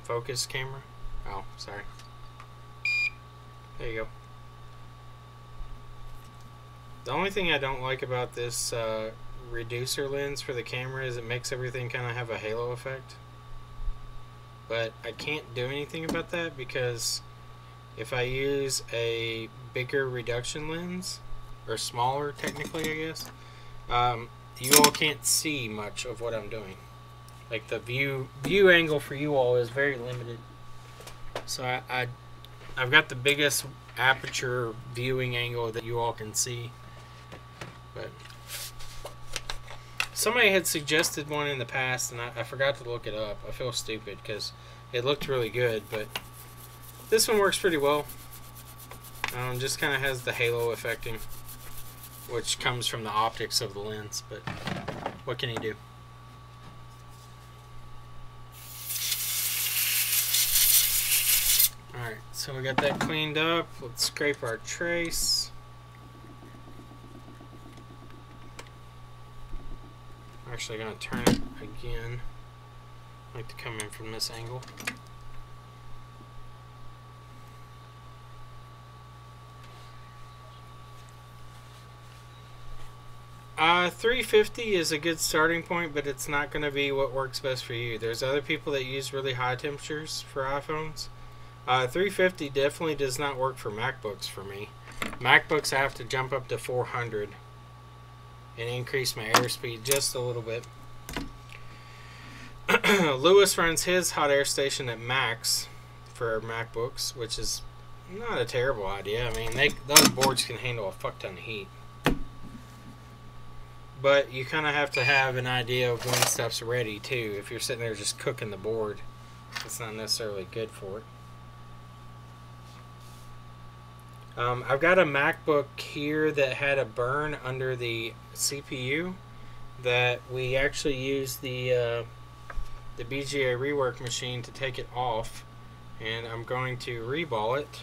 Focus camera. Oh, sorry. There you go. The only thing I don't like about this reducer lens for the camera is it makes everything kind of have a halo effect. But I can't do anything about that because if I use a bigger reduction lens, or smaller technically I guess, you all can't see much of what I'm doing. Like the view angle for you all is very limited. So I've got the biggest aperture viewing angle that you all can see. But somebody had suggested one in the past and I forgot to look it up. I feel stupid because it looked really good, but this one works pretty well. Just kind of has the halo effecting, which comes from the optics of the lens, but what can you do? Alright, so we got that cleaned up. Let's scrape our trace. I'm actually going to turn it again. I like to come in from this angle. 350 is a good starting point, but it's not going to be what works best for you. There's other people that use really high temperatures for iPhones. 350 definitely does not work for MacBooks for me. MacBooks I have to jump up to 400 and increase my airspeed just a little bit. Lewis runs his hot air station at max for MacBooks, which is not a terrible idea. I mean, those boards can handle a fuck ton of heat. But you kind of have to have an idea of when stuff's ready, too. If you're sitting there just cooking the board, it's not necessarily good for it. I've got a MacBook here that had a burn under the CPU that we actually used the BGA rework machine to take it off. And I'm going to reball it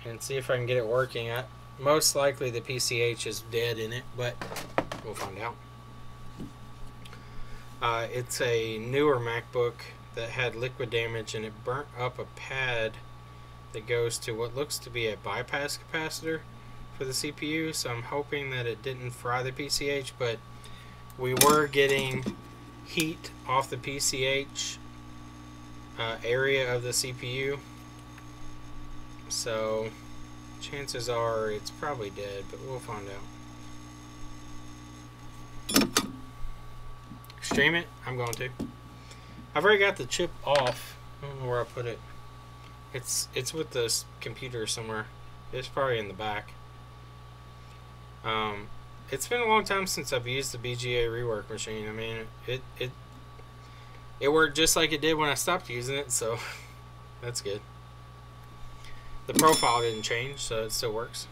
and see if I can get it working. Most likely the PCH is dead in it, but we'll find out. It's a newer MacBook that had liquid damage and it burnt up a pad that goes to what looks to be a bypass capacitor for the CPU. So I'm hoping that it didn't fry the PCH, but we were getting heat off the PCH area of the CPU. So chances are it's probably dead, but we'll find out. Stream it? I'm going to. I've already got the chip off. I don't know where I put it. It's with this computer somewhere. It's probably in the back. It's been a long time since I've used the BGA rework machine. I mean, it worked just like it did when I stopped using it, so that's good. The profile didn't change, so it still works.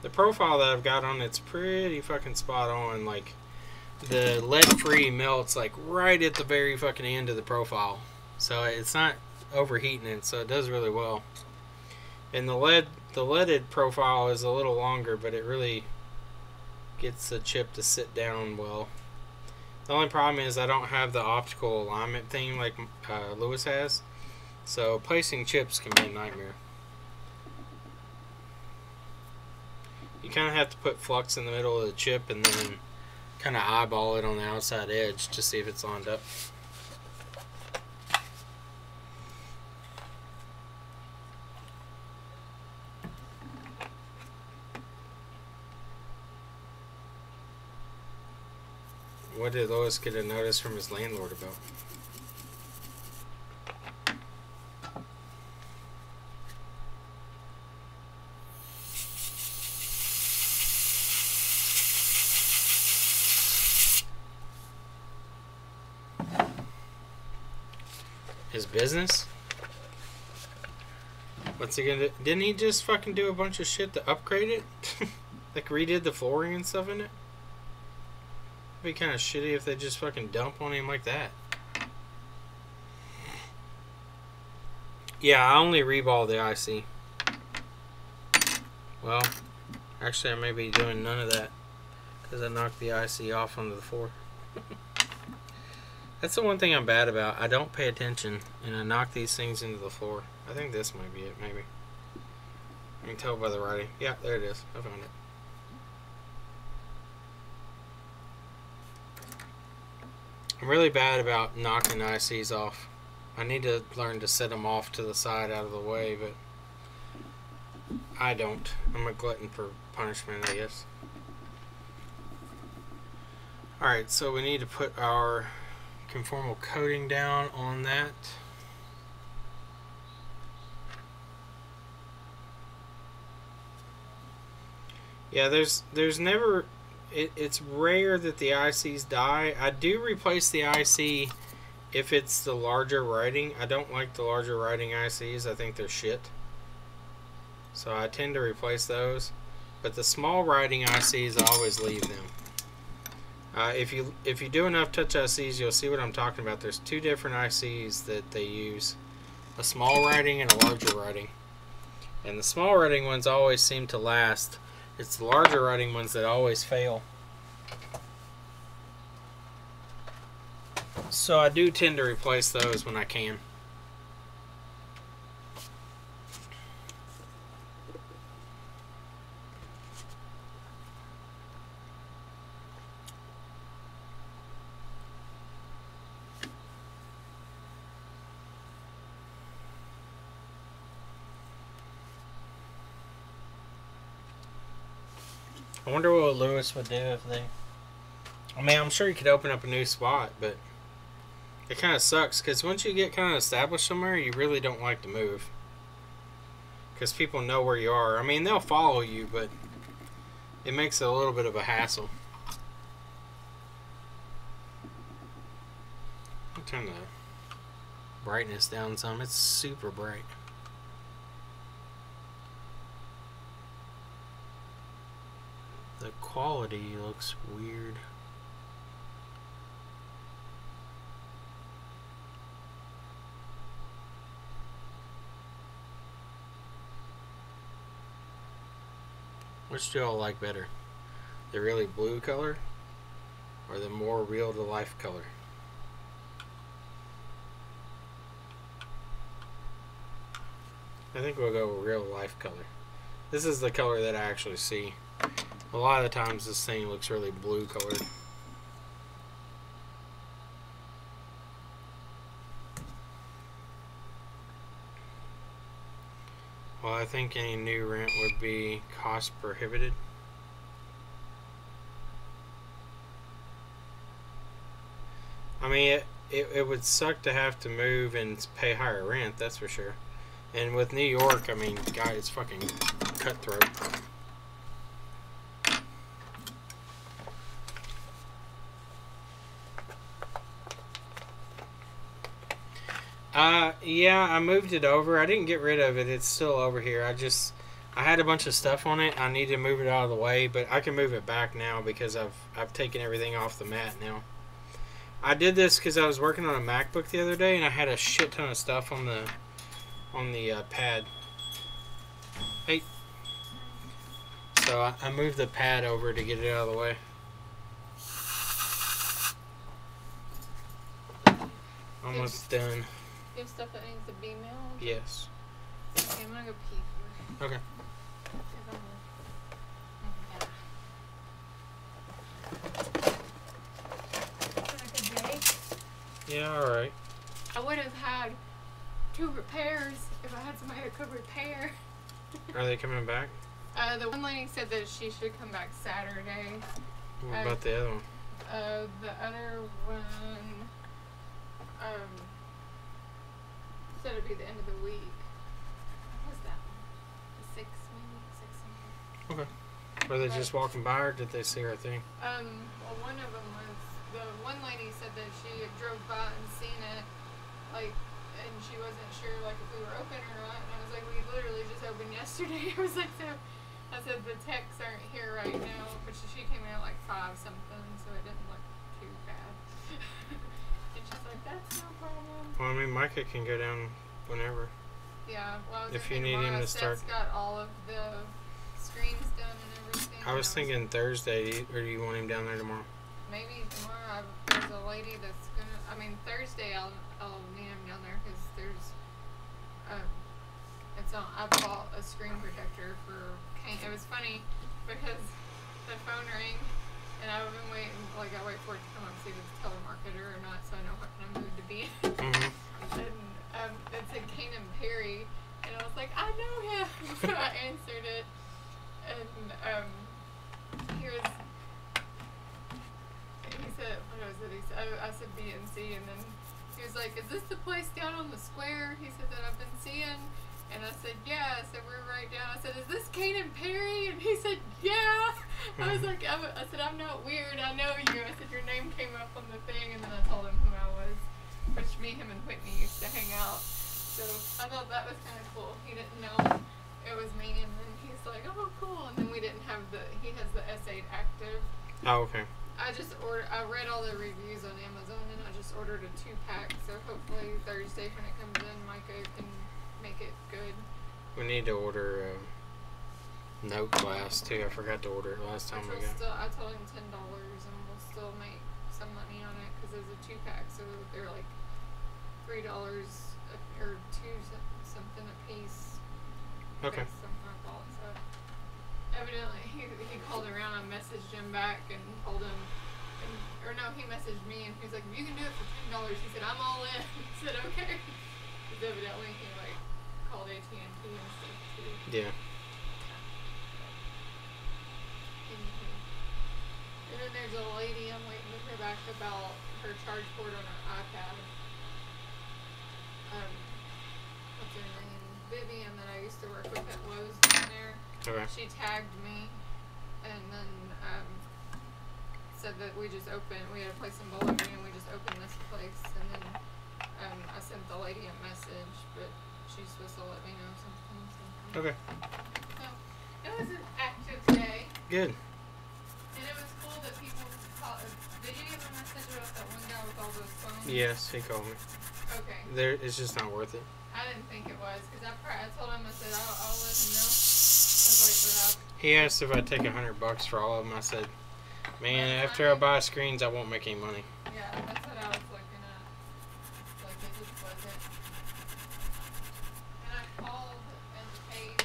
The profile that I've got on it's pretty fucking spot on. Like, the lead-free melts like right at the very fucking end of the profile, so it's not overheating it, so it does really well. And the leaded profile is a little longer, but it really gets the chip to sit down well. The only problem is I don't have the optical alignment thing like Lewis has, so placing chips can be a nightmare. You kind of have to put flux in the middle of the chip and then kind of eyeball it on the outside edge to see if it's lined up. What did Lois get a notice from his landlord about? His business? What's he gonna do? Didn't he just fucking do a bunch of shit to upgrade it? Like redid the flooring and stuff in it? It'd be kind of shitty if they just fucking dump on him like that. Yeah, I only reball the IC. Well, actually I may be doing none of that because I knocked the IC off onto the floor. That's the one thing I'm bad about. I don't pay attention, and I knock these things into the floor. I think this might be it, maybe. I can tell by the writing. Yeah, there it is. I found it. I'm really bad about knocking ICs off. I need to learn to set them off to the side out of the way, but I don't. I'm a glutton for punishment, I guess. Alright, so we need to put our conformal coating down on that. Yeah, there's never, it's rare that the ICs die. I do replace the IC if it's the larger writing. I don't like the larger writing ICs. I think they're shit. So I tend to replace those. But the small writing ICs, I always leave them. If you do enough touch ICs, you'll see what I'm talking about. There's two different ICs that they use. A small writing and a larger writing. And the small writing ones always seem to last. It's the larger writing ones that always fail. So I do tend to replace those when I can. I wonder what Lewis would do if they... I mean, I'm sure he could open up a new spot, but it kind of sucks because once you get kind of established somewhere, you really don't like to move because people know where you are. I mean, they'll follow you, but it makes it a little bit of a hassle. I'll turn the brightness down some. It's super bright. The quality looks weird. Which do y'all like better? The really blue color or the more real to life color? I think we'll go with real life color. This is the color that I actually see. A lot of the times this thing looks really blue colored. Well, I think any new rent would be cost prohibited. I mean, it would suck to have to move and pay higher rent, that's for sure. And with New York, I mean, God, it's fucking cutthroat. Yeah, I moved it over. I didn't get rid of it. It's still over here. I had a bunch of stuff on it. I need to move it out of the way, but I can move it back now because I've taken everything off the mat now. I did this because I was working on a MacBook the other day and I had a shit ton of stuff on the pad. Hey. So I moved the pad over to get it out of the way. Almost done. You have stuff that needs to be mailed? Yes. Okay, I'm gonna go pee first. Okay. Yeah, alright. I would have had 2 repairs if I had somebody that could repair. Are they coming back? The one lady said that she should come back Saturday. What about the other one? The other one, said it'd be the end of the week. What was that one? The 6th, maybe? 6th something. Okay. Were they just walking by or did they see her thing? Well, one of them was, the one lady said that she had drove by and seen it, like, and she wasn't sure, like, if we were open or not, and I was like, we literally just opened yesterday. I was like, so, I said, the techs aren't here right now, but she came in at, like, 5 something, so it didn't look too bad. And she's like, that's no problem. Well, I mean, Micah can go down whenever. Yeah, well, I was if you need him to start. Seth's got all of the screens done and everything. I was thinking Thursday, or do you want him down there tomorrow? Maybe tomorrow. There's a lady that's gonna. I mean, Thursday I'll need him down there because there's. It's on. I bought a screen protector for Kane. It was funny because the phone rang and I've been waiting. Like I wait for it to come up, see if it's a telemarketer or not, so I know what kind of mood to be in. And it said Kane and Perry, and I was like, I know him. So I answered it, and he was. He said, what was it? He said, I said BNC, and then he was like, is this the place down on the square? He said that I've been seeing, and I said, yeah. I said, we're right down. I said, is this Kane and Perry? And he said, yeah. I was like, I said, I'm not weird. I know you. I said, your name came up on the thing, and then I told him who I was, which me, him, and Whitney used to hang out. So I thought that was kind of cool. He didn't know it was me, and then he's like, oh, cool. And then we didn't have he has the S8 active. Oh, okay. I read all the reviews on Amazon and I just ordered a 2-pack, so hopefully Thursday when it comes in, Micah can make it good. We need to order note glass too. I forgot to order it last time we got. I told him $10 and we'll still make some money on it because it's a 2-pack, so they're like $3 or 2 something a piece. Okay. Something like that. So evidently he called around. I messaged him back and told him, or no, he messaged me and he's like, if you can do it for $10, he said, I'm all in. I said, okay. Because evidently he like called AT&T and stuff too. Yeah. And then there's a lady I'm waiting to hear back about her charge port on her iPad. What's her name? Vivian that I used to work with at Lowe's down there. Okay. She tagged me and then said that we had a place in Bowling Green and we just opened this place, and then I sent the lady a message, but she's supposed to let me know something. Okay. So it was an active day. Good. And it was cool that people called. Did you get a message about that one guy with all those phones? Yes, he called me. Okay. It's just not worth it. I didn't think it was because I told him, I said I'll let him know. I was like, but He asked if I'd take $100 for all of them. I said, man, after I buy screens, I won't make any money. Yeah, that's what I was looking at. Like, it just wasn't. And I called and paid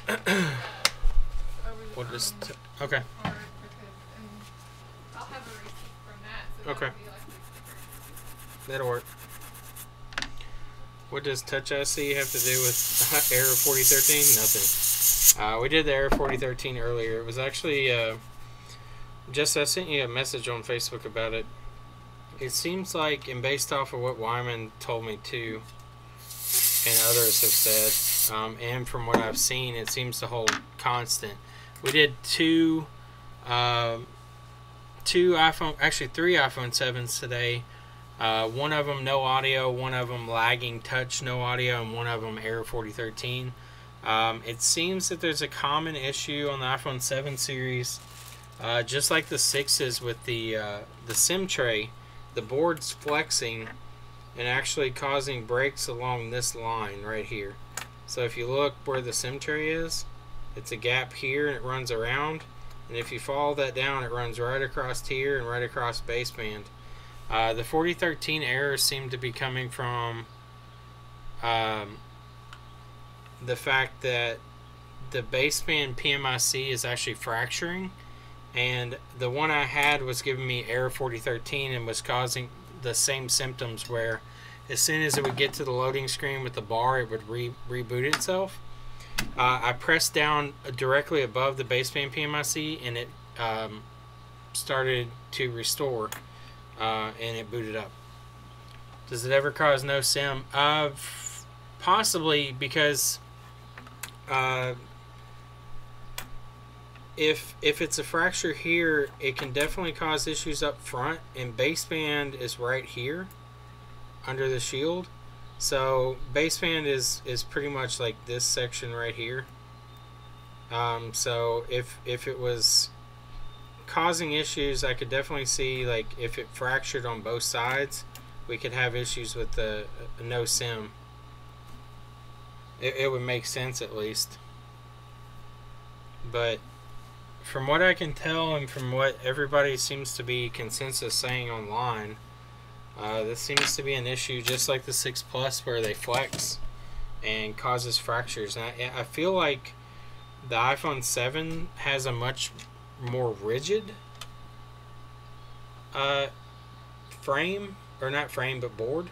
over the We'll phone just okay. card because, and I'll have a receipt from that, so Okay. that'll be like the That'll work. What does Touch IC have to do with Error 4013? Nothing. We did the Error 4013 earlier. It was actually just I sent you a message on Facebook about it. It seems like, and based off of what Wyman told me too, and others have said, and from what I've seen, it seems to hold constant. We did three iPhone 7s today. One of them no audio, one of them lagging touch no audio, and one of them Error 4013. It seems that there's a common issue on the iPhone 7 series, just like the 6s with the SIM tray. The board's flexing and actually causing breaks along this line right here. So if you look where the SIM tray is, it's a gap here and it runs around. And if you follow that down, it runs right across here and right across baseband. The 4013 errors seem to be coming from the fact that the baseband PMIC is actually fracturing, and the one I had was giving me error 4013 and was causing the same symptoms where as soon as it would get to the loading screen with the bar, it would reboot itself. I pressed down directly above the baseband PMIC and it started to restore. And it booted up. Does it ever cause no SIM? Possibly, because if it's a fracture here, it can definitely cause issues up front, and baseband is right here under the shield. So baseband is pretty much like this section right here. So if it was causing issues, I could definitely see, like, if it fractured on both sides, we could have issues with the no SIM. It would make sense at least. But from what I can tell and from what everybody seems to be consensus saying online, this seems to be an issue just like the 6 Plus where they flex and causes fractures. And I feel like the iPhone 7 has a much more rigid frame, or not frame but board.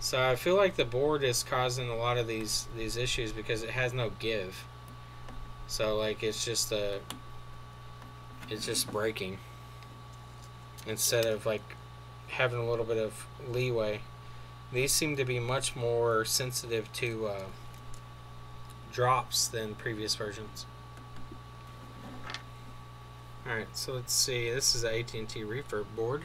So I feel like the board is causing a lot of these issues because it has no give. So like it's just breaking instead of like having a little bit of leeway. These seem to be much more sensitive to drops than previous versions. Alright, so let's see. This is the AT&T refurb board.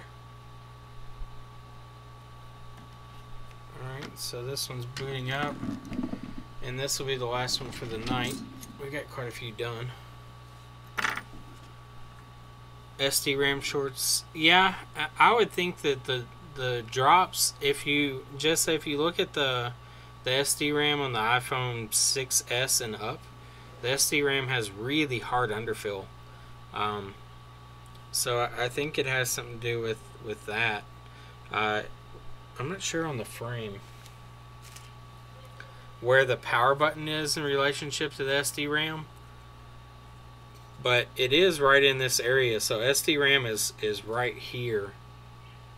Alright, so this one's booting up. And this will be the last one for the night. We got quite a few done. SD RAM shorts. Yeah, I would think that the drops, if you look at the SD RAM on the iPhone 6s and up, the SD RAM has really hard underfill. So I think it has something to do with that. I'm not sure on the frame where the power button is in relationship to the SD RAM, but it is right in this area. So SD RAM is right here,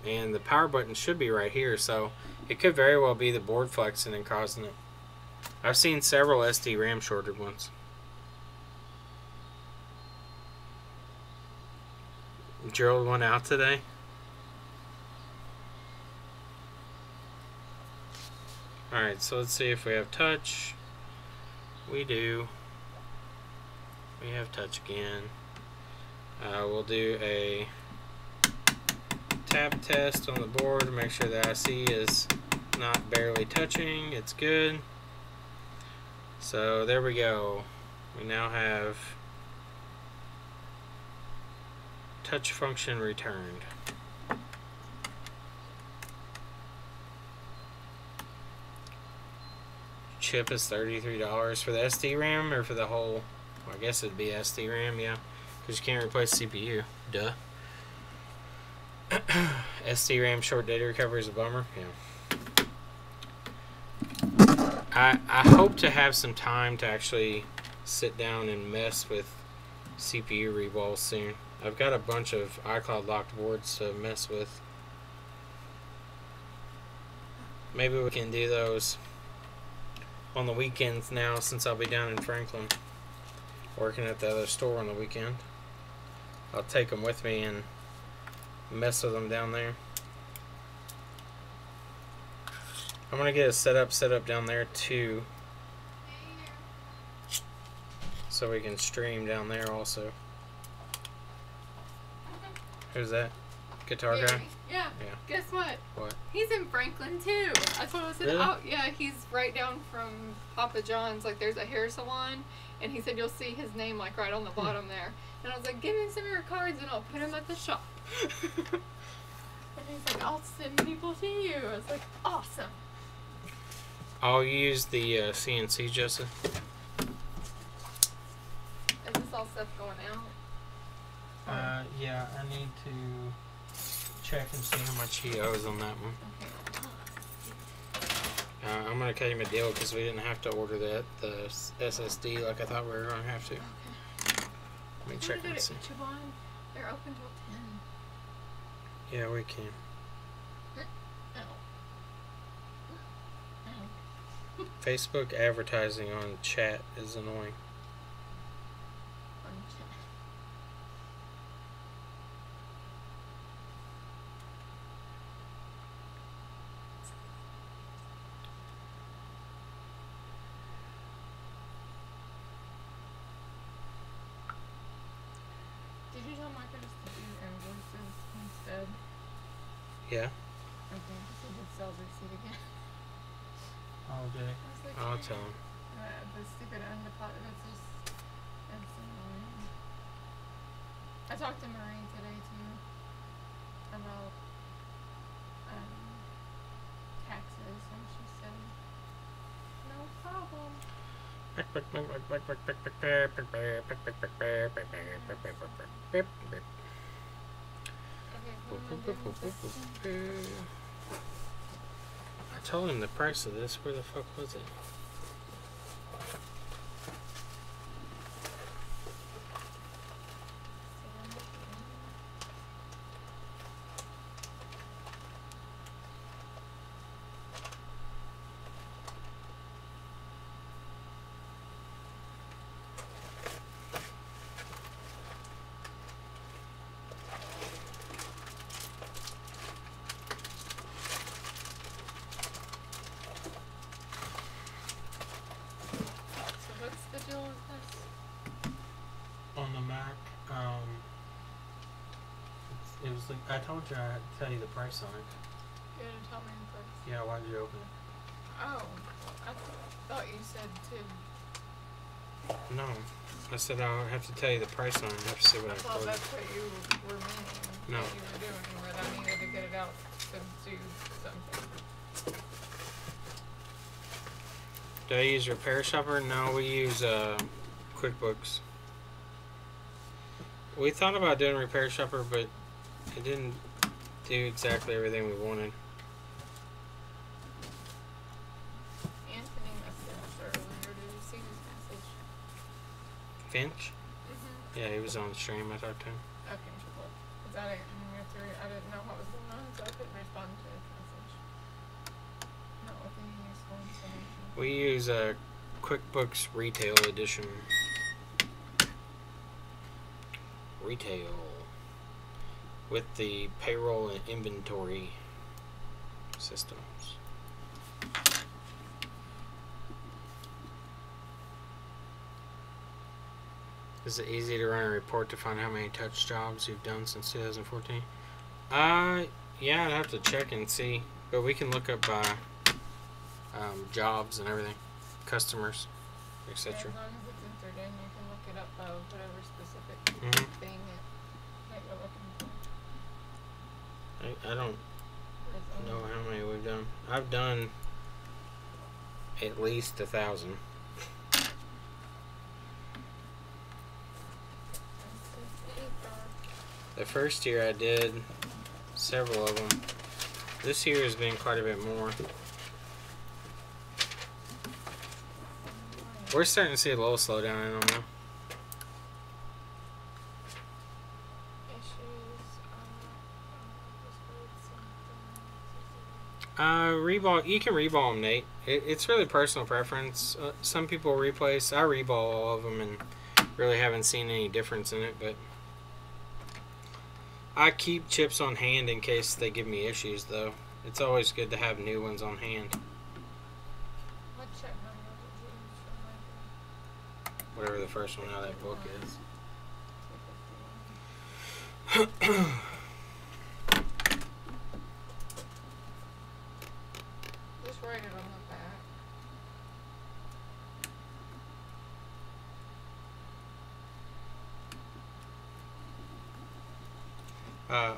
and the power button should be right here. So it could very well be the board flexing and causing it. I've seen several SD RAM shorted ones. Drilled one out today. Alright, so let's see if we have touch. We do. We have touch again. We'll do a tap test on the board to make sure the IC is not barely touching. It's good. So there we go. We now have touch function returned. Chip is $33 for the SD RAM, or for the whole, well, I guess it'd be SD RAM, yeah. Because you can't replace CPU. Duh. SD RAM short data recovery is a bummer. Yeah. I hope to have some time to actually sit down and mess with CPU rewalls soon. I've got a bunch of iCloud locked boards to mess with. Maybe we can do those on the weekends now, since I'll be down in Franklin working at the other store on the weekend. I'll take them with me and mess with them down there. I'm gonna get a setup down there too, so we can stream down there also. Who's that? Guitar guy? Yeah. Yeah. Guess what? What? He's in Franklin too. That's what I said. Really? Oh, yeah. He's right down from Papa John's. Like, there's a hair salon, and he said you'll see his name like right on the bottom there. And I was like, give me some of your cards, and I'll put them at the shop. And he's like, I'll send people to you. I was like, awesome. I'll use the CNC, Jessica. Is this all stuff going out? Yeah, I need to check and see how much he owes on that one. Okay. I'm gonna cut him a deal because we didn't have to order the SSD like I thought we were gonna have to. Okay. Let me check and see. They're open till 10. Yeah, we can. Facebook advertising on chat is annoying. Did you tell Micah just to do invoices instead? Yeah. Okay, so the sales receipt again. All day. I'll tell him. The stupid undeposit, it's annoying. I talked to Marie today too about taxes, and she said, no problem. I told him the price of this. Where the fuck was it? On the Mac, it was like, I told you I'd tell you the price on it. You didn't tell me the price. Yeah, why did you open it? Oh, I thought you said to. No, I said I'll have to tell you the price on it. I have to see what I Well, quoted. that's what you were meaning. No. What you were doing, but I needed to get it out to do something. Do I use Repair Shopper? No, we use QuickBooks. We thought about doing Repair Shopper, but it didn't do exactly everything we wanted. Anthony messaged us earlier. Did you see his message? Finch? Mm-hmm. Yeah, he was on the stream. I talked to him. Okay, cool. Cause I didn't know what was going on, so I couldn't respond to his message. Not with any useful information. We use QuickBooks Retail Edition. Retail. With the payroll and inventory systems. Is it easy to run a report to find how many touch jobs you've done since 2014? Yeah, I'd have to check and see, but we can look up by jobs and everything, customers, etc. Yeah, as long as it's entered in, you can look it up by whatever specific thing that you're looking for. I don't know how many we've done. I've done at least 1,000. The first year I did several of them. This year has been quite a bit more. We're starting to see a little slowdown in them now. Reball, you can reball them, Nate. It's really personal preference. Some people replace. I reball all of them and really haven't seen any difference in it, but I keep chips on hand in case they give me issues, though. It's always good to have new ones on hand. What chip number did you use for Whatever the first one out of that book is. Just write it on the back.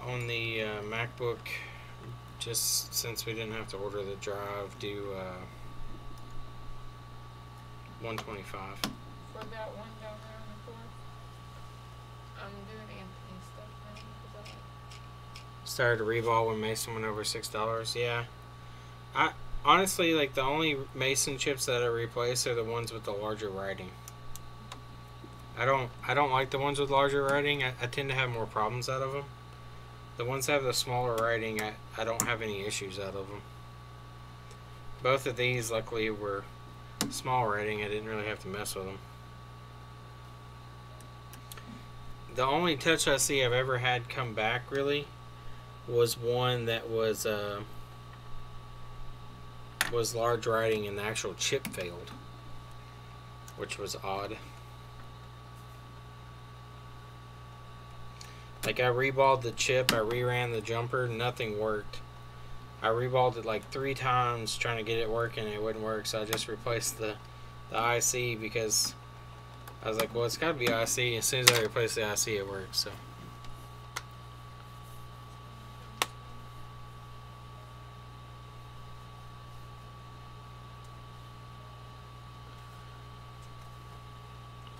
On the MacBook, just since we didn't have to order the drive, do 125. For that one down there on the floor. I'm doing Anthony stuff now because Started a reball when Mason went over $6. Yeah, I honestly like the only Mason chips that I replace are the ones with the larger writing. I don't like the ones with larger writing. I tend to have more problems out of them. The ones that have the smaller writing, I don't have any issues out of them. Both of these, luckily, were small writing. I didn't really have to mess with them. The only touch I see I've ever had come back, really, was one that was large writing and the actual chip failed, which was odd. Like, I reballed the chip, I reran the jumper, nothing worked. I reballed it like 3 times trying to get it working, and it wouldn't work, so I just replaced the IC because I was like, well, it's got to be IC. As soon as I replaced the IC, it worked, so.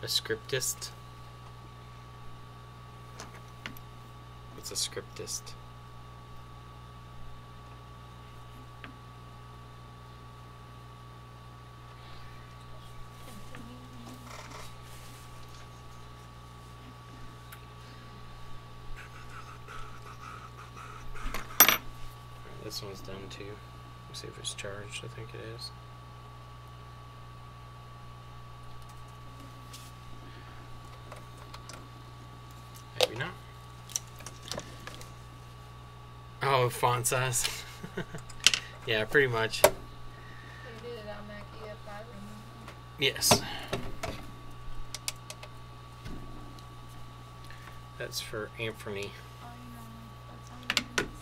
A scriptist. What's a scriptist? This one's done too. Let's see if it's charged. I think it is. Maybe not. Oh, font size. Yeah, pretty much. you did it on Mac EF5. Yes. That's for Anthony. I know. That's on the stuff.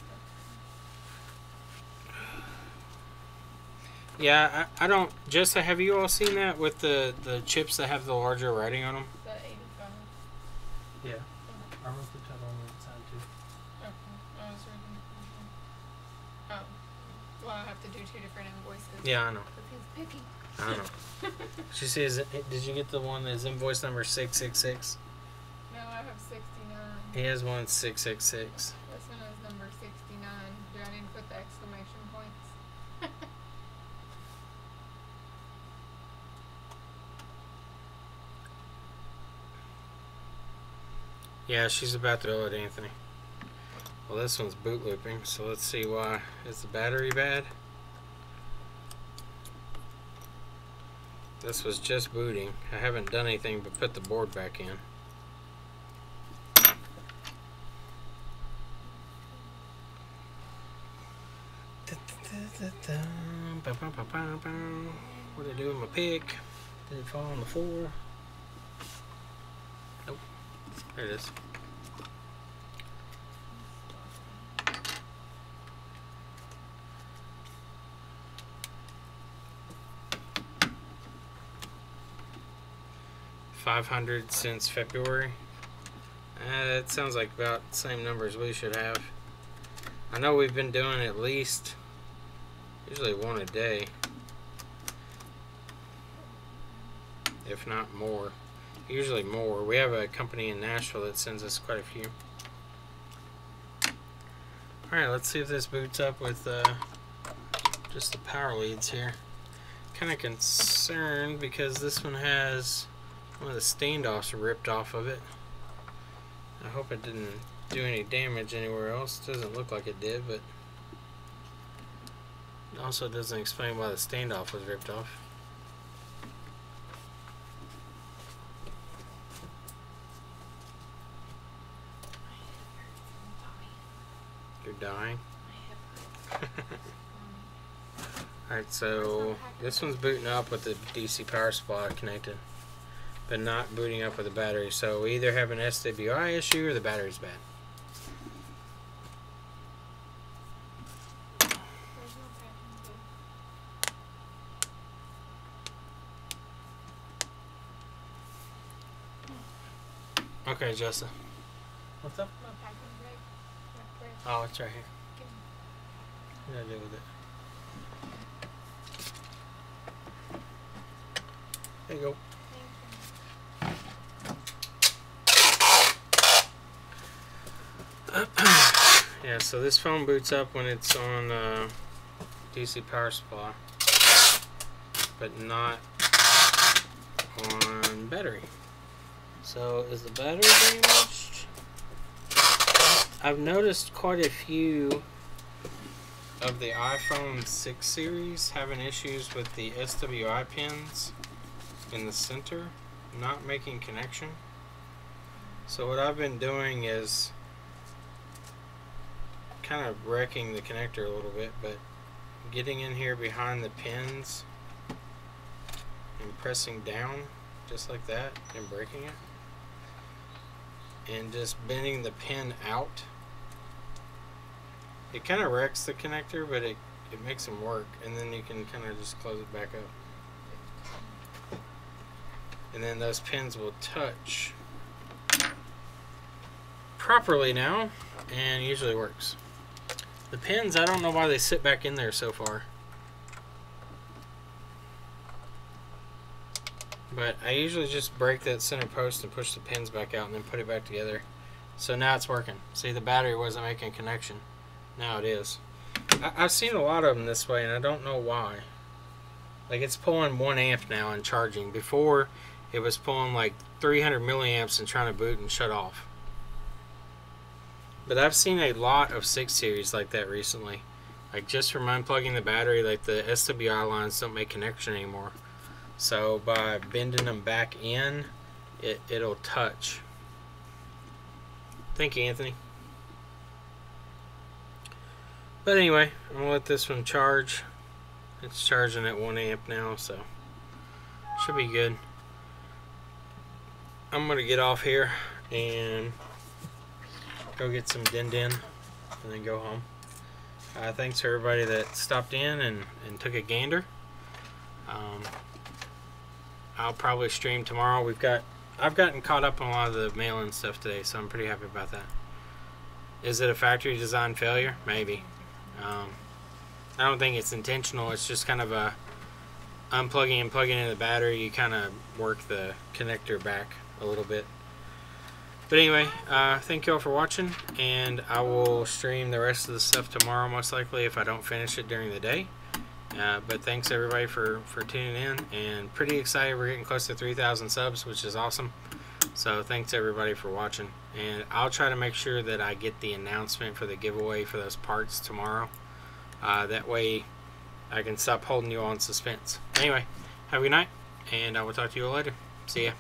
Yeah, I don't. Just have you all seen that with the chips that have the larger writing on them? The 85. Yeah. I wrote the title on the side too. Okay. I was reading. Oh. Well, I have to do 2 different invoices. Yeah, I know. Because he's picky. I know. She says, did you get the one that's invoice number 666? No, I have 69. He has one 666. This one is number 69. Do I need to put the exclamation points? Yeah, she's about to do it, Anthony. Well, this one's boot looping, so let's see why. Is the battery bad? This was just booting. I haven't done anything but put the board back in. What did I do with my pick? Did it fall on the floor? Nope. There it is. $500 since February. That sounds like about the same numbers we should have. I know we've been doing at least usually one a day, if not more. Usually more. We have a company in Nashville that sends us quite a few. Alright, let's see if this boots up with just the power leads here. Kind of concerned because this one has one of the standoffs ripped off of it. I hope it didn't do any damage anywhere else. Doesn't look like it did, but it also doesn't explain why the standoff was ripped off. You're dying? Alright, so this one's booting up with the DC power supply connected, but not booting up with the battery. So we either have an SWI issue or the battery's bad. Okay, Jessa. What's up? Oh, it's right here. What did I do with it? There you go. Yeah, so this phone boots up when it's on DC power supply, but not on battery. So is the battery damaged? I've noticed quite a few of the iPhone 6 series having issues with the SWI pins in the center not making connection. So what I've been doing is kind of wrecking the connector a little bit, but getting in here behind the pins and pressing down just like that and breaking it, and just bending the pin out. It kind of wrecks the connector, but it makes them work, and then you can kind of just close it back up. And then those pins will touch properly now, and usually works. The pins, I don't know why they sit back in there so far. But I usually just break that center post and push the pins back out and then put it back together. So now it's working. See, the battery wasn't making a connection. Now it is. I've seen a lot of them this way, and I don't know why. Like, it's pulling 1 amp now and charging. Before, it was pulling like 300 milliamps and trying to boot and shut off. But I've seen a lot of 6 series like that recently. Like, just from unplugging the battery, like the SWI lines don't make connection anymore. So by bending them back in, it'll touch. Thank you, Anthony. But anyway, I'm going to let this one charge. It's charging at 1 amp now, so should be good. I'm going to get off here and go get some din-din and then go home. Thanks to everybody that stopped in and took a gander. I'll probably stream tomorrow. I've gotten caught up on a lot of the mail-in stuff today, so I'm pretty happy about that. Is it a factory design failure? Maybe. I don't think it's intentional. It's just kind of a unplugging and plugging in the battery. You kind of work the connector back a little bit. But anyway, thank you all for watching, and I will stream the rest of the stuff tomorrow, most likely, if I don't finish it during the day. But thanks everybody for tuning in, and pretty excited. We're getting close to 3,000 subs, which is awesome. So thanks everybody for watching, and I'll try to make sure that I get the announcement for the giveaway for those parts tomorrow. That way I can stop holding you all in suspense. Anyway, have a good night, and I will talk to you all later. See ya.